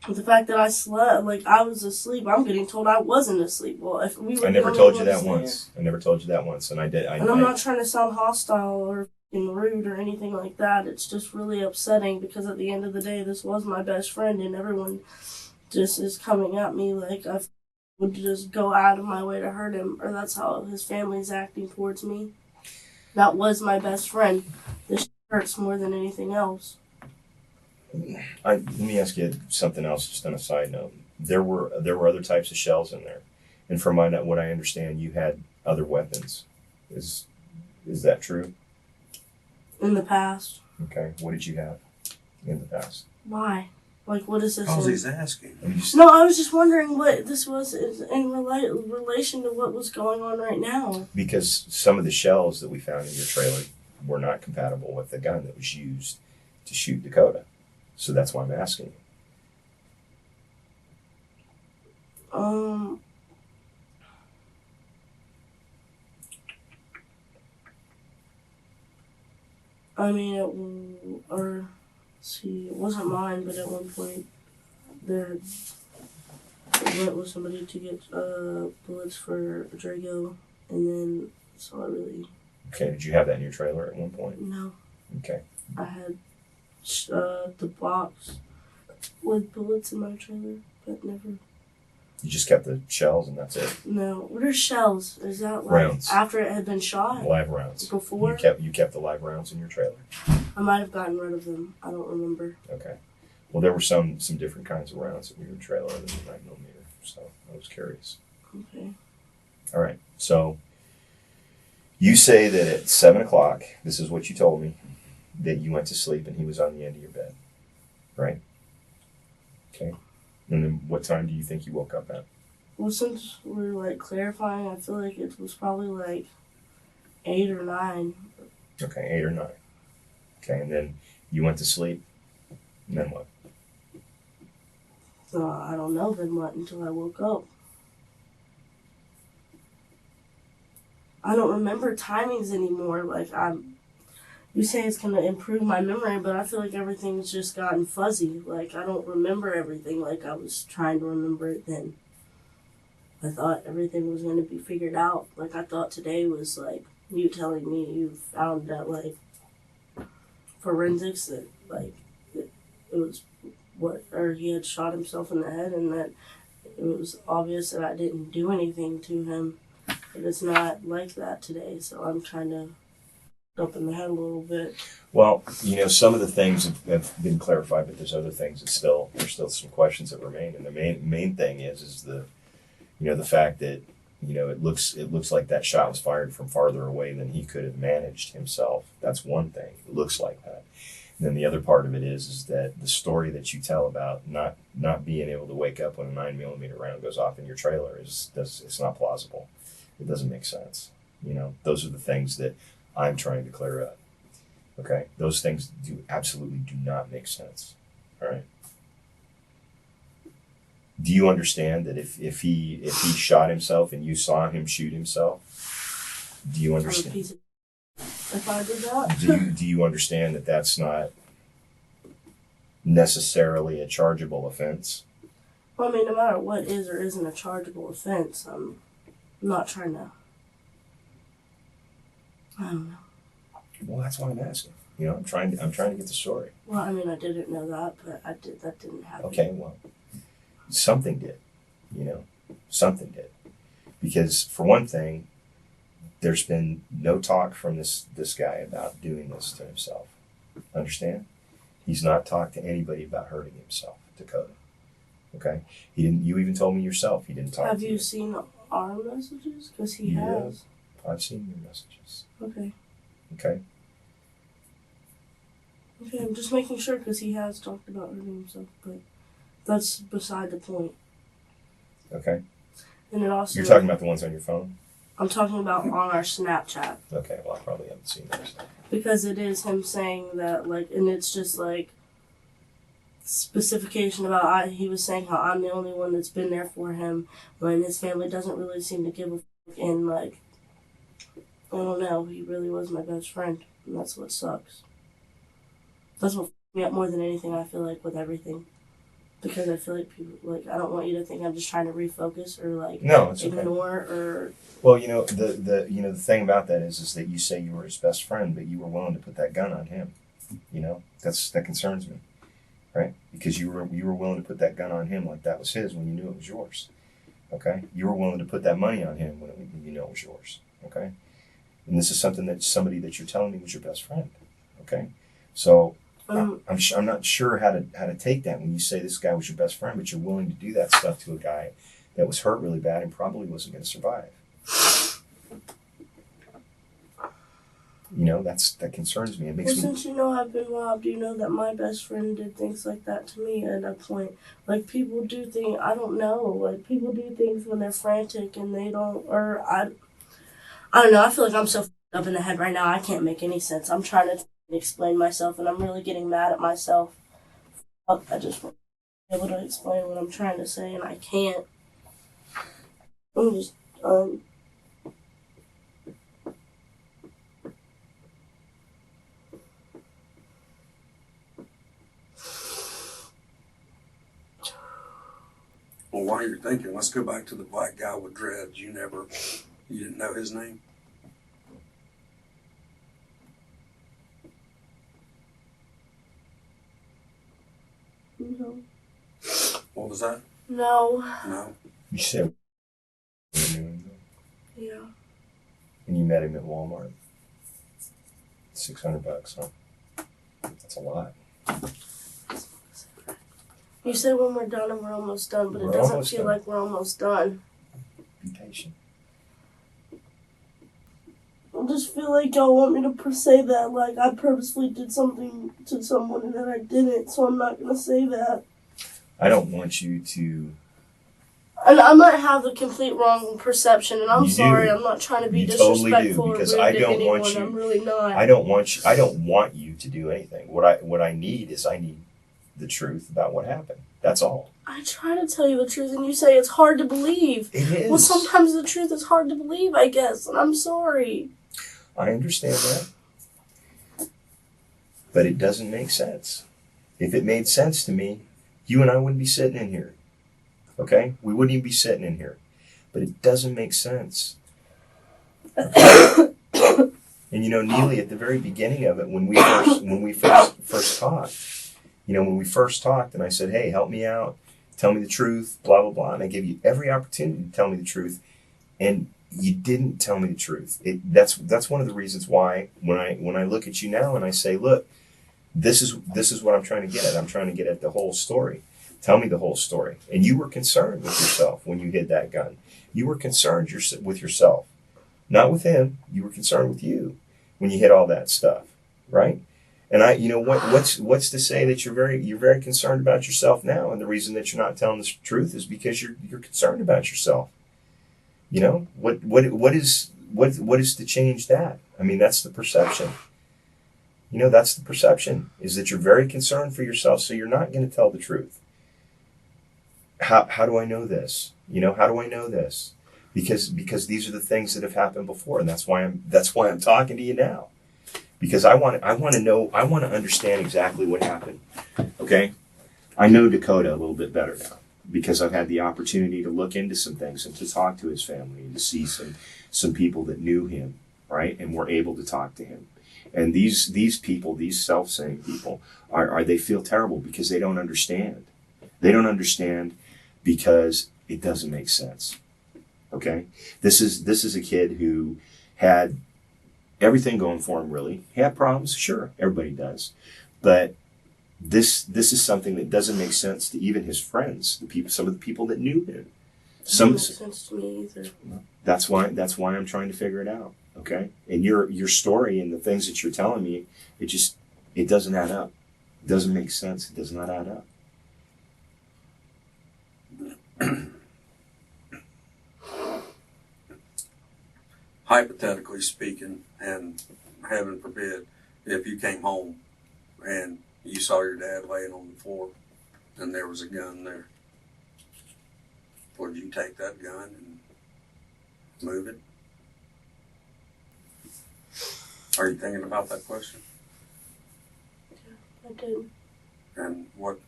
the fact that I slept, like, I was asleep, I'm getting told I wasn't asleep. Well, if we were
I never told you that once. I never told you that once, and I did.
And I'm not trying to sound hostile or rude or anything like that. It's just really upsetting, because at the end of the day, this was my best friend, and everyone just is coming at me like I would just go out of my way to hurt him, or that's how his family's acting towards me. That was my best friend. This hurts more than anything else.
Let me ask you something else, just on a side note. There were other types of shells in there, and from what I understand, you had other weapons. Is that true?
In the past.
Okay. What did you have in the past?
Why? Like, what is this?
Because he's asking.
No, I was just wondering what this was in relation to what was going on right now.
Because some of the shells that we found in your trailer were not compatible with the gun that was used to shoot Dakota. So that's why I'm asking you.
I mean, it wasn't mine, but at one point, I went with somebody to get bullets for Drago, and then, so I really...
Okay, did you have that in your trailer at one point?
No.
Okay.
I had the box with bullets in my trailer, but never...
You just kept the shells and that's it?
No. What are shells? Is that like
rounds.
After it had been shot?
Live rounds.
Before?
You kept the live rounds in your trailer?
I might have gotten rid of them. I don't remember.
Okay. Well, there were some different kinds of rounds in your trailer than the 9mm, so I was curious.
Okay.
All right. So you say that at 7 o'clock, this is what you told me, that you went to sleep and he was on the end of your bed, right? Okay. And then what time do you think you woke up at?
Well, since we're like clarifying, I feel like it was probably like 8 or 9.
Okay, 8 or 9. Okay, and then you went to sleep. And then what?
I don't know then what until I woke up. I don't remember timings anymore. Like you say it's gonna improve my memory, but I feel like everything's just gotten fuzzy. Like I don't remember everything like I was trying to remember it then. I thought everything was gonna be figured out. Like I thought today was like you telling me you found that like forensics that like it was or he had shot himself in the head and that it was obvious that I didn't do anything to him. But it's not like that today, so I'm trying to up in the head a little bit.
Well, some of the things have been clarified, but there's other things that there's still some questions that remain. And the main thing is the the fact that it looks like that shot was fired from farther away than he could have managed himself. That's one thing. It looks like that. And then the other part of it is that the story that you tell about not being able to wake up when a 9mm round goes off in your trailer it's not plausible. It doesn't make sense. Those are the things that I'm trying to clear up. Okay, those things absolutely do not make sense. All right. Do you understand that if he shot himself and you saw him shoot himself, do you understand?
If I did that,
do you understand that that's not necessarily a chargeable offense?
Well, I mean, no matter what is or isn't a chargeable offense, I'm not trying to. I don't know.
Well, that's why I'm asking. I'm trying to get the story.
Well, I mean, I didn't know that, but that didn't happen.
Okay, well, something did. Something did. Because for one thing, there's been no talk from this guy about doing this to himself. Understand? He's not talked to anybody about hurting himself, Dakota. Okay? He didn't. You even told me yourself he didn't talk to you.
Have you seen our messages? Because he has.
I've seen your messages.
Okay.
Okay.
Okay, I'm just making sure because he has talked about hurting himself, but that's beside the point.
Okay.
And it also.
You're talking about the ones on your phone?
I'm talking about on our Snapchat.
Okay, well, I probably haven't seen those.
Because it is him saying that, like, and it's just like specification about he was saying how I'm the only one that's been there for him when his family doesn't really seem to give a fuck, and like I don't know, he really was my best friend, and that's what sucks. That's what fucked me up more than anything, I feel like, with everything. Because I feel like people, like, I don't want you to think I'm just trying to refocus or like
No, it's
ignore
okay.
or.
Well, the thing about that is that you say you were his best friend, but you were willing to put that gun on him. That concerns me, right? Because you were willing to put that gun on him like that was his when you knew it was yours. Okay, you were willing to put that money on him when you know it was yours. Okay, and this is something that somebody that you're telling me was your best friend. Okay, so. I'm not sure how to take that when you say this guy was your best friend, but you're willing to do that stuff to a guy that was hurt really bad and probably wasn't going to survive. That concerns me. It makes me.
Since I've been robbed, that my best friend did things like that to me at a point. Like people do things, I don't know. Like people do things when they're frantic and they don't, or I don't know. I feel like I'm so up in the head right now. I can't make any sense. I'm trying to explain myself, and I'm really getting mad at myself. I just want to be able to explain what I'm trying to say, and I can't. I'm just
Well, while you're thinking, let's go back to the black guy with dreads. You didn't know his name?
No.
What was that?
No.
No.
You said.
Yeah.
And you met him at Walmart. $600, huh? That's a lot.
You said when we're done and we're almost done, but
We're
it doesn't
almost
feel
done.
like we're almost done.
Be patient.
just feel like y'all want me to say that, like, I purposely did something to someone and then I didn't, so I'm not gonna say that.
I don't want you to.
And I might have the complete wrong perception, and I'm
You
sorry.
do.
I'm not trying to be
You totally
disrespectful
do,
or
because
rude
I
to
don't
anyone.
want you.
I'm really not.
I don't want you to do anything. What I need is the truth about what happened. That's all.
I try to tell you the truth, and you say it's hard to believe.
It is.
Well, sometimes the truth is hard to believe, I guess, and I'm sorry.
I understand that. But it doesn't make sense. If it made sense to me, you and I wouldn't be sitting in here. Okay? We wouldn't even be sitting in here. But it doesn't make sense. And Neely, at the very beginning of it, when we first talked, when we first talked and I said, hey, help me out, tell me the truth, blah, blah, blah. And I gave you every opportunity to tell me the truth. And you didn't tell me the truth. That's one of the reasons why when I look at you now and I say, look, this is what I'm trying to get at. I'm trying to get at the whole story. Tell me the whole story. And you were concerned with yourself when you hid that gun. You were concerned with yourself, not with him. You were concerned with you when you hid all that stuff, right? And what's to say that you're very concerned about yourself now? And the reason that you're not telling the truth is because you're concerned about yourself. What is to change that? I mean, that's the perception. That's the perception, is that you're very concerned for yourself, so you're not going to tell the truth. How do I know this? How do I know this? Because these are the things that have happened before, and that's why I'm talking to you now. Because I want to know, I want to understand exactly what happened. Okay? I know Dakota a little bit better now, because I've had the opportunity to look into some things and to talk to his family and to see some people that knew him, right? And were able to talk to him. And these people, these self-same people, they feel terrible because they don't understand. They don't understand because it doesn't make sense. Okay? This is a kid who had everything going for him, really. He had problems, sure, everybody does. But this is something that doesn't make sense to even his friends, some of the people that knew him.
Doesn't make sense to me either.
That's why I'm trying to figure it out. Okay? And your story and the things that you're telling me, it doesn't add up. It doesn't make sense. It does not add up.
Hypothetically speaking, and heaven forbid, if you came home and you saw your dad laying on the floor and there was a gun there, would you take that gun and move it? Are you thinking about that question?
Yeah, I did.
And what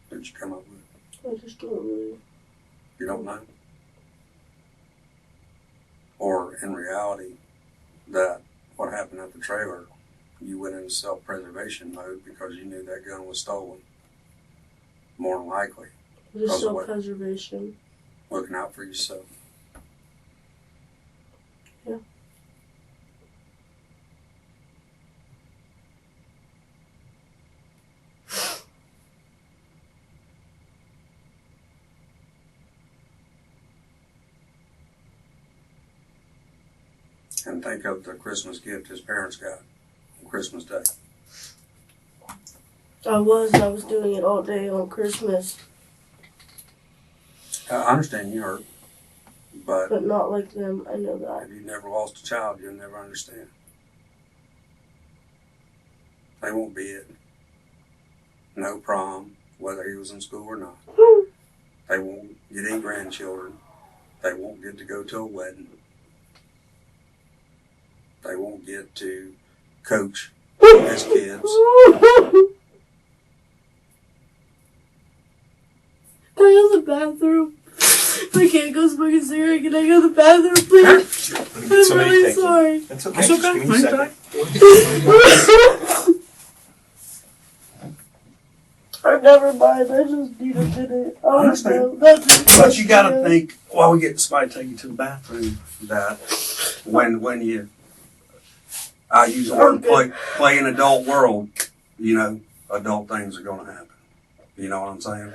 did you come up with?
I just don't really.
You don't know? Or in reality, that what happened at the trailer, you went into self-preservation mode because you knew that gun was stolen. More than likely.
Just self-preservation.
Looking out for yourself.
Yeah.
And think of the Christmas gift his parents got on Christmas Day.
I was doing it all day on Christmas.
I understand you hurt, but
not like them, I know that.
if you never lost a child, you'll never understand. They won't be it. No prom, whether he was in school or not. They won't get any grandchildren. They won't get to go to a wedding. They won't get to coach his kids.
Can I go to the bathroom? I can't go smoke a cigarette. Can I go to the bathroom, please? I'm really sorry.
That's okay.
That's
Just
okay.
give me a second.
Never mind. I just need a minute. I
understand.
But
you got to think, while we get somebody to take you to the bathroom, that when you, I use the word play in adult world, adult things are going to happen. You know what I'm saying?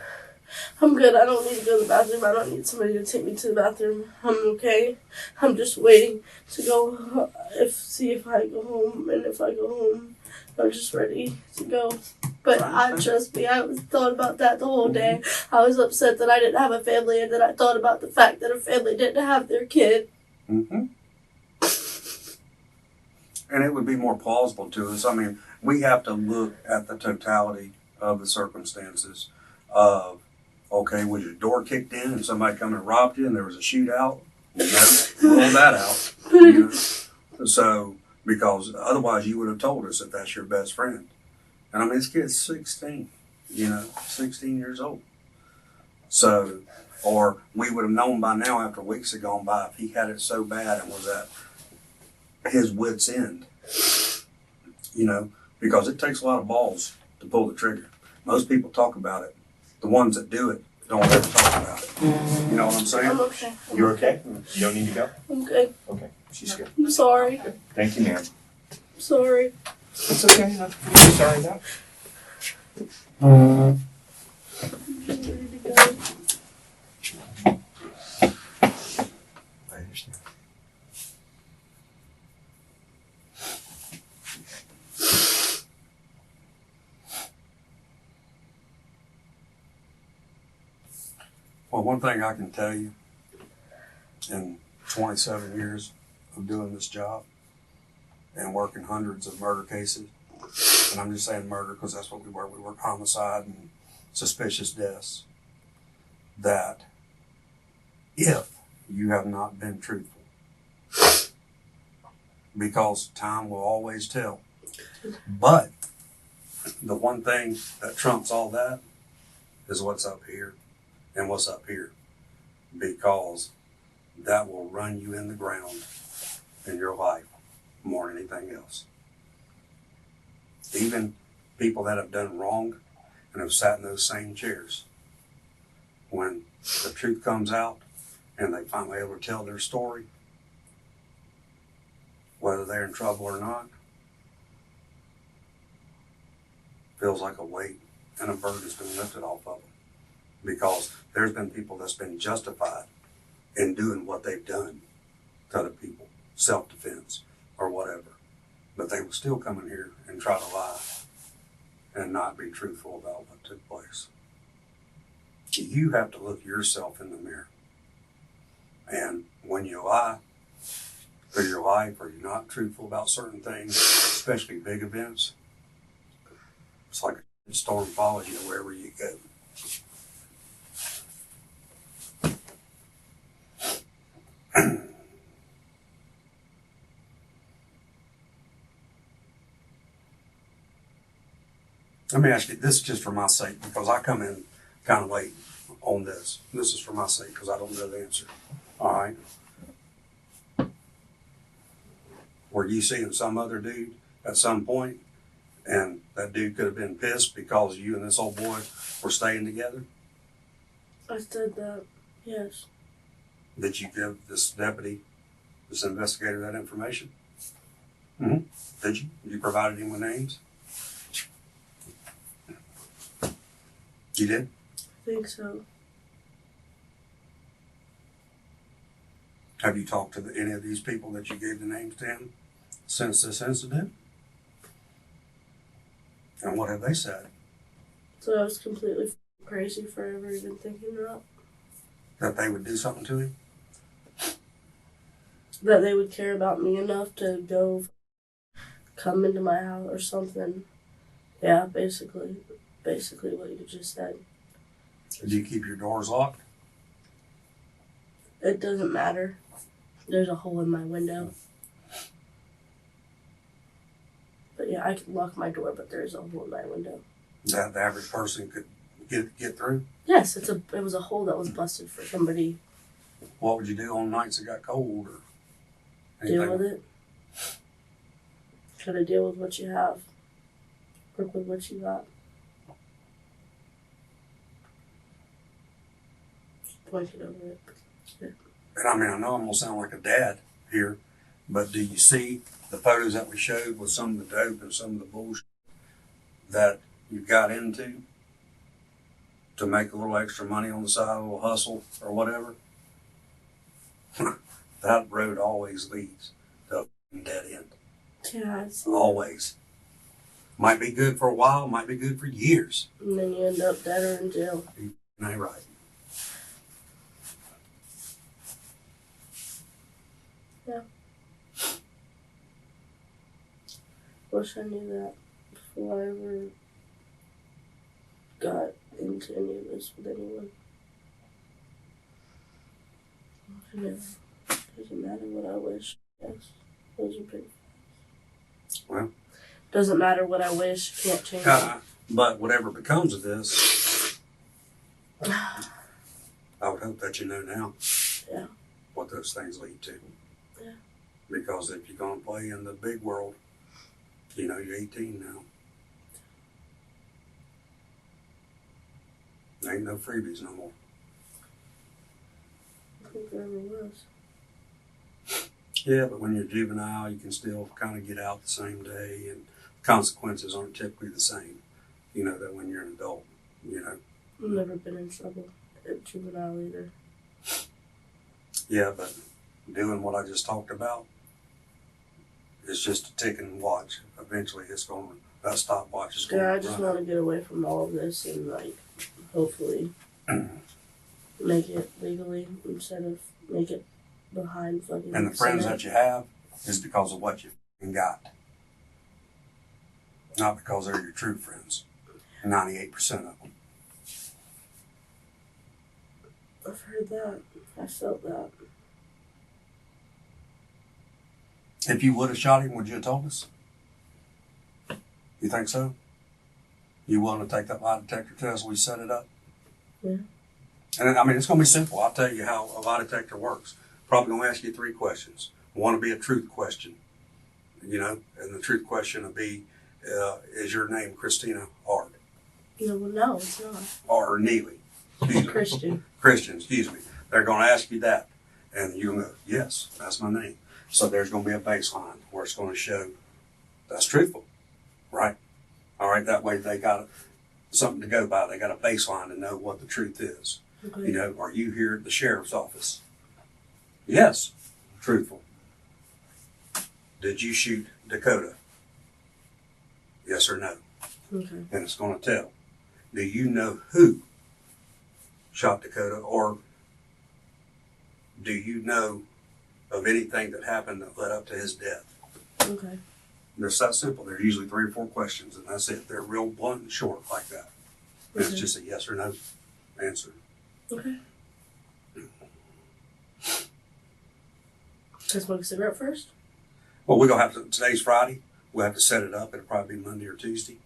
I'm good. I don't need to go to the bathroom. I don't need somebody to take me to the bathroom. I'm okay. I'm just waiting to go, see if I go home. And if I go home, I'm just ready to go. But trust me, I was thought about that the whole day. I was upset that I didn't have a family, and then I thought about the fact that a family didn't have their kid.
Mm-hmm. And it would be more plausible to us. I mean, we have to look at the totality of the circumstances of, okay, was your door kicked in and somebody come and robbed you and there was a shootout? No, roll that out. You know? So, because otherwise you would have told us if that's your best friend. And I mean, this kid's 16, 16 years old. So, or we would have known by now after weeks had gone by if he had it so bad and was at his wit's end, because it takes a lot of balls to pull the trigger. Most people talk about it. The ones that do it don't ever talk about it. You know what I'm saying?
I'm okay.
You're okay? You don't need to go?
I'm good.
Okay. She's good.
I'm sorry.
Thank you, ma'am.
I'm sorry.
It's okay. Nothing for you to be sorry about.
I'm just ready to go.
I understand.
Well, one thing I can tell you in 27 years of doing this job and working hundreds of murder cases, and I'm just saying murder because that's what we work. We work homicide and suspicious deaths, that if you have not been truthful, because time will always tell. But the one thing that trumps all that is what's up here and what's up here, because that will run you in the ground in your life more than anything else. Even people that have done wrong and have sat in those same chairs, when the truth comes out and they finally able to tell their story, whether they're in trouble or not, feels like a weight and a burden has been lifted off of them. Because there's been people that's been justified in doing what they've done to other people, self-defense or whatever. But they will still come in here and try to lie and not be truthful about what took place. You have to look yourself in the mirror. And when you lie through your life or you're not truthful about certain things, especially big events, it's like a storm follows you wherever you go. Let me ask you, this is just for my sake, because I come in kind of late on this. This is for my sake, because I don't know the answer. All right? Were you seeing some other dude at some point, and that dude could have been pissed because you and this old boy were staying together?
I said that, yes.
Did you give this deputy, this investigator, that information? Mm-hmm. Did you? You provided him with names? You did?
I think so.
Have you talked to any of these people that you gave the names to him since this incident? And what have they said?
So I was completely crazy for ever even thinking that.
That they would do something to him?
That they would care about me enough to go come into my house or something. Yeah, basically what you just said.
Did you keep your doors locked?
It doesn't matter. There's a hole in my window. But yeah, I can lock my door, but there's a hole in my window.
That the average person could get through?
Yes, it was a hole that was busted for somebody.
What would you do on nights it got cold or anything?
Deal with it. Try to deal with what you have. Work with what you got. Pointed over it. Yeah.
And I mean, I know I'm going to sound like a dad here, but do you see the photos that we showed with some of the dope and some of the bullshit that you got into? to make a little extra money on the side, a little hustle or whatever, that road always leads to a dead end.
Yeah, I see.
Always. Might be good for a while, might be good for years.
And then you end up dead or in jail.
And ain't right.
Wish I knew that before I ever got into any of this with anyone. Yeah. Doesn't matter what I wish. Yes. Those are big.
Well.
Doesn't matter what I wish. Can't change it.
But whatever becomes of this, I would hope that you know now.
Yeah.
What those things lead to.
Yeah.
Because if you're going to play in the big world, you know you're 18 now. There ain't no freebies no more.
I think there ever was.
Yeah, but when you're juvenile, you can still kind of get out the same day, and consequences aren't typically the same, you know, that when you're an adult, you know.
I've never been in trouble at juvenile either.
Yeah, but doing what I just talked about is just a ticking watch. Eventually it's going to, that stopwatch is going to
Yeah, I
run
just
out.
want to get away from all of this and, like, hopefully make it legally instead of make it behind fucking.
And the friends
Senate.
that you have is because of what you fucking got. Not because they're your true friends. 98% of them.
I've heard that. I felt that.
If you would have shot him, would you have told us? You think so? You willing to take that lie detector test? We set it up?
Yeah.
And I mean, it's going to be simple. I'll tell you how a lie detector works. Probably going to ask you 3 questions. One will be a truth question, you know, and the truth question will be, is your name Christina Ard?
No, well, no, it's not.
Or Neely?
Christian.
Christian, excuse me. They're going to ask you that. And you'll go, yes, that's my name. So there's going to be a baseline where it's going to show that's truthful, right? All right, that way they got something to go by. They got a baseline to know what the truth is.
Okay.
You know, are you here at the sheriff's office? Yes, truthful. Did you shoot Dakota? Yes or no?
Okay.
And it's going to tell. Do you know who shot Dakota, or do you know of anything that happened that led up to his death?
Okay.
It's that simple. They're usually 3 or 4 questions, and that's it. They're real blunt and short like that. And
Okay.
it's just a yes or no answer.
Okay. Can I smoke a cigarette first?
Well, we're going to have to, today's Friday, we'll have to set it up. It'll probably be Monday or Tuesday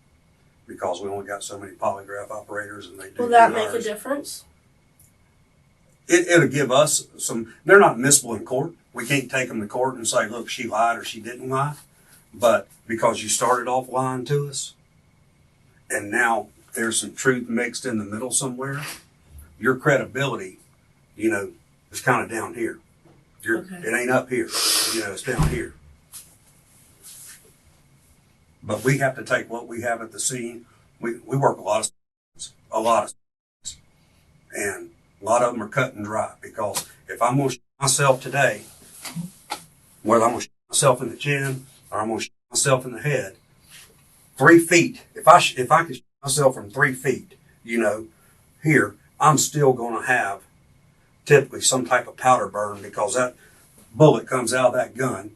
because we only got so many polygraph operators and they do.
Will that
do
make a
ours.
difference?
It'll give us some, they're not admissible in court. We can't take them to court and say, look, she lied or she didn't lie. But because you started off lying to us and now there's some truth mixed in the middle somewhere, your credibility, you know, is kind of down here.
Okay.
It ain't up here, you know, it's down here. But we have to take what we have at the scene. We work a lot of and a lot of them are cut and dry because if I'm going to shoot myself today, whether I'm going to shoot myself in the chin or I'm going to shoot myself in the head, 3 feet, if I can shoot myself from 3 feet, you know, here, I'm still going to have typically some type of powder burn because that bullet comes out of that gun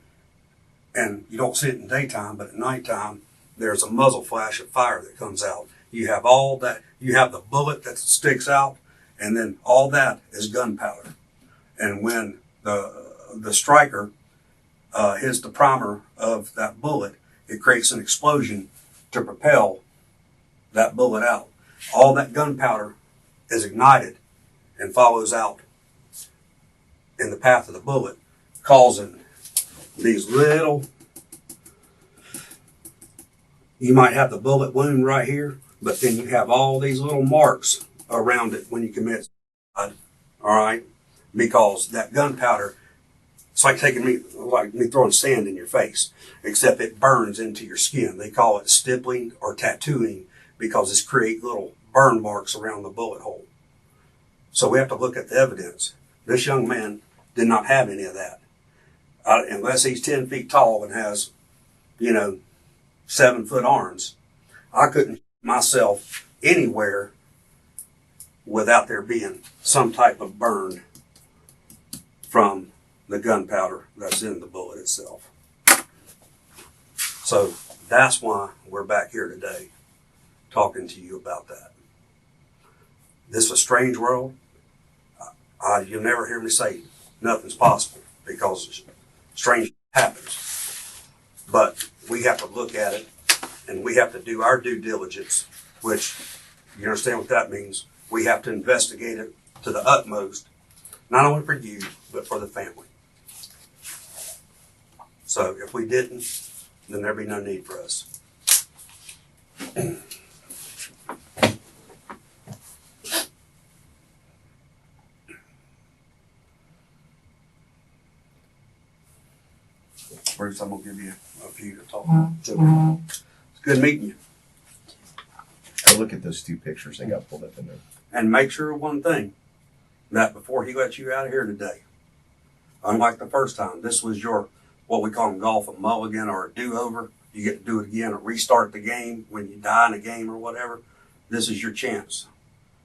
and you don't see it in daytime, but at nighttime, there's a muzzle flash of fire that comes out. You have all that, you have the bullet that sticks out, and then all that is gunpowder. And when the striker hits the primer of that bullet, it creates an explosion to propel that bullet out. All that gunpowder is ignited and follows out in the path of the bullet, causing these little, you might have the bullet wound right here, but then you have all these little marks around it when you commit suicide, all right? Because that gunpowder, it's like me throwing sand in your face, except it burns into your skin. They call it stippling or tattooing because it's create little burn marks around the bullet hole. So we have to look at the evidence. This young man did not have any of that. Unless he's 10 feet tall and has, 7-foot arms, I couldn't shoot myself anywhere without there being some type of burn from the gunpowder that's in the bullet itself. So that's why we're back here today talking to you about that. This is a strange world. You'll never hear me say nothing's possible because strange happens. But we have to look at it and we have to do our due diligence, which you understand what that means. We have to investigate it to the utmost, not only for you, but for the family. So if we didn't, then there'd be no need for us. Bruce, I'm going to give you a few to talk to. It's good meeting you.
I look at those 2 pictures they got pulled up in there.
And make sure of one thing, that before he lets you out of here today, unlike the first time, this was your, what we call in golf, a mulligan or a do-over. You get to do it again or restart the game when you die in a game or whatever. This is your chance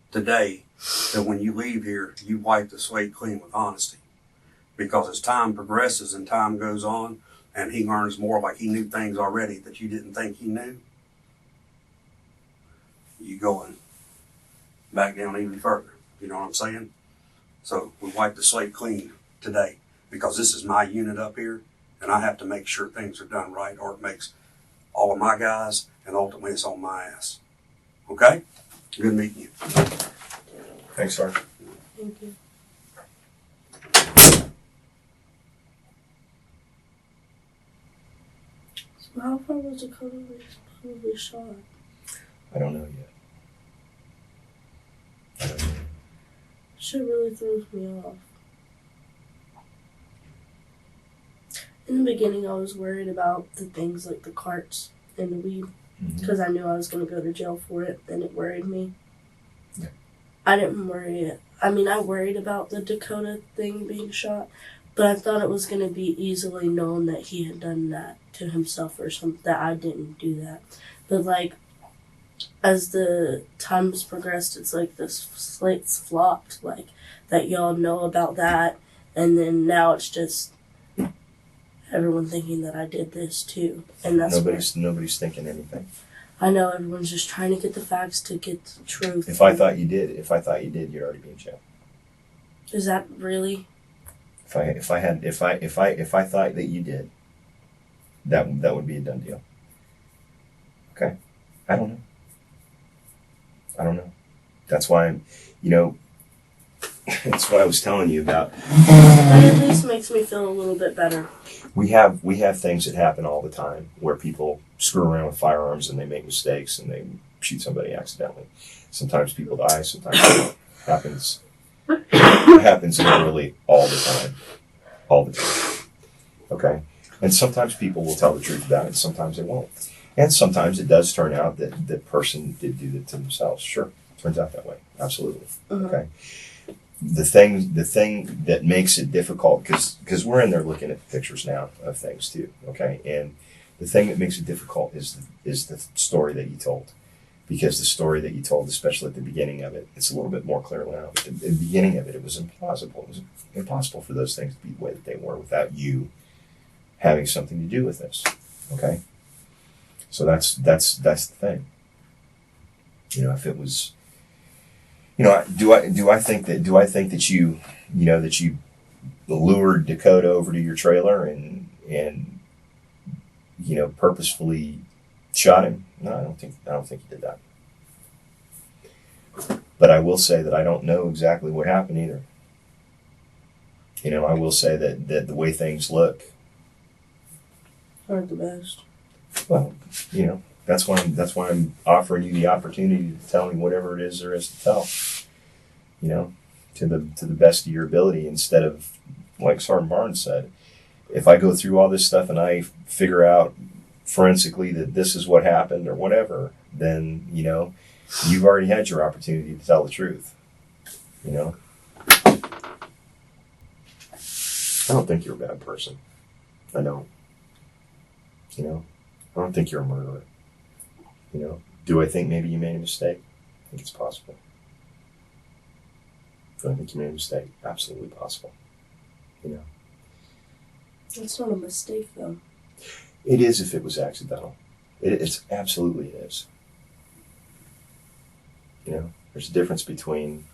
today that when you leave here, you wipe the slate clean with honesty. Because as time progresses and time goes on, and he learns more like he knew things already that you didn't think he knew, you going back down even further. You know what I'm saying? So we wipe the slate clean today because this is my unit up here and I have to make sure things are done right or it makes all of my guys and ultimately it's on my ass. Okay? Good meeting you.
Thanks, Sergeant.
Thank you. So how far was Dakota probably shot?
I don't know yet. I don't know.
Shit really throws me off. In the beginning, I was worried about the things like the carts and the weed because I knew I was going to go to jail for it, and it worried me.
Yeah.
I didn't worry. I mean, I worried about the Dakota thing being shot, but I thought it was going to be easily known that he had done that to himself or something, that I didn't do that. But, like, as the times progressed, it's like the slate's flopped, like, that y'all know about that, and then now it's just everyone thinking that I did this too, and that's
nobody's thinking anything.
I know everyone's just trying to get the facts to get the truth.
If I thought you did, you'd already be in jail.
Is that really?
If I thought that you did, that would be a done deal. Okay, I don't know. That's why that's what I was telling you about.
That at least makes me feel a little bit better.
We have things that happen all the time where people screw around with firearms and they make mistakes and they shoot somebody accidentally. Sometimes people die, sometimes it don't. It happens literally all the time. Okay? And sometimes people will tell the truth about it, sometimes they won't. And sometimes it does turn out that the person did do it to themselves. Sure, turns out that way. Absolutely. Okay? The thing that makes it difficult, because we're in there looking at the pictures now of things too, okay? And the thing that makes it difficult is the story that you told. Because the story that you told, especially at the beginning of it, it's a little bit more clear now. But at the beginning of it, it was impossible. It was impossible for those things to be the way that they were without you having something to do with this, okay? So that's the thing. If it was, do I think that you lured Dakota over to your trailer and purposefully shot him? No, I don't think you did that. But I will say that I don't know exactly what happened either. I will say that the way things look
Aren't the best.
Well, that's why I'm offering you the opportunity to tell me whatever it is there is to tell. To the best of your ability, instead of, like Sergeant Barnes said, if I go through all this stuff and I figure out forensically that this is what happened or whatever, then You've already had your opportunity to tell the truth. You know? I don't think you're a bad person. I don't. You know? I don't think you're a murderer. You know? Do I think maybe you made a mistake? I think it's possible. Do I think you made a mistake? Absolutely possible. You know?
It's not a mistake, though.
It is if it was accidental. It's absolutely it is. You know? There's a difference between...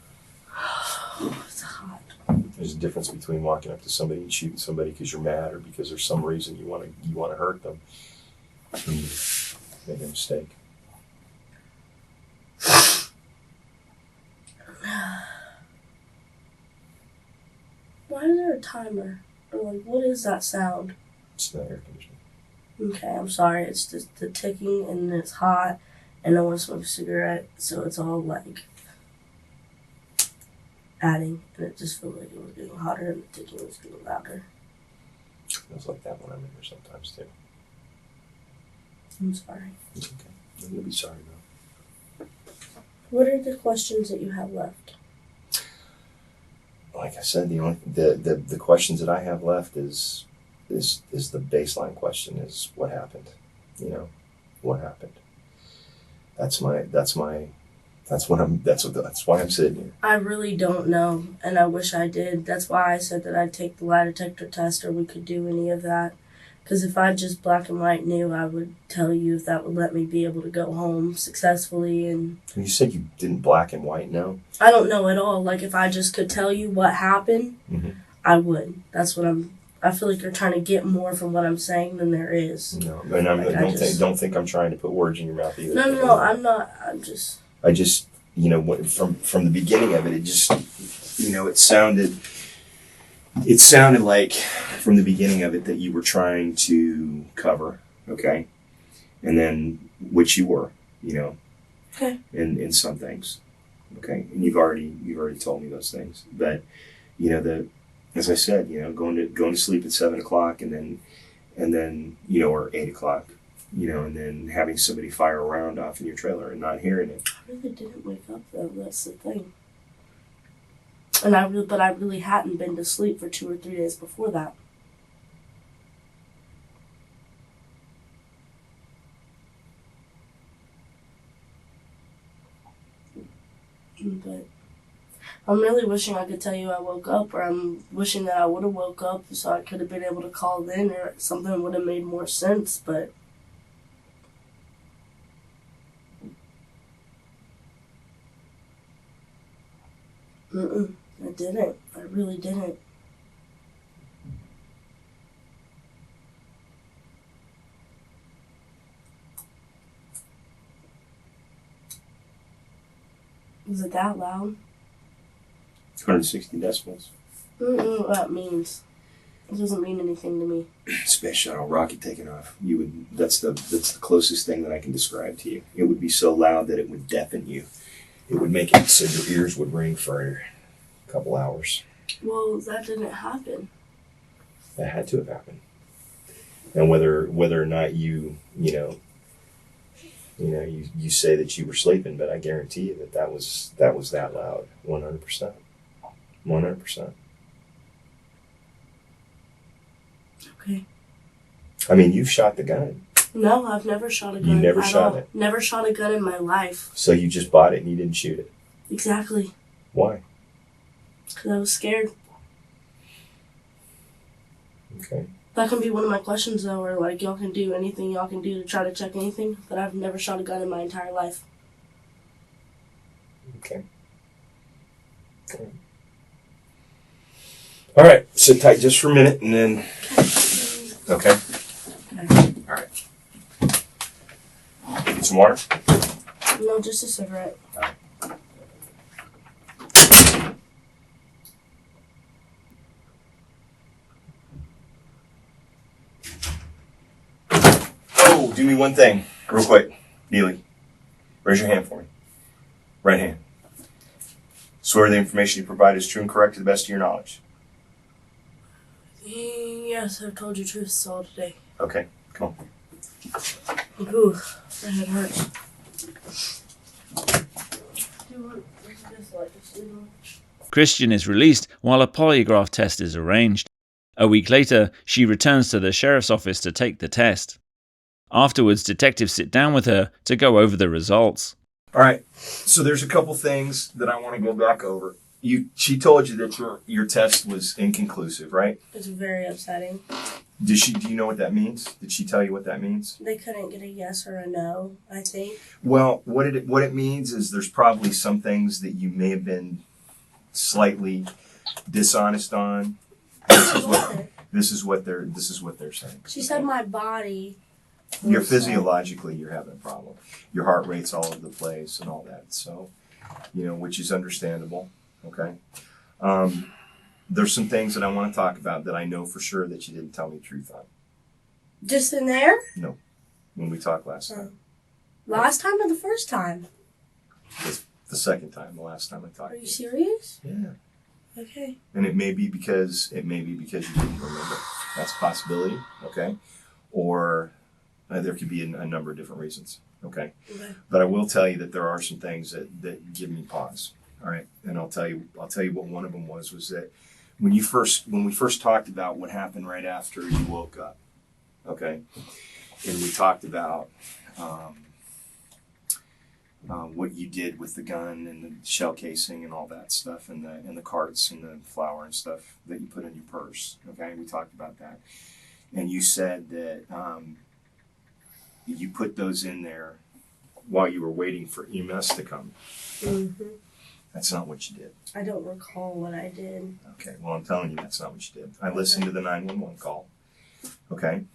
It's hot.
There's a difference between walking up to somebody and shooting somebody because you're mad or because there's some reason you want to hurt them. And you make a mistake.
Why is there a timer? Or like, what is that sound?
It's not air conditioning.
Okay, I'm sorry. It's just the ticking and it's hot and I want to smoke a cigarette, so it's all like adding, and it just felt like it was getting hotter and the ticking was getting louder.
It feels like that when I'm in here sometimes too.
I'm sorry.
It's okay. You'll be sorry though.
What are the questions that you have left?
Like I said, the questions that I have left is the baseline question: is what happened? You know, what happened? That's why I'm sitting here.
I really don't know, and I wish I did. That's why I said that I'd take the lie detector test, or we could do any of that. Because if I just black and white knew, I would tell you if that would let me be able to go home successfully. And
You said you didn't black and white know?
I don't know at all. Like, if I just could tell you what happened, I would. That's what I feel like you're trying to get more from what I'm saying than there is.
No, and don't think I'm trying to put words in your mouth either.
No, I'm not. I'm just...
I just, you know, from the beginning of it, it just, you know, it sounded like from the beginning of it that you were trying to cover, okay? And then, which you were, you know,
Okay.
in some things, okay? And you've already told me those things, but, you know, as I said, you know, going to sleep at 7 o'clock and then, you know, or 8 o'clock, you know, and then having somebody fire a round off in your trailer and not hearing it.
I really didn't wake up, though. That's the thing. And I really hadn't been to sleep for 2 or 3 days before that. But I'm really wishing I could tell you I woke up, or I'm wishing that I would have woke up so I could have been able to call in, or something would have made more sense, but I didn't. I really didn't. Was it that loud?
160 decibels.
I don't know what that means. It doesn't mean anything to me.
Space shuttle rocket taking off. That's the closest thing that I can describe to you. It would be so loud that it would deafen you. It would make it so your ears would ring for a couple hours.
Well, that didn't happen.
That had to have happened. And whether or not you say that you were sleeping, but I guarantee you that was that loud. 100%. 100%.
Okay.
I mean, you've shot the gun.
No, I've never shot a gun.
You never
at
shot
all.
it?
Never shot a gun in my life.
So you just bought it and you didn't shoot it?
Exactly.
Why?
Because I was scared.
Okay.
That can be one of my questions, though, or like, y'all can do anything y'all can do to try to check anything, but I've never shot a gun in my entire life.
Okay. All right. Sit tight just for a minute and then... Okay. All right. Need some water?
No, just a cigarette.
Oh, do me one thing, real quick. Neely, raise your hand for me. Right hand. Swear the information you provide is true and correct to the best of your knowledge.
Yes, I've told you truth all today.
Okay, come on.
Ooh, my head hurts.
Kristian is released while a polygraph test is arranged. A week later, she returns to the sheriff's office to take the test. Afterwards, detectives sit down with her to go over the results.
All right. So there's a couple things that I want to go back over. She told you that your test was inconclusive, right?
It's very upsetting.
Do you know what that means? Did she tell you what that means?
They couldn't get a yes or a no, I think.
Well, what it means is there's probably some things that you may have been slightly dishonest on. This is what they're saying.
She said my body.
You're physiologically, you're having a problem. Your heart rate's all over the place and all that. So, which is understandable. Okay. There's some things that I want to talk about that I know for sure that you didn't tell me the truth on.
Just in there?
No. When we talked last time.
Last time or the first time?
The second time, the last time I talked.
Are you serious?
Yeah.
Okay.
And it may be because you didn't remember. That's a possibility. Okay. Or there could be a number of different reasons. Okay. But I will tell you that there are some things that give me pause. All right. And I'll tell you what one of them was that when we first talked about what happened right after you woke up. Okay. And we talked about what you did with the gun and the shell casing and all that stuff, and the carts and the flour and stuff that you put in your purse. Okay, we talked about that, and you said that you put those in there while you were waiting for EMS to come.
Mm-hmm.
That's not what you did.
I don't recall what I did.
Okay, well, I'm telling you, that's not what you did. I listened to the 911 call. Okay,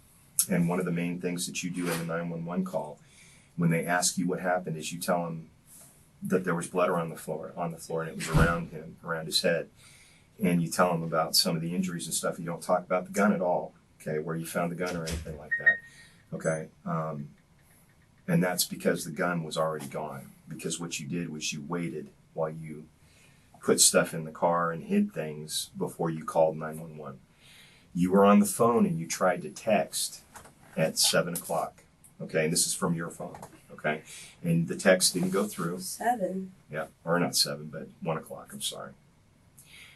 and one of the main things that you do in the 911 call, when they ask you what happened, is you tell them that there was blood around the floor, and it was around his head. And you tell them about some of the injuries and stuff. You don't talk about the gun at all, okay, where you found the gun or anything like that, okay? And that's because the gun was already gone. Because what you did was you waited while you put stuff in the car and hid things before you called 911. You were on the phone and you tried to text at 7 o'clock. Okay, and this is from your phone, okay? And the text didn't go through.
7?
Yeah, or not 7, but 1 o'clock, I'm sorry.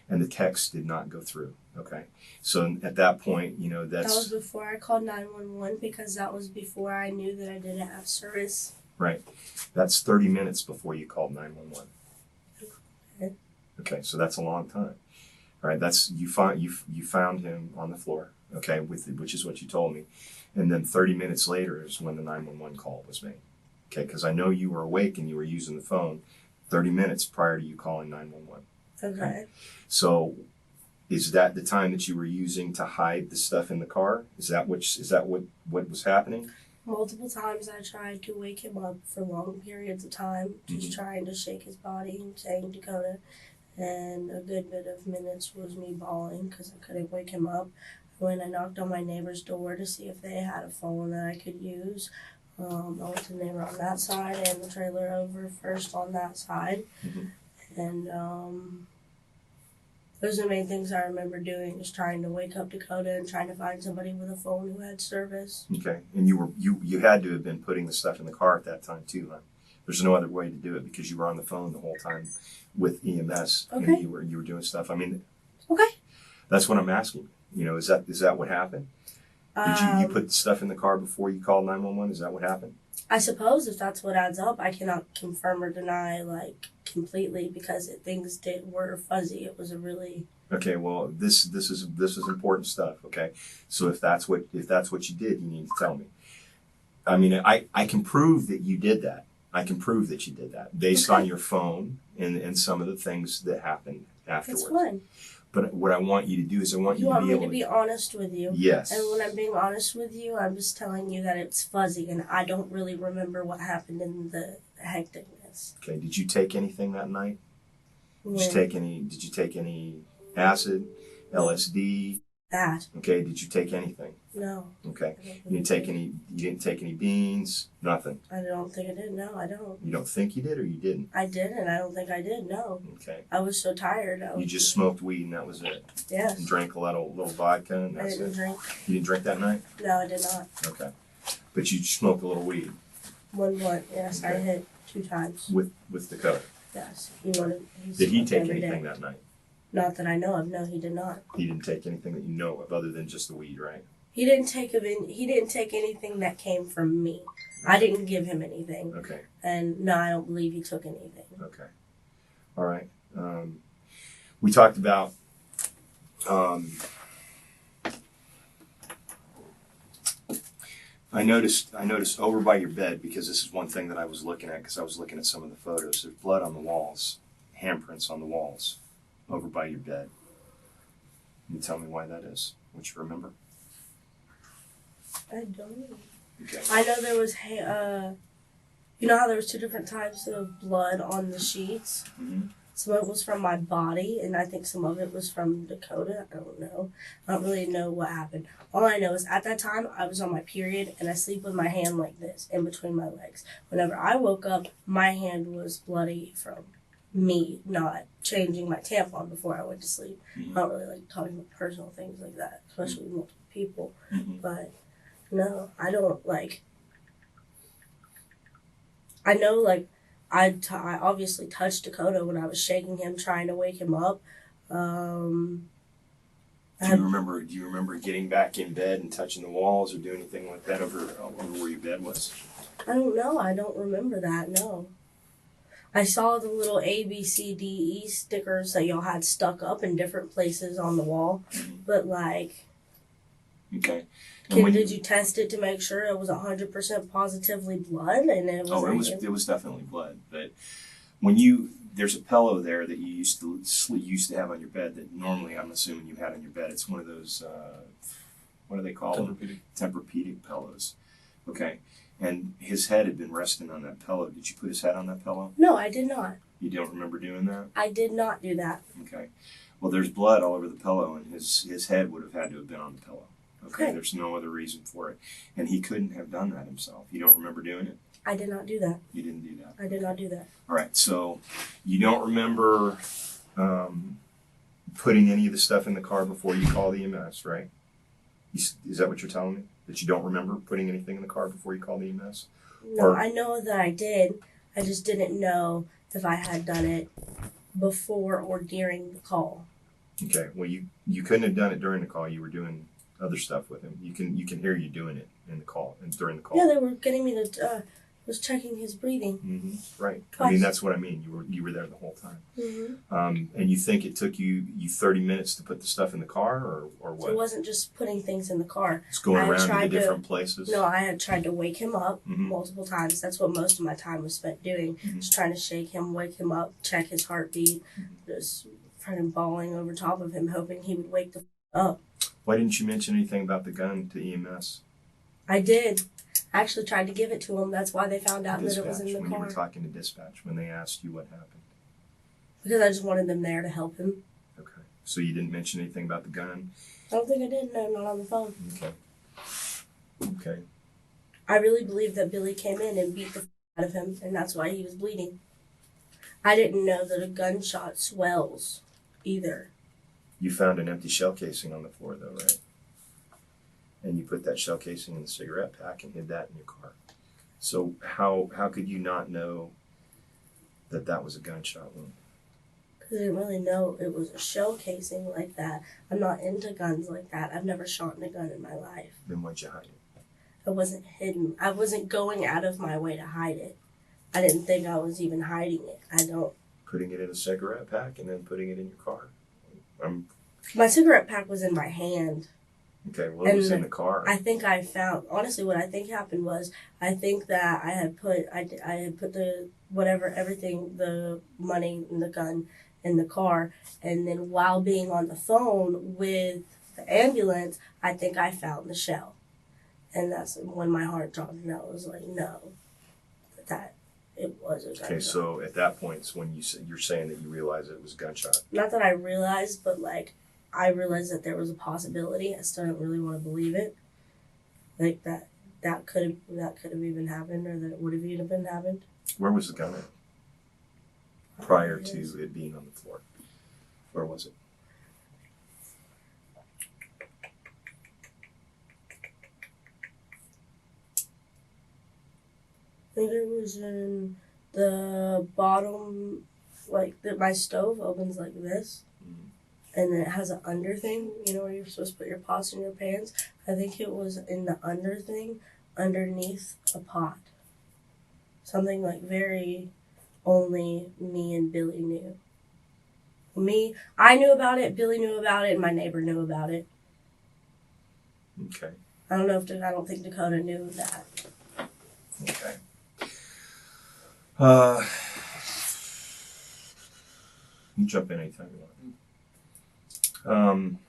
And the text did not go through, okay? So at that point, that's...
That was before I called 911 because that was before I knew that I didn't have service.
Right. That's 30 minutes before you called 911.
Okay.
Okay, so that's a long time. All right, that's you found him on the floor, okay, which is what you told me. And then 30 minutes later is when the 911 call was made. Okay, because I know you were awake and you were using the phone 30 minutes prior to you calling 911.
Okay.
So is that the time that you were using to hide the stuff in the car? Is that what was happening?
Multiple times I tried to wake him up for long periods of time, just trying to shake his body and saying Dakota. And a good bit of minutes was me bawling because I couldn't wake him up. When I knocked on my neighbor's door to see if they had a phone that I could use. I went to the neighbor on that side and the trailer over first on that side. Mm-hmm. And those are the main things I remember doing, just trying to wake up Dakota and trying to find somebody with a phone who had service. Okay, and you had to have been putting the stuff in the car at that time too, huh? There's no other way to do it because you were on the phone the whole time with EMS. Okay. And you were doing stuff. I mean, okay, that's what I'm asking. Is that what happened? Did you put the stuff in the car before you called 911? Is that what happened? I suppose if that's what adds up, I cannot confirm or deny completely because things were fuzzy. It was a really
okay. Well, this is important stuff. Okay, so if that's what you did, you need to tell me. I mean, I can prove that you did that. I can prove that you did that based on your phone and some of the things that happened afterwards.
That's fine.
But what I want you to do is I want you to be able to
be honest with you.
Yes.
And when I'm being honest with you, I'm just telling you that it's fuzzy and I don't really remember what happened in the hecticness. Okay. Did you take anything that night? Did you take any acid, LSD? That. Okay. Did you take anything? No. Okay. You didn't take any beans? Nothing? I don't think I did. No, I don't. You don't think you did or you didn't? I didn't. I don't think I did. No. Okay. I was so tired. You just smoked weed and that was it? Yes. And drank a little vodka and that's it? I didn't drink. You didn't drink that night? No, I did not. Okay. But you smoked a little weed? 1 blunt. Yes, I
Okay.
hit 2 times.
with Dakota.
Yes, he wanted.
Did he
smoked
take
every day.
anything that night?
Not that I know of. No, he did not.
He didn't take anything that you know of other than just the weed, right?
He didn't take anything that came from me. I didn't give him anything,
Okay.
and no, I don't believe he took anything.
Okay. All right. We talked about I noticed over by your bed, because this is one thing that I was looking at, because I was looking at some of the photos. There's blood on the walls, handprints on the walls over by your bed. Can you tell me why that is? What you remember?
I don't know.
Okay.
I know there was, you know how there was 2 different types of blood on the sheets?
Mm-hmm.
Some of it was from my body, and I think some of it was from Dakota. I don't know. I don't really know what happened. All I know is at that time, I was on my period, and I sleep with my hand like this, in between my legs. Whenever I woke up, my hand was bloody from me not changing my tampon before I went to sleep.
Mm-hmm.
I don't really like talking about personal things like that, especially with multiple people.
Mm-hmm.
But no, I don't like. I know, like, I obviously touched Dakota when I was shaking him, trying to wake him up.
Do you remember getting back in bed and touching the walls or doing anything like that over where your bed was?
I don't know. I don't remember that, no. I saw the little A, B, C, D, E stickers that y'all had stuck up in different places on the wall.
Mm-hmm.
But, like,
Okay. And
did you test it to make sure it was 100% positively blood? And it was
it was definitely blood. But there's a pillow there that you used to have on your bed that normally I'm assuming you had on your bed. It's one of those what do they call them? Tempur-Pedic pillows. Okay. And his head had been resting on that pillow. Did you put his head on that pillow?
No, I did not.
You don't remember doing that?
I did not do that.
Okay. Well, there's blood all over the pillow, and his head would have had to have been on the pillow. Okay. There's no other reason for it. And he couldn't have done that himself. You don't remember doing it?
I did not do that.
You didn't do that.
I did not do that.
All right. So you don't remember putting any of the stuff in the car before you called EMS, right? Is that what you're telling me? That you don't remember putting anything in the car before you called EMS?
No, I know that I did. I just didn't know if I had done it before or during the call.
Okay. Well, you couldn't have done it during the call. You were doing other stuff with him. You can hear you doing it in the call and during the call.
Yeah, they were getting me to was checking his breathing.
Mm-hmm. Right.
Twice.
I mean, that's what I mean. You were there the whole time.
Mm-hmm.
And you think it took you 30 minutes to put the stuff in the car, or what?
So it wasn't just putting things in the car.
It's going
I
around
tried
to
to-
different places.
No, I had tried to wake him up
Mhm.
multiple times. That's what most of my time was spent doing.
Mhm.
Just trying to shake him, wake him up, check his heartbeat, just kind of bawling over top of him, hoping he would wake the up.
Why didn't you mention anything about the gun to EMS?
I did. I actually tried to give it to him. That's why they found out that it was in the
when you
car.
were talking to dispatch, when they asked you what happened.
Because I just wanted them there to help him.
Okay. So you didn't mention anything about the gun?
I don't think I did. No, not on the phone.
Okay. Okay.
I really believe that Billy came in and beat the out of him, and that's why he was bleeding. I didn't know that a gunshot swells either.
You found an empty shell casing on the floor, though, right? And you put that shell casing in the cigarette pack and hid that in your car. So how could you not know that was a gunshot wound?
Because I didn't really know it was a shell casing like that. I'm not into guns like that. I've never shot a gun in my life.
Then why'd you hide it?
It wasn't hidden. I wasn't going out of my way to hide it. I didn't think I was even hiding it.
Putting it in a cigarette pack and then putting it in your car.
My cigarette pack was in my hand.
Okay, well, it was in the car.
I think I found, honestly, what I think happened was, I think that I had put the, everything, the money and the gun in the car, and then while being on the phone with the ambulance, I think I found the shell. And that's when my heart dropped, and I was like, no, that it was a gunshot.
Okay, so at that point, it's when you're saying that you realized it was a gunshot.
Not that I realized, but like, I realized that there was a possibility. I still don't really want to believe it. Like that could have even happened, or that it would have even happened.
Where was the gun at? Prior to it being on the floor. Where was it?
think it was in the bottom, like my stove opens like this, and then it has an under thing, you know, where you're supposed to put your pots in your pans. I think it was in the under thing, underneath a pot. Something like very only me and Billy knew. I knew about it, Billy knew about it, and my neighbor knew about it.
Okay.
I don't think Dakota knew that.
Okay. You jump in anytime you want.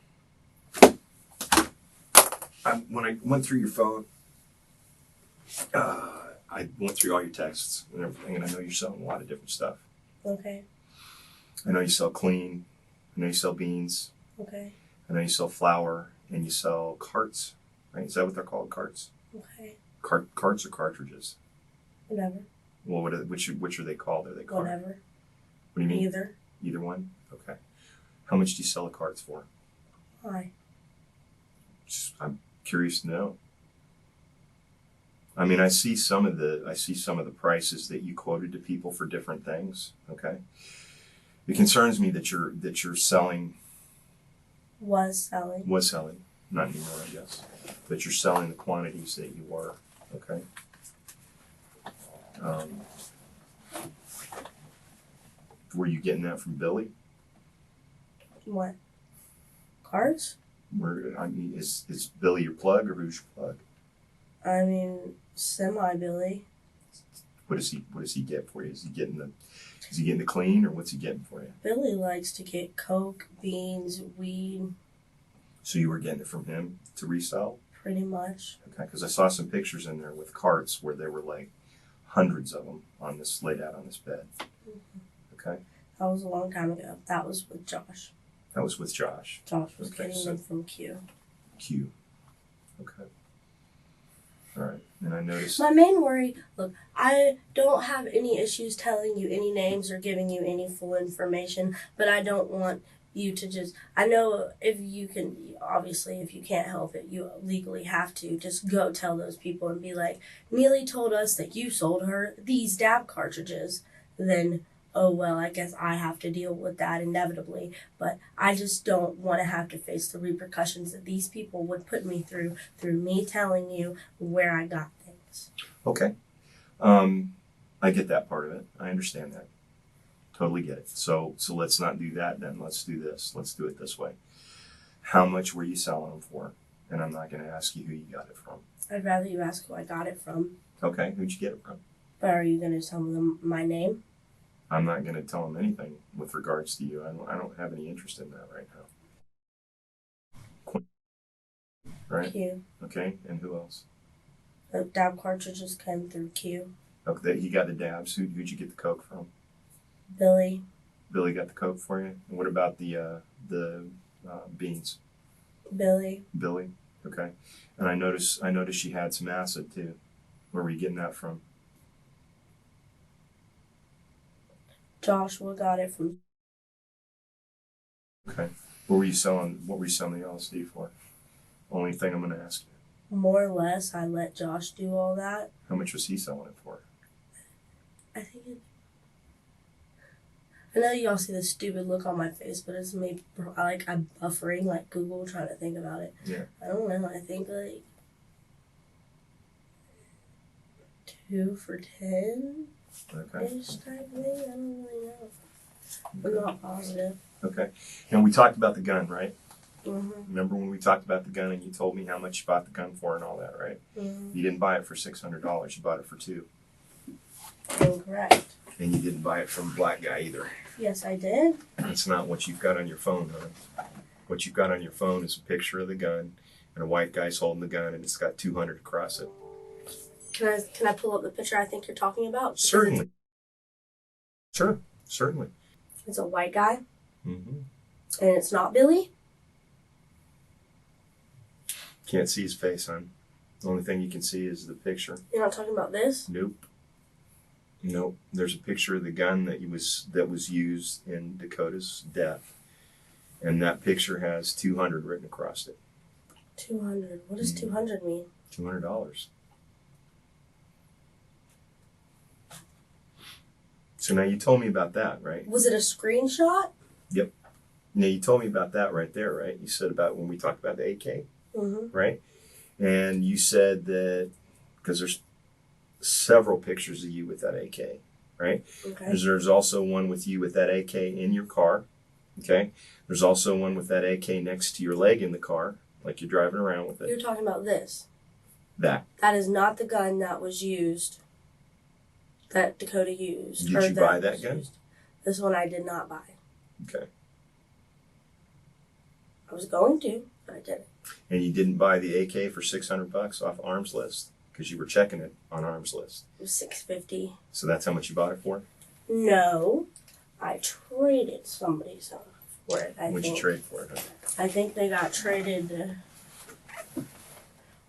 When I went through your phone, I went through all your texts and everything, and I know you're selling a lot of different stuff.
Okay.
I know you sell clean. I know you sell beans.
Okay.
I know you sell flour, and you sell carts. Right? Is that what they're called? Carts?
Okay.
Carts or cartridges?
Whatever.
Well, which are they called? Are they cart?
Whatever.
What do you mean?
Either.
Either one? Okay. How much do you sell the carts for?
Why?
I'm curious to know. I mean, I see some of the prices that you quoted to people for different things. Okay. It concerns me that you're selling.
Was selling.
Not anymore, I guess. But you're selling the quantities that you were. Okay. Were you getting that from Billy?
What? Cards?
Is Billy your plug, or who's your plug?
I mean, semi-Billy.
What does he get for you? Is he getting the clean, or what's he getting for you?
Billy likes to get coke, beans, weed.
So you were getting it from him to resell?
Pretty much.
Okay, because I saw some pictures in there with carts where there were like hundreds of them laid out on this bed.
Mm-hmm.
Okay.
That was a long time ago. That was with Josh.
That was with Josh.
Josh was getting them from Q.
Q. Okay. All right. And I noticed.
My main worry, look, I don't have any issues telling you any names or giving you any full information, but I don't want you to just, I know if you can't help it, you legally have to just go tell those people and be like, Neely told us that you sold her these dab cartridges. Then, oh well, I guess I have to deal with that inevitably, but I just don't want to have to face the repercussions that these people would put me through me telling you where I got things.
Okay. I get that part of it. I understand that. Totally get it. So let's not do that then. Let's do this. Let's do it this way. How much were you selling them for? And I'm not going to ask you who you got it from.
I'd rather you ask who I got it from.
Okay. Who'd you get it from?
But are you going to tell them my name?
I'm not going to tell them anything with regards to you. I don't have any interest in that right now. Right?
Q.
Okay. And who else?
The dab cartridges came through Q.
Okay. He got the dabs. Who'd you get the coke from?
Billy.
Billy got the coke for you. And what about the beans?
Billy.
Billy. Okay. And I noticed she had some acid too. Where were you getting that from?
Joshua got it from.
Okay. What were you selling the LSD for? Only thing I'm going to ask you.
More or less, I let Josh do all that.
How much was he selling it for?
I think I know y'all see this stupid look on my face, but it's me, I'm buffering, like Google, trying to think about it.
Yeah.
I don't know, I think like 2 for $10
Okay.
ish type thing. I don't really know. I'm not positive.
Okay. Now we talked about the gun, right?
Mm-hmm.
Remember when we talked about the gun and you told me how much you bought the gun for and all that, right?
Mm-hmm.
You didn't buy it for $600. You bought it for $200.
Incorrect.
And you didn't buy it from a black guy either.
Yes, I did.
That's not what you've got on your phone, huh? What you've got on your phone is a picture of the gun and a white guy's holding the gun and it's got 200 across it.
Can I pull up the picture I think you're talking about?
Certainly. Sure. Certainly.
It's a white guy.
Mm-hmm.
And it's not Billy?
Can't see his face, hon. The only thing you can see is the picture.
You're not talking about this?
Nope. Nope. There's a picture of the gun that was used in Dakota's death. And that picture has 200 written across it.
200. What does 200 mean?
$200. So now you told me about that, right?
Was it a screenshot?
Now you told me about that right there, right? You said about when we talked about the AK,
Mm-hmm.
right? And you said that because there's several pictures of you with that AK, right?
Okay.
There's also one with you with that AK in your car, okay? There's also one with that AK next to your leg in the car, like you're driving around with it.
You're talking about this.
That.
That is not the gun that was used, that Dakota used.
Did
or
you buy
was
that gun?
used. This one I did not buy.
Okay.
I was going to, but I didn't.
And you didn't buy the AK for $600 off Arms List because you were checking it on Arms List.
It was $650.
So that's how much you bought it for?
No, I traded somebody some for it.
What'd you trade for it?
I think they got traded.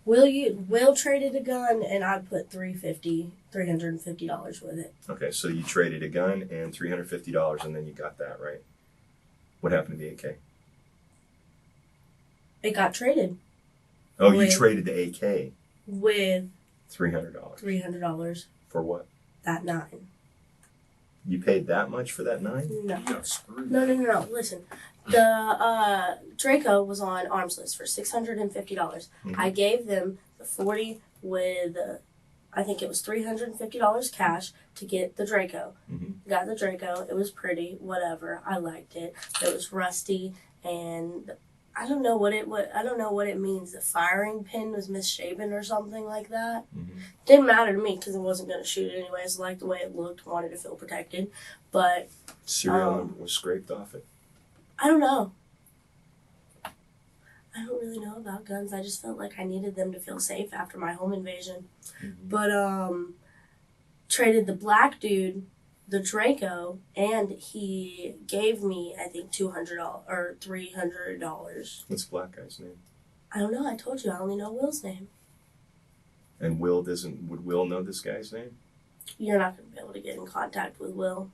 Will traded a gun, and I put $350 with it.
Okay, so you traded a gun and $350, and then you got that, right? What happened to the AK?
It got traded
Oh, you
With-
traded the AK.
with
$300.
$300.
For what?
That 9.
You paid that much for that 9?
No.
You got screwed.
No. Listen, the Draco was on Arms List for $650.
Mhm.
I gave them the 40 with, I think it was $350 cash to get the Draco.
Mhm.
Got the Draco. It was pretty, whatever. I liked it. It was rusty, and I don't know what it means. The firing pin was misshapen or something like that.
Mhm.
Didn't matter to me because I wasn't going to shoot it anyways. I liked the way it looked, wanted to feel protected. But
Serial number was scraped off it.
I don't know. I don't really know about guns. I just felt like I needed them to feel safe after my home invasion.
Mhm.
But traded the black dude the Draco, and he gave me, I think, $200 or $300.
What's the black guy's name?
I don't know. I told you I only know Will's name.
And would Will know this guy's name?
You're not going to be able to get in contact with Will.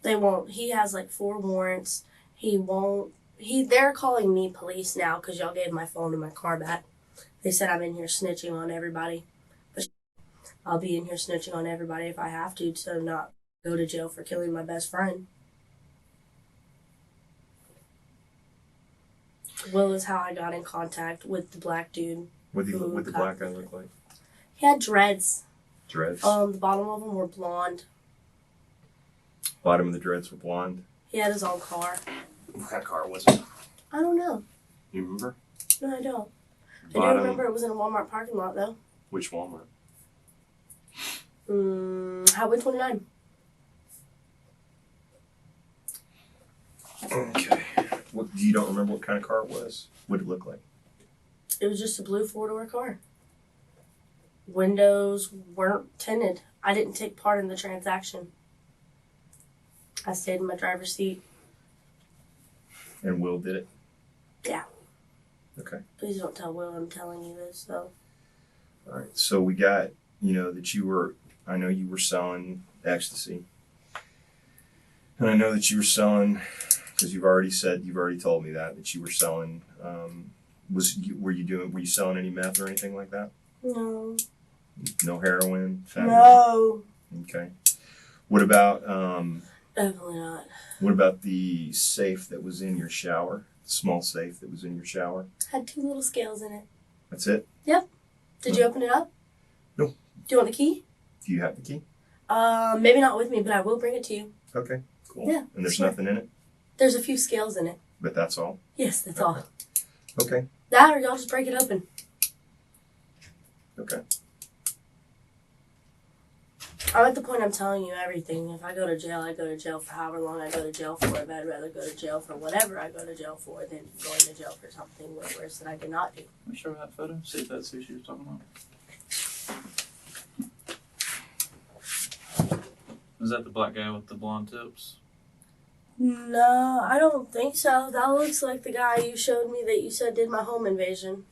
They won't. He has like 4 warrants. He won't. They're calling me police now because y'all gave my phone and my car back. They said I'm in here snitching on everybody. But I'll be in here snitching on everybody if I have to not go to jail for killing my best friend. Will is how I got in contact with the black dude.
What did the black guy look like?
He had dreads.
Dreads?
The bottom of them were blonde.
Bottom of the dreads were blonde.
He had his own car.
What kind of car was it?
I don't know.
You remember?
No, I don't. I do
Bottom.
remember it was in a Walmart parking lot, though.
Which Walmart?
Highway 29.
Okay. You don't remember what kind of car it was? What did it look like?
It was just a blue 4-door car. Windows weren't tinted. I didn't take part in the transaction. I stayed in my driver's seat.
And Will did it?
Yeah.
Okay.
Please don't tell Will I'm telling you this, though.
All right. So we got, that I know you were selling ecstasy. And I know that you were selling, because you've already told me that you were selling, were you selling any meth or anything like that?
No.
No heroin? Fentanyl?
No.
Okay. What about,
Definitely not.
what about the safe that was in your shower? The small safe that was in your shower?
Had 2 little scales in it.
That's it?
Did you open it up?
No.
Do you want the key?
Do you have the key?
Maybe not with me, but I will bring it to you.
Okay, cool.
Yeah,
And there's
sure.
nothing in it?
There's a few scales in it.
But that's all?
Yes, that's all.
Okay.
That or y'all just break it open.
Okay.
I'm at the point I'm telling you everything. If I go to jail, I go to jail for however long I go to jail for. But I'd rather go to jail for whatever I go to jail for than going to jail for something way worse that I did not do.
Let me show her that photo. See if that's who she was talking about. Is that the black guy with the blonde tips?
No, I don't think so. That looks like the guy you showed me that you said did my home invasion.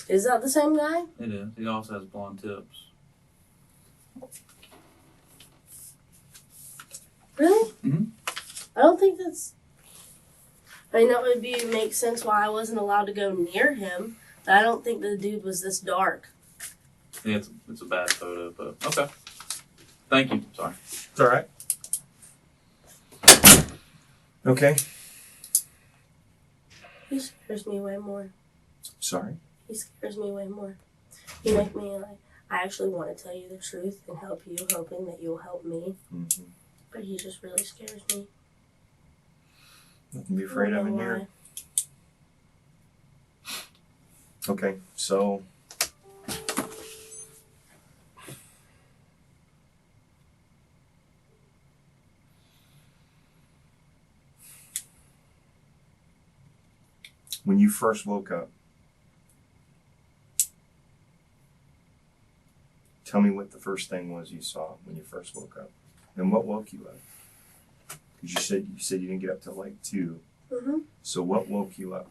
Is that the same guy?
It is. He also has blonde tips.
Really?
Mhm.
I don't think that's... I mean, that would make sense why I wasn't allowed to go near him. But I don't think the dude was this dark.
Yeah, it's a bad photo, but okay. Thank you. Sorry.
It's all right. Okay.
He scares me way more.
Sorry.
He scares me way more. You make me like, I actually want to tell you the truth and help you, hoping that you'll help me.
Mm-hmm.
But he just really scares me.
Nothing to be afraid of in here. Okay, so when you first woke up, tell me what the first thing was you saw when you first woke up, and what woke you up? Because you said you didn't get up till like 2.
Mm-hmm.
So what woke you up?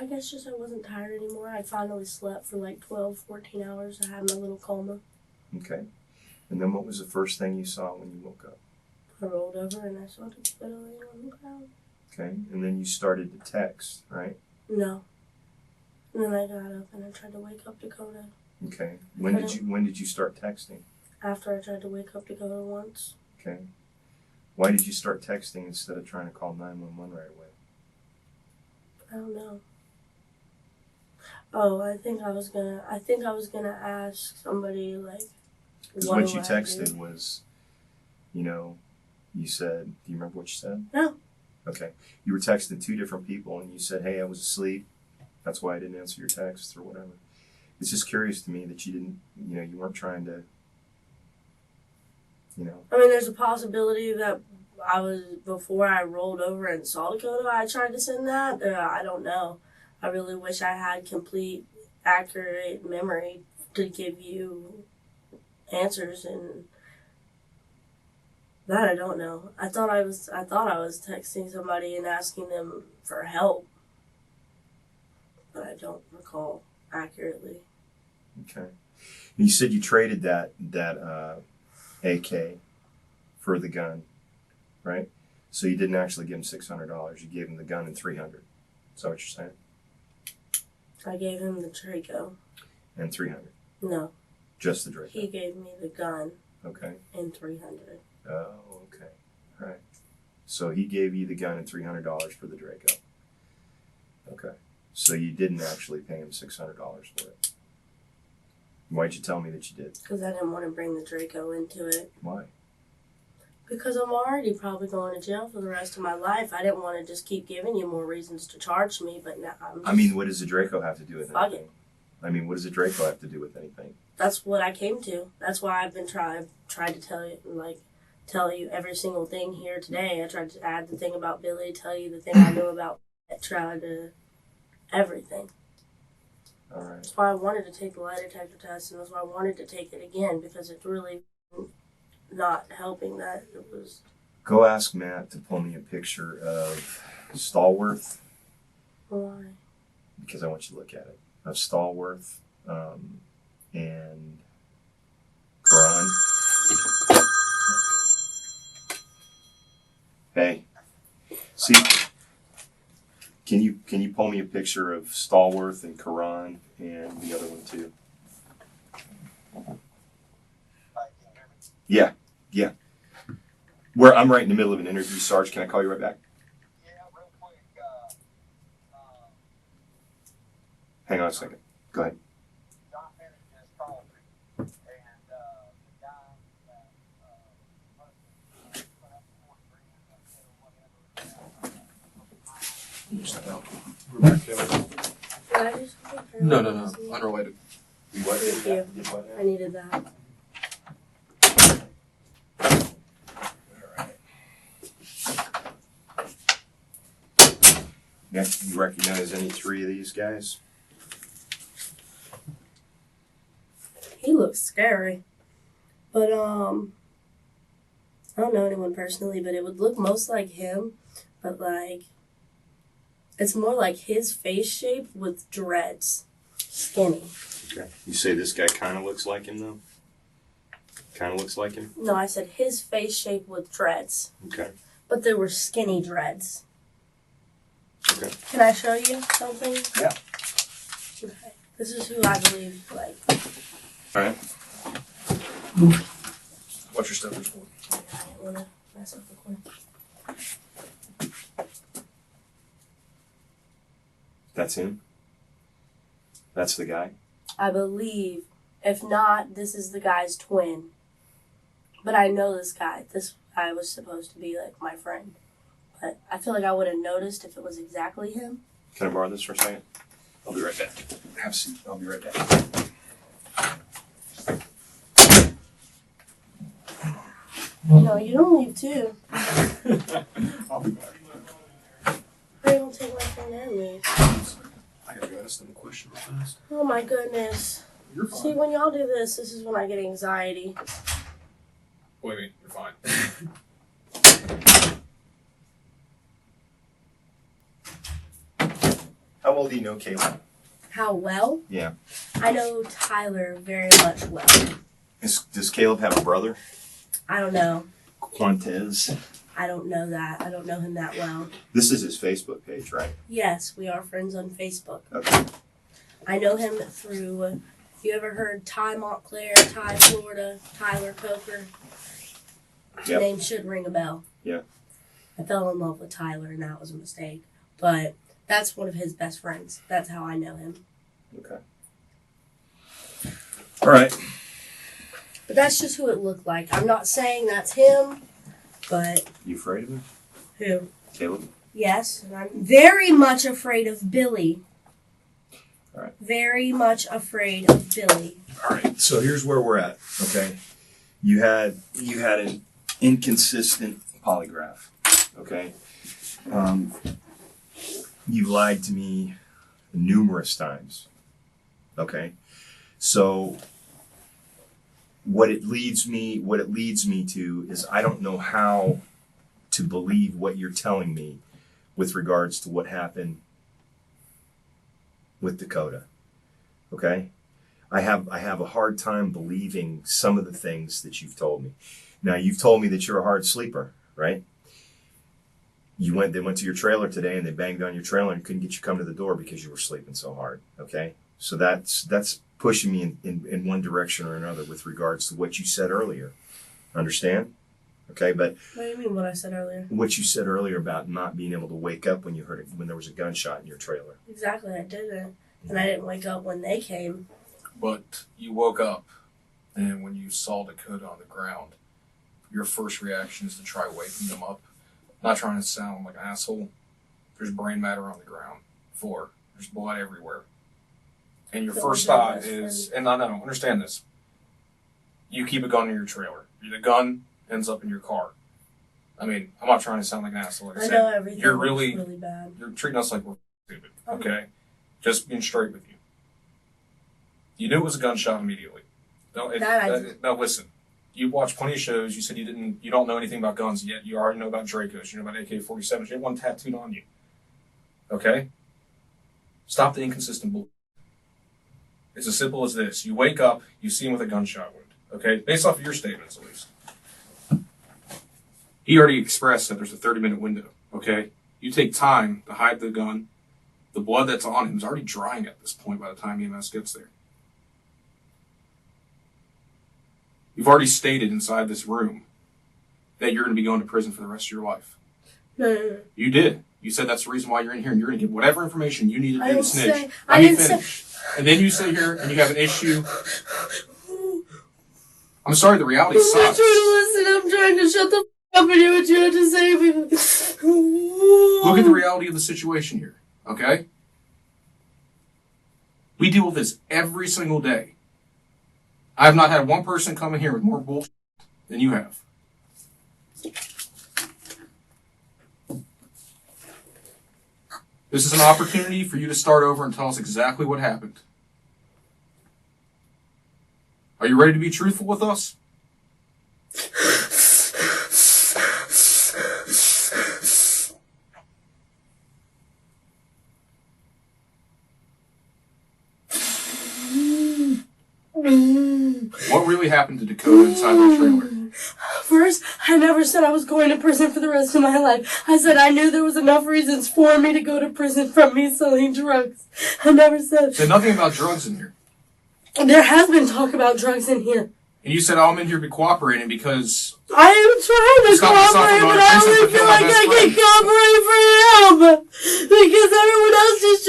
I guess just I wasn't tired anymore. I finally slept for like 12, 14 hours. I had my little coma.
Okay, and then what was the first thing you saw when you woke up?
I rolled over and I saw Dakota laying on the ground.
Okay, and then you started to text, right?
No. And then I got up and I tried to wake up Dakota.
Okay, when did you start texting?
After I tried to wake up Dakota once.
Okay, why did you start texting instead of trying to call 911 right away?
I don't know. Oh, I think I was gonna ask somebody like.
Because
what
you
do I
texted
do?
was, you said, do you remember what you said?
No.
Okay, you were texting 2 different people, and you said, "Hey, I was asleep. That's why I didn't answer your text," or whatever. It's just curious to me that you didn't, you weren't trying to,
I mean, there's a possibility that before I rolled over and saw Dakota, I tried to send that. I don't know. I really wish I had complete, accurate memory to give you answers, and that I don't know. I thought I was texting somebody and asking them for help, but I don't recall accurately.
Okay. You said you traded that AK for the gun, right? So you didn't actually give him $600. You gave him the gun and $300. Is that what you're saying?
I gave him the Draco.
And $300.
No.
Just the Draco.
He gave me the gun.
Okay.
And $300.
Oh, okay. All right. So he gave you the gun and $300 for the Draco. Okay. So you didn't actually pay him $600 for it. Why'd you tell me that you did?
Because I didn't want to bring the Draco into it.
Why?
Because I'm already probably going to jail for the rest of my life. I didn't want to just keep giving you more reasons to charge me, but now
what does the Draco have to do with anything? What does the Draco have to do with anything?
That's what I came to. That's why I've been tried to tell you every single thing here today. I tried to add the thing about Billy, tell you the thing I know about tried to everything.
All right.
That's why I wanted to take the lie detector test, and that's why I wanted to take it again, because it's really not helping that it was.
Go ask Matt to pull me a picture of Stallworth.
Why?
Because I want you to look at it. Of Stallworth and Karan. Hey, see, can you pull me a picture of Stallworth and Karan and the other one too? Yeah. Where I'm right in the middle of an interview, Sarge. Can I call you right back?
Yeah, real quick.
Hang on a second. Go ahead.
John Bennett just called me, and the guy that put up $4 grand or whatever.
We're back, Kevin.
Did I just take her?
No. Unrelated.
Thank you. I needed that.
Yeah, you recognize any 3 of these guys?
He looks scary. But, I don't know anyone personally, but it would look most like him. But, it's more like his face shape with dreads. Skinny.
Okay. You say this guy kind of looks like him, though? Kind of looks like him?
No, I said his face shape with dreads.
Okay.
But they were skinny dreads.
Okay.
Can I show you something?
Yeah.
Okay. This is who I believe,
All right.
What's your stepper's for?
I didn't want to mess up the corner.
That's him? That's the guy?
I believe. If not, this is the guy's twin. But I know this guy. This guy was supposed to be like my friend. But I feel like I would have noticed if it was exactly him.
Can I borrow this for a second?
I'll be right back. Have a seat. I'll be right back.
No, you don't leave too.
I'll be back.
I don't take my phone and leave.
I gotta go ask them a question real fast.
Oh my goodness.
You're fine.
See, when y'all do this is when I get anxiety.
What do you mean? You're fine.
How well do you know Caleb?
How well?
Yeah.
I know Tyler very much well.
Does Caleb have a brother?
I don't know.
Quantez.
I don't know that. I don't know him that well.
This is his Facebook page, right?
Yes, we are friends on Facebook.
Okay.
I know him through, you ever heard Ty Montclair, Ty Florida, Tyler Coker?
Yep.
Name should ring a bell.
Yeah.
I fell in love with Tyler and that was a mistake. But that's one of his best friends. That's how I know him.
Okay. All right.
But that's just who it looked like. I'm not saying that's him, but...
You afraid of him?
Who?
Caleb?
Yes, and I'm very much afraid of Billy.
All right.
Very much afraid of Billy.
All right. So here's where we're at. Okay. You had an inconsistent polygraph. Okay. You've lied to me numerous times. Okay. So what it leads me to is I don't know how to believe what you're telling me with regards to what happened with Dakota. Okay? I have a hard time believing some of the things that you've told me. Now, you've told me that you're a hard sleeper, right? They went to your trailer today and they banged on your trailer and couldn't get you to come to the door because you were sleeping so hard. Okay? So that's pushing me in one direction or another with regards to what you said earlier. Understand? Okay, but
What do you mean what I said earlier?
what you said earlier about not being able to wake up when you heard it, when there was a gunshot in your trailer.
Exactly, I didn't. And I didn't wake up when they came.
But you woke up, and when you saw Dakota on the ground, your first reaction is to try waking them up. Not trying to sound like an asshole. There's brain matter on the ground. Floor. There's blood everywhere. And your
So
first
was that
thought
best
is, and I know, understand this. You keep a gun in your trailer. The gun ends up in your car. I mean, I'm not trying to sound like an asshole. Like I
I
said,
know everything
you're
was
really
bad.
you're treating us like we're stupid.
Okay.
Okay? Just being straight with you. You knew it was a gunshot immediately. No, no, listen. You watched plenty of shows. You said you don't know anything about guns yet. You already know about Dracos. You know about AK-47s. You had one tattooed on you. Okay? Stop the inconsistent bull. It's as simple as this. You wake up, you see him with a gunshot wound. Okay? Based off of your statements, at least. He already expressed that there's a 30-minute window. Okay? You take time to hide the gun. The blood that's on him is already drying at this point by the time EMS gets there. You've already stated inside this room that you're going to be going to prison for the rest of your life.
No.
You did. You said that's the reason why you're in here, and you're going to get whatever information you need to do to snitch.
I didn't say.
And then you sit here and you have an issue. I'm sorry, the reality
I'm not
sucks.
trying to listen. I'm trying to shut the f up and hear what you have to say.
Look at the reality of the situation here, okay? We deal with this every single day. I have not had one person come in here with more bullshit than you have. This is an opportunity for you to start over and tell us exactly what happened. Are you ready to be truthful with us? What really happened to Dakota inside that trailer?
First, I never said I was going to prison for the rest of my life. I said I knew there was enough reasons for me to go to prison from me selling drugs. I never said...
Said nothing about drugs in here.
There has been talk about drugs in here.
And you said, oh, I'm in here to be cooperating because...
I am trying to cooperate, but I only feel like I can cooperate for him. Because everyone else just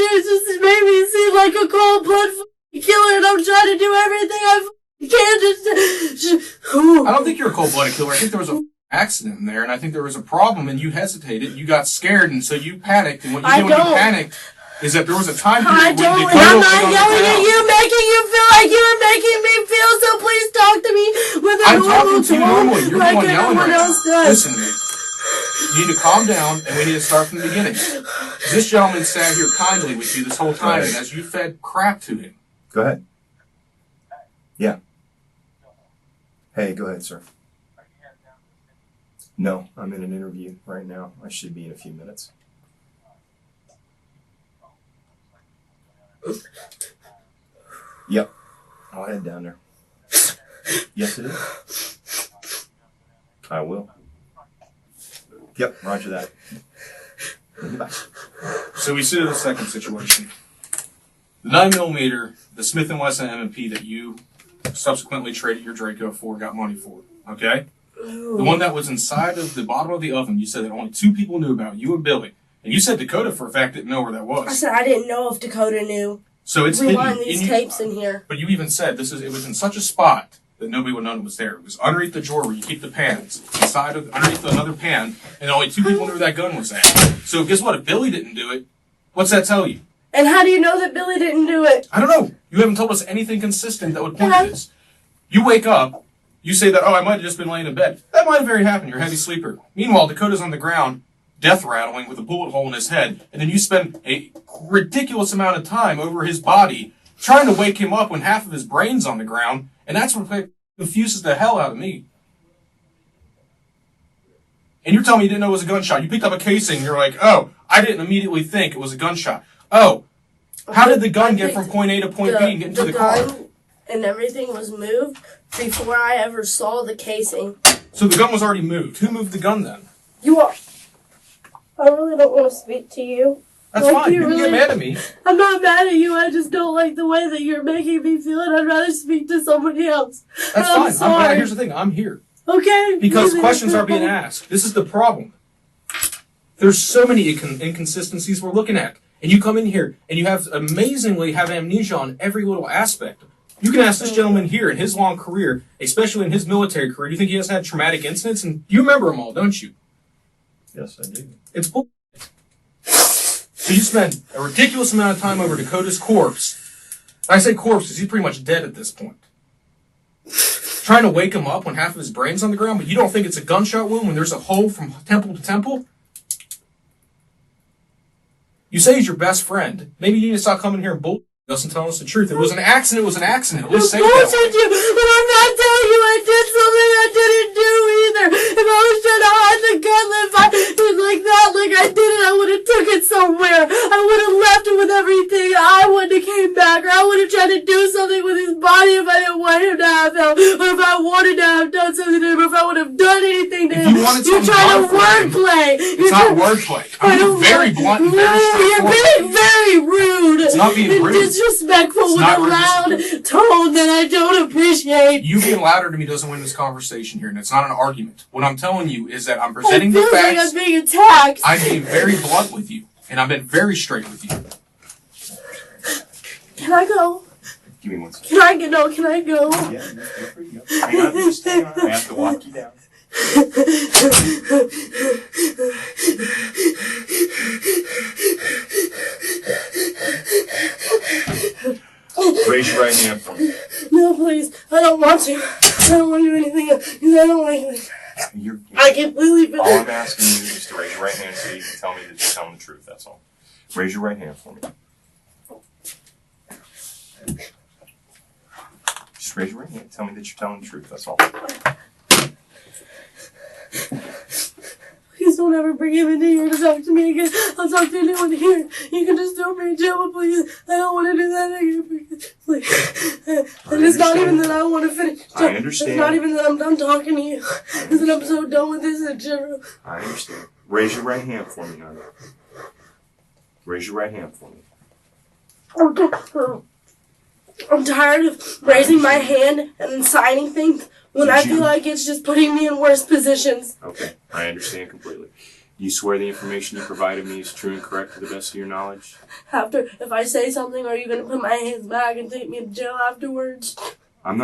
made me seem like a cold-blooded killer, and I'm trying to do everything I can
I don't think you're a cold-blooded killer. I think there was an accident in there, and I think there was a problem, and you hesitated, you got scared, and so you panicked. And what you did when you panicked is that there was a time period
I'm not yelling at you, making you feel like you were making me feel, so please talk to me with a normal
talking to you normally. You're
like
the one yelling
everyone
right
else
now.
does.
Listen to me. You need to calm down, and we need to start from the beginning. This gentleman sat here kindly with you this whole time, and as you fed crap to him.
Go ahead. Yeah. Hey, go ahead, sir. No, I'm in an interview right now. I should be in a few minutes. Yep. I'll head down there. Yes, it is. I will. Yep, roger that. Bye.
So we see the second situation. The 9mm, the Smith & Wesson M&P that you subsequently traded your Draco for, got money for, okay?
Ooh.
The one that was inside of the bottom of the oven, you said that only 2 people knew about, you and Billy. And you said Dakota, for a fact, didn't know where that was.
I said I didn't know if Dakota knew.
So it's
Rewind
hidden.
these tapes in here.
But you even said it was in such a spot that nobody would know it was there. It was underneath the drawer where you keep the pans, underneath another pan, and only 2 people knew where that gun was at. So guess what? If Billy didn't do it, what's that tell you?
And how do you know that Billy didn't do it?
I don't know. You haven't told us anything consistent that would point to this. You wake up, you say that, oh, I might have just been laying in bed. That might have very happened. You're a heavy sleeper. Meanwhile, Dakota's on the ground, death rattling with a bullet hole in his head, and then you spend a ridiculous amount of time over his body trying to wake him up when half of his brain's on the ground, and that's what confuses the hell out of me. And you're telling me you didn't know it was a gunshot. You picked up a casing, and you're like, oh, I didn't immediately think it was a gunshot. Oh, how did the gun get from point A to point B and get into the car?
Gun and everything was moved before I ever saw the casing.
So the gun was already moved. Who moved the gun then?
You are. I really don't want to speak to you.
That's fine. You can get mad at me.
I'm not mad at you. I just don't like the way that you're making me feel, and I'd rather speak to somebody else.
That's fine. Sorry. Here's the thing. I'm here.
Okay.
Because questions are being asked. This is the problem. There's so many inconsistencies we're looking at. And you come in here, and you amazingly have amnesia on every little aspect. You can ask this gentleman here in his long career, especially in his military career, do you think he has had traumatic incidents? And you remember them all, don't you?
Yes, I do.
It's bullshit. So you spend a ridiculous amount of time over Dakota's corpse. I say corpse because he's pretty much dead at this point. Trying to wake him up when half of his brain's on the ground, but you don't think it's a gunshot wound when there's a hole from temple to temple? You say he's your best friend. Maybe you need to stop coming here and bullshit us and telling us the truth. It was an accident. It was an accident. Let's say that.
You, but I'm not telling you I did something I didn't do either. If I was trying to hide the gun, if I did like that, like I did it, I would have took it somewhere. I would have left it with everything. I wouldn't have came back, or I would have tried to do something with his body if I didn't want him to have help, or if I wanted to have done something to him, or if I would have done anything to him. You're trying to wordplay.
It's not wordplay. I'm very blunt and very straightforward.
You're being very rude.
It's not being rude.
Disrespectful with a loud tone that I don't appreciate.
You being louder to me doesn't win this conversation here, and it's not an argument. What I'm telling you is that I'm presenting the facts.
Like I'm being attacked.
I'm being very blunt with you, and I've been very straight with you.
Can I go?
Give me one second.
Can I go? Can I go?
Yeah, you're free to go. Hang on, just hang on. I have to walk you down. Raise your right hand for me.
No, please. I don't want to. I don't want to do anything else. I don't like it. I completely.
All I'm asking you is to raise your right hand so you can tell me that you're telling the truth. That's all. Raise your right hand for me. Just raise your right hand. Tell me that you're telling the truth. That's all.
Please don't ever bring him into here to talk to me again. I'll talk to anyone here. You can just throw me in jail, but please. I don't want to do that again. Please. And it's not even that I want to finish.
I understand.
It's not even that I'm done talking to you. It's that I'm so done with this in general.
I understand. Raise your right hand for me, honey. Raise your right hand for me.
I'm tired of raising my hand and then signing things when I feel like it's just putting me in worse positions.
Okay, I understand completely. You swear the information you provided me is true and correct to the best of your knowledge?
If I say something, are you going to put my hands back and take me to jail afterwards?
I'm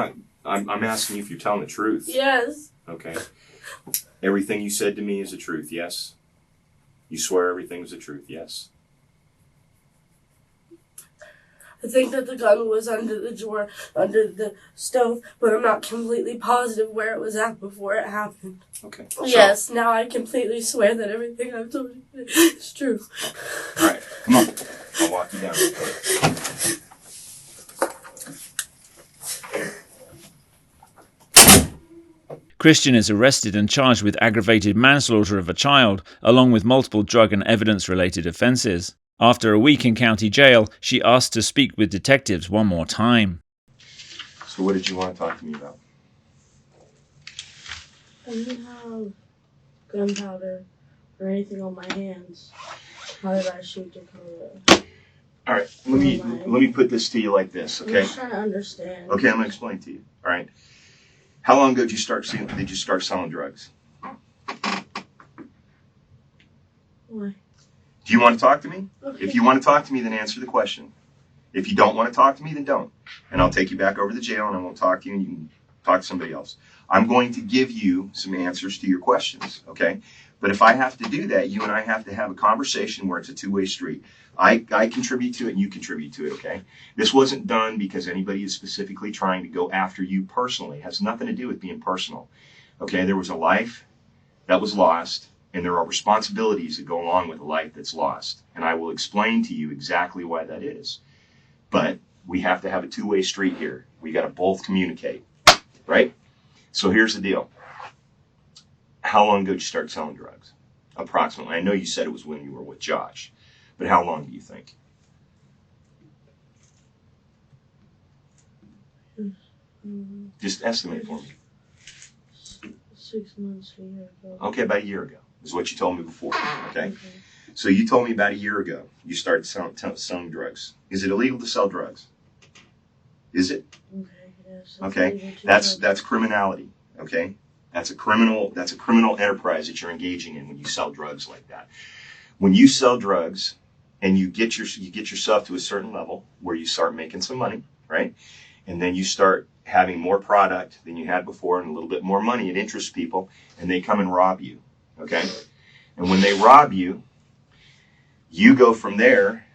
asking you if you're telling the truth.
Yes.
Okay. Everything you said to me is the truth, yes? You swear everything is the truth, yes?
I think that the gun was under the drawer, under the stove, but I'm not completely positive where it was at before it happened.
Okay.
Yes, now I completely swear that everything I've told you is true.
All right, come on. I'll walk you down.
Kristian is arrested and charged with aggravated manslaughter of a child, along with multiple drug and evidence-related offences. After a week in county jail, she asked to speak with detectives one more time.
So what did you want to talk to me about?
I didn't have gunpowder or anything on my hands. How did I shoot Dakota?
All right, let me put this to you like this, okay?
I'm just trying to understand.
Okay, I'm going to explain to you. All right. How long ago did you start selling drugs?
Why?
Do you want to talk to me?
Okay.
If you want to talk to me, then answer the question. If you don't want to talk to me, then don't. And I'll take you back over to the jail and I won't talk to you and you can talk to somebody else. I'm going to give you some answers to your questions, okay? But if I have to do that, you and I have to have a conversation where it's a two-way street. I contribute to it and you contribute to it, okay? This wasn't done because anybody is specifically trying to go after you personally. It has nothing to do with being personal, okay? There was a life that was lost, and there are responsibilities that go along with a life that's lost. And I will explain to you exactly why that is. But we have to have a two-way street here. We got to both communicate, right? So here's the deal. How long ago did you start selling drugs? Approximately. I know you said it was when you were with Josh, but how long do you think? Just estimate for me.
6 months, a year ago.
Okay, about a year ago is what you told me before, okay? So you told me about a year ago you started selling drugs. Is it illegal to sell drugs? Is it?
Okay, yes.
Okay, that's criminality, okay? That's a criminal enterprise that you're engaging in when you sell drugs like that. When you sell drugs and you get yourself to a certain level where you start making some money, right? And then you start having more product than you had before and a little bit more money. It interests people, and they come and rob you, okay? And when they rob you, you go from there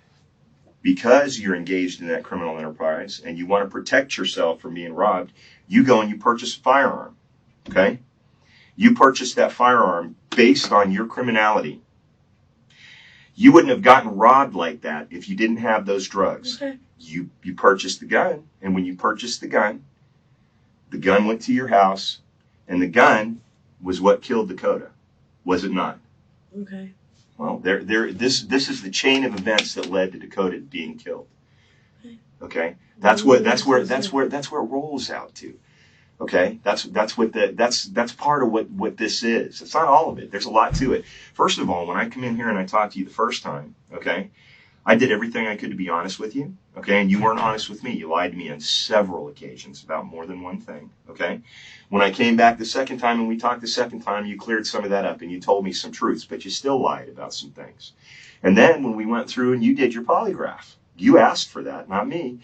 because you're engaged in that criminal enterprise and you want to protect yourself from being robbed. You go and you purchase a firearm, okay? You purchase that firearm based on your criminality. You wouldn't have gotten robbed like that if you didn't have those drugs.
Okay.
You purchased the gun, and when you purchased the gun went to your house, and the gun was what killed Dakota, was it not?
Okay.
Well, this is the chain of events that led to Dakota being killed. Okay, that's where it rolls out to. Okay, that's part of what this is. It's not all of it. There's a lot to it. First of all, when I come in here and I talk to you the first time, okay, I did everything I could to be honest with you. Okay, and you weren't honest with me. You lied to me on several occasions about more than one thing. Okay, when I came back the second time and we talked the second time, you cleared some of that up and you told me some truths, but you still lied about some things. And then when we went through and you did your polygraph, you asked for that, not me.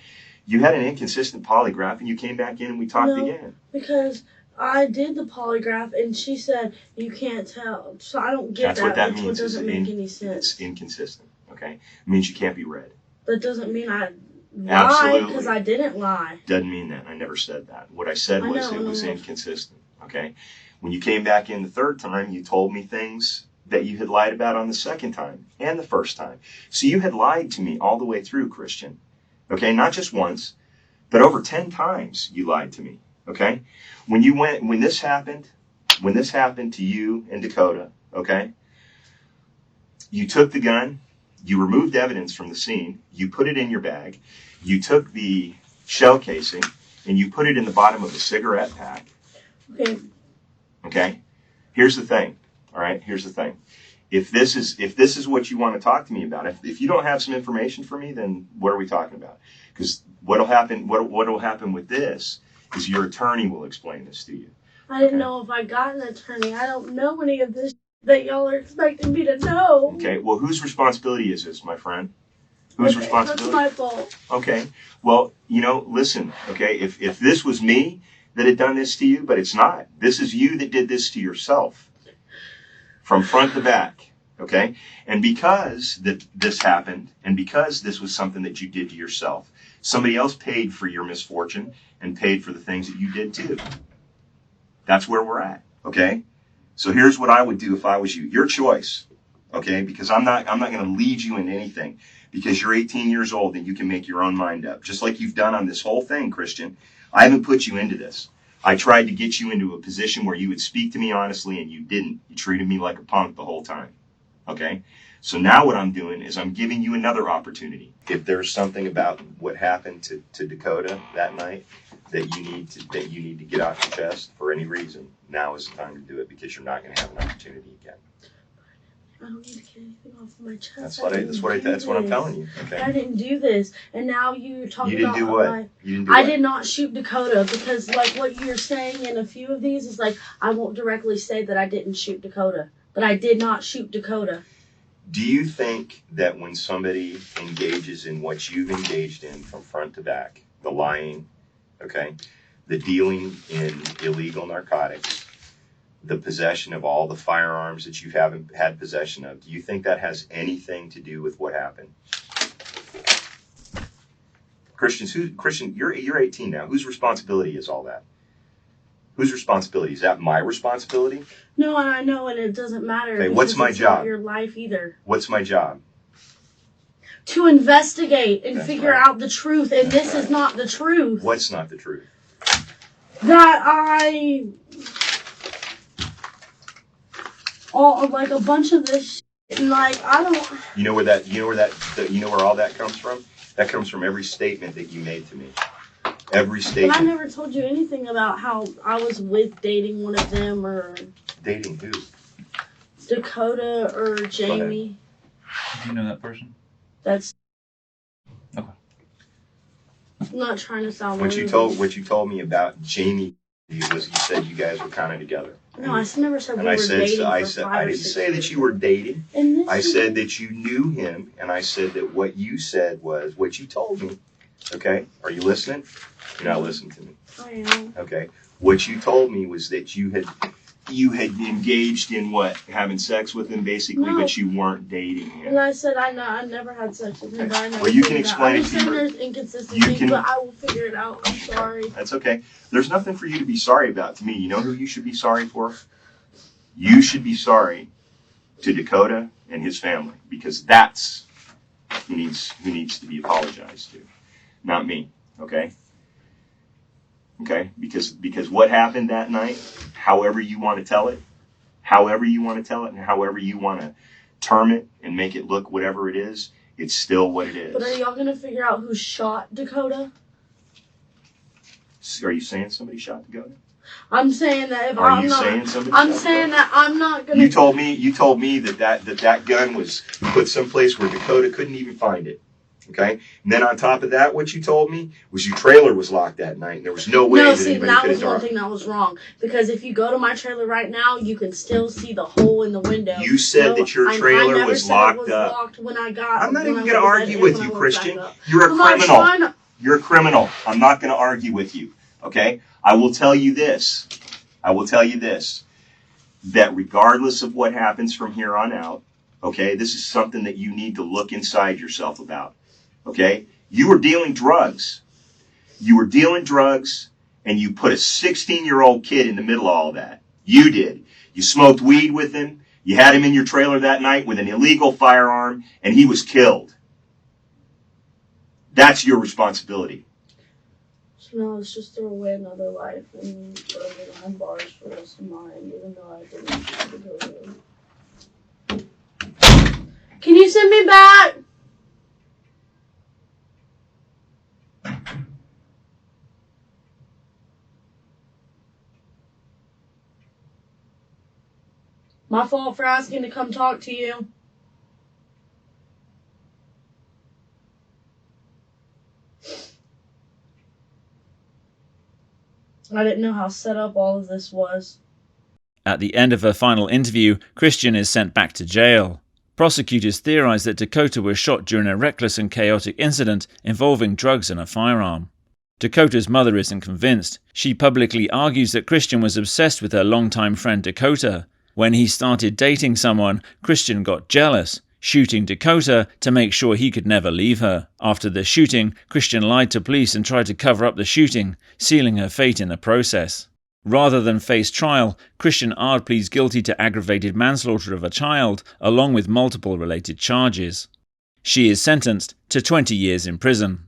You had an inconsistent polygraph and you came back in and we talked again.
Because I did the polygraph and she said you can't tell. So I don't get
That's what that means.
It doesn't make any sense.
It's inconsistent, okay? It means you can't be read.
That doesn't mean I lied
Absolutely.
because I didn't lie.
Doesn't mean that. I never said that. What I said was it was inconsistent, okay? When you came back in the third time, you told me things that you had lied about on the second time and the first time. So you had lied to me all the way through, Kristian. Okay, not just once, but over 10 times you lied to me. Okay, when this happened to you and Dakota, okay, you took the gun, you removed evidence from the scene, you put it in your bag, you took the shell casing and you put it in the bottom of a cigarette pack.
Okay.
Okay, here's the thing. All right, here's the thing. if this is what you want to talk to me about, if you don't have some information for me, then what are we talking about? Because what'll happen with this is your attorney will explain this to you.
I didn't know if I got an attorney. I don't know any of this that y'all are expecting me to know.
Okay, well, whose responsibility is this, my friend? Whose responsibility?
That's my fault.
Okay, well, listen, okay, if this was me that had done this to you, but it's not. This is you that did this to yourself. From front to back, okay? And because this happened, and because this was something that you did to yourself, somebody else paid for your misfortune and paid for the things that you did too. That's where we're at, okay? So here's what I would do if I was you. Your choice, okay? Because I'm not going to lead you into anything. Because you're 18 years old and you can make your own mind up. Just like you've done on this whole thing, Kristian. I haven't put you into this. I tried to get you into a position where you would speak to me honestly, and you didn't. You treated me like a punk the whole time. Okay? So now what I'm doing is I'm giving you another opportunity. If there's something about what happened to Dakota that night that you need to get off your chest for any reason, now is the time to do it, because you're not going to have an opportunity again.
I don't need to get anything off my chest.
That's what I'm telling you. Okay.
I didn't do this, and now you're talking about.
You didn't do what? You didn't do
I
what?
did not shoot Dakota, because like what you're saying in a few of these is like I won't directly say that I didn't shoot Dakota, but I did not shoot Dakota.
Do you think that when somebody engages in what you've engaged in from front to back, the lying, okay, the dealing in illegal narcotics, the possession of all the firearms that you haven't had possession of, do you think that has anything to do with what happened? Kristian, you're 18 now. Whose responsibility is all that? Whose responsibility? Is that my responsibility?
No, and I know, and it doesn't matter.
Okay, what's my job?
Not your life either.
What's my job?
To investigate and figure
right.
out the truth, and this is not the truth.
What's not the truth?
That like a bunch of this shit, and like I don't.
You know where all that comes from? That comes from every statement that you made to me. Every statement.
But I never told you anything about how I was dating one of them, or
dating who?
Dakota or Jamie.
Do you know that person?
That's.
Okay.
I'm not trying to sound.
What you told me about Jamie was you said you guys were kind of together.
No, I never said we were dating for 5 or 6
I didn't say
years.
that you were dating. I said that you knew him, and I said that what you said was what you told me. Okay? Are you listening? You're not listening to me.
I am.
Okay. What you told me was that you had engaged in what? Having sex with him, basically,
No.
but you weren't dating him.
And I said I never had sex with him, but I never.
Well, you can explain it to
your.
your.
There's inconsistencies, but I will figure it out. I'm sorry.
That's okay. There's nothing for you to be sorry about to me. You know who you should be sorry for? You should be sorry to Dakota and his family, because that's who needs to be apologized to, not me. Okay? Okay? Because what happened that night, however you want to tell it, and however you want to term it and make it look whatever it is, it's still what it is.
But are y'all gonna figure out who shot Dakota?
Are you saying somebody shot Dakota?
I'm saying that if
Are
I'm
you
not.
saying somebody
I'm
shot
saying
Dakota?
that I'm not gonna.
You told me that gun was put someplace where Dakota couldn't even find it. Okay? And then on top of that, what you told me was your trailer was locked that night, and there was no way
No,
that
see,
anybody
that
could have
was one
done
thing that was wrong. Because if you go to my trailer right now, you can still see the hole in the window.
You said that your trailer
I never
was
said
locked
it was
up.
Locked when I got.
I'm not
when
even
I
going to
went
argue
bed
with
and
you,
when I went back
Kristian.
up.
You're a
I'm not
criminal.
trying to-
You're a criminal. I'm not going to argue with you. Okay? I will tell you this. That regardless of what happens from here on out, okay, this is something that you need to look inside yourself about. Okay? You were dealing drugs. And you put a 16-year-old kid in the middle of all that. You did. You smoked weed with him. You had him in your trailer that night with an illegal firearm, and he was killed. That's your responsibility.
So now let's just throw away another life and throw away behind bars for the rest of mine, even though I didn't shoot Dakota. Can you send me back?
My fault for asking to come talk to you. I didn't know how set up all of this was.
At the end of her final interview, Kristian is sent back to jail. Prosecutors theorize that Dakota was shot during a reckless and chaotic incident involving drugs and a firearm. Dakota's mother isn't convinced. She publicly argues that Kristian was obsessed with her longtime friend Dakota. When he started dating someone, Kristian got jealous, shooting Dakota to make sure he could never leave her. After the shooting, Kristian lied to police and tried to cover up the shooting, sealing her fate in the process. Rather than face trial, Kristian Ard pleads guilty to aggravated manslaughter of a child, along with multiple related charges. She is sentenced to 20 years in prison.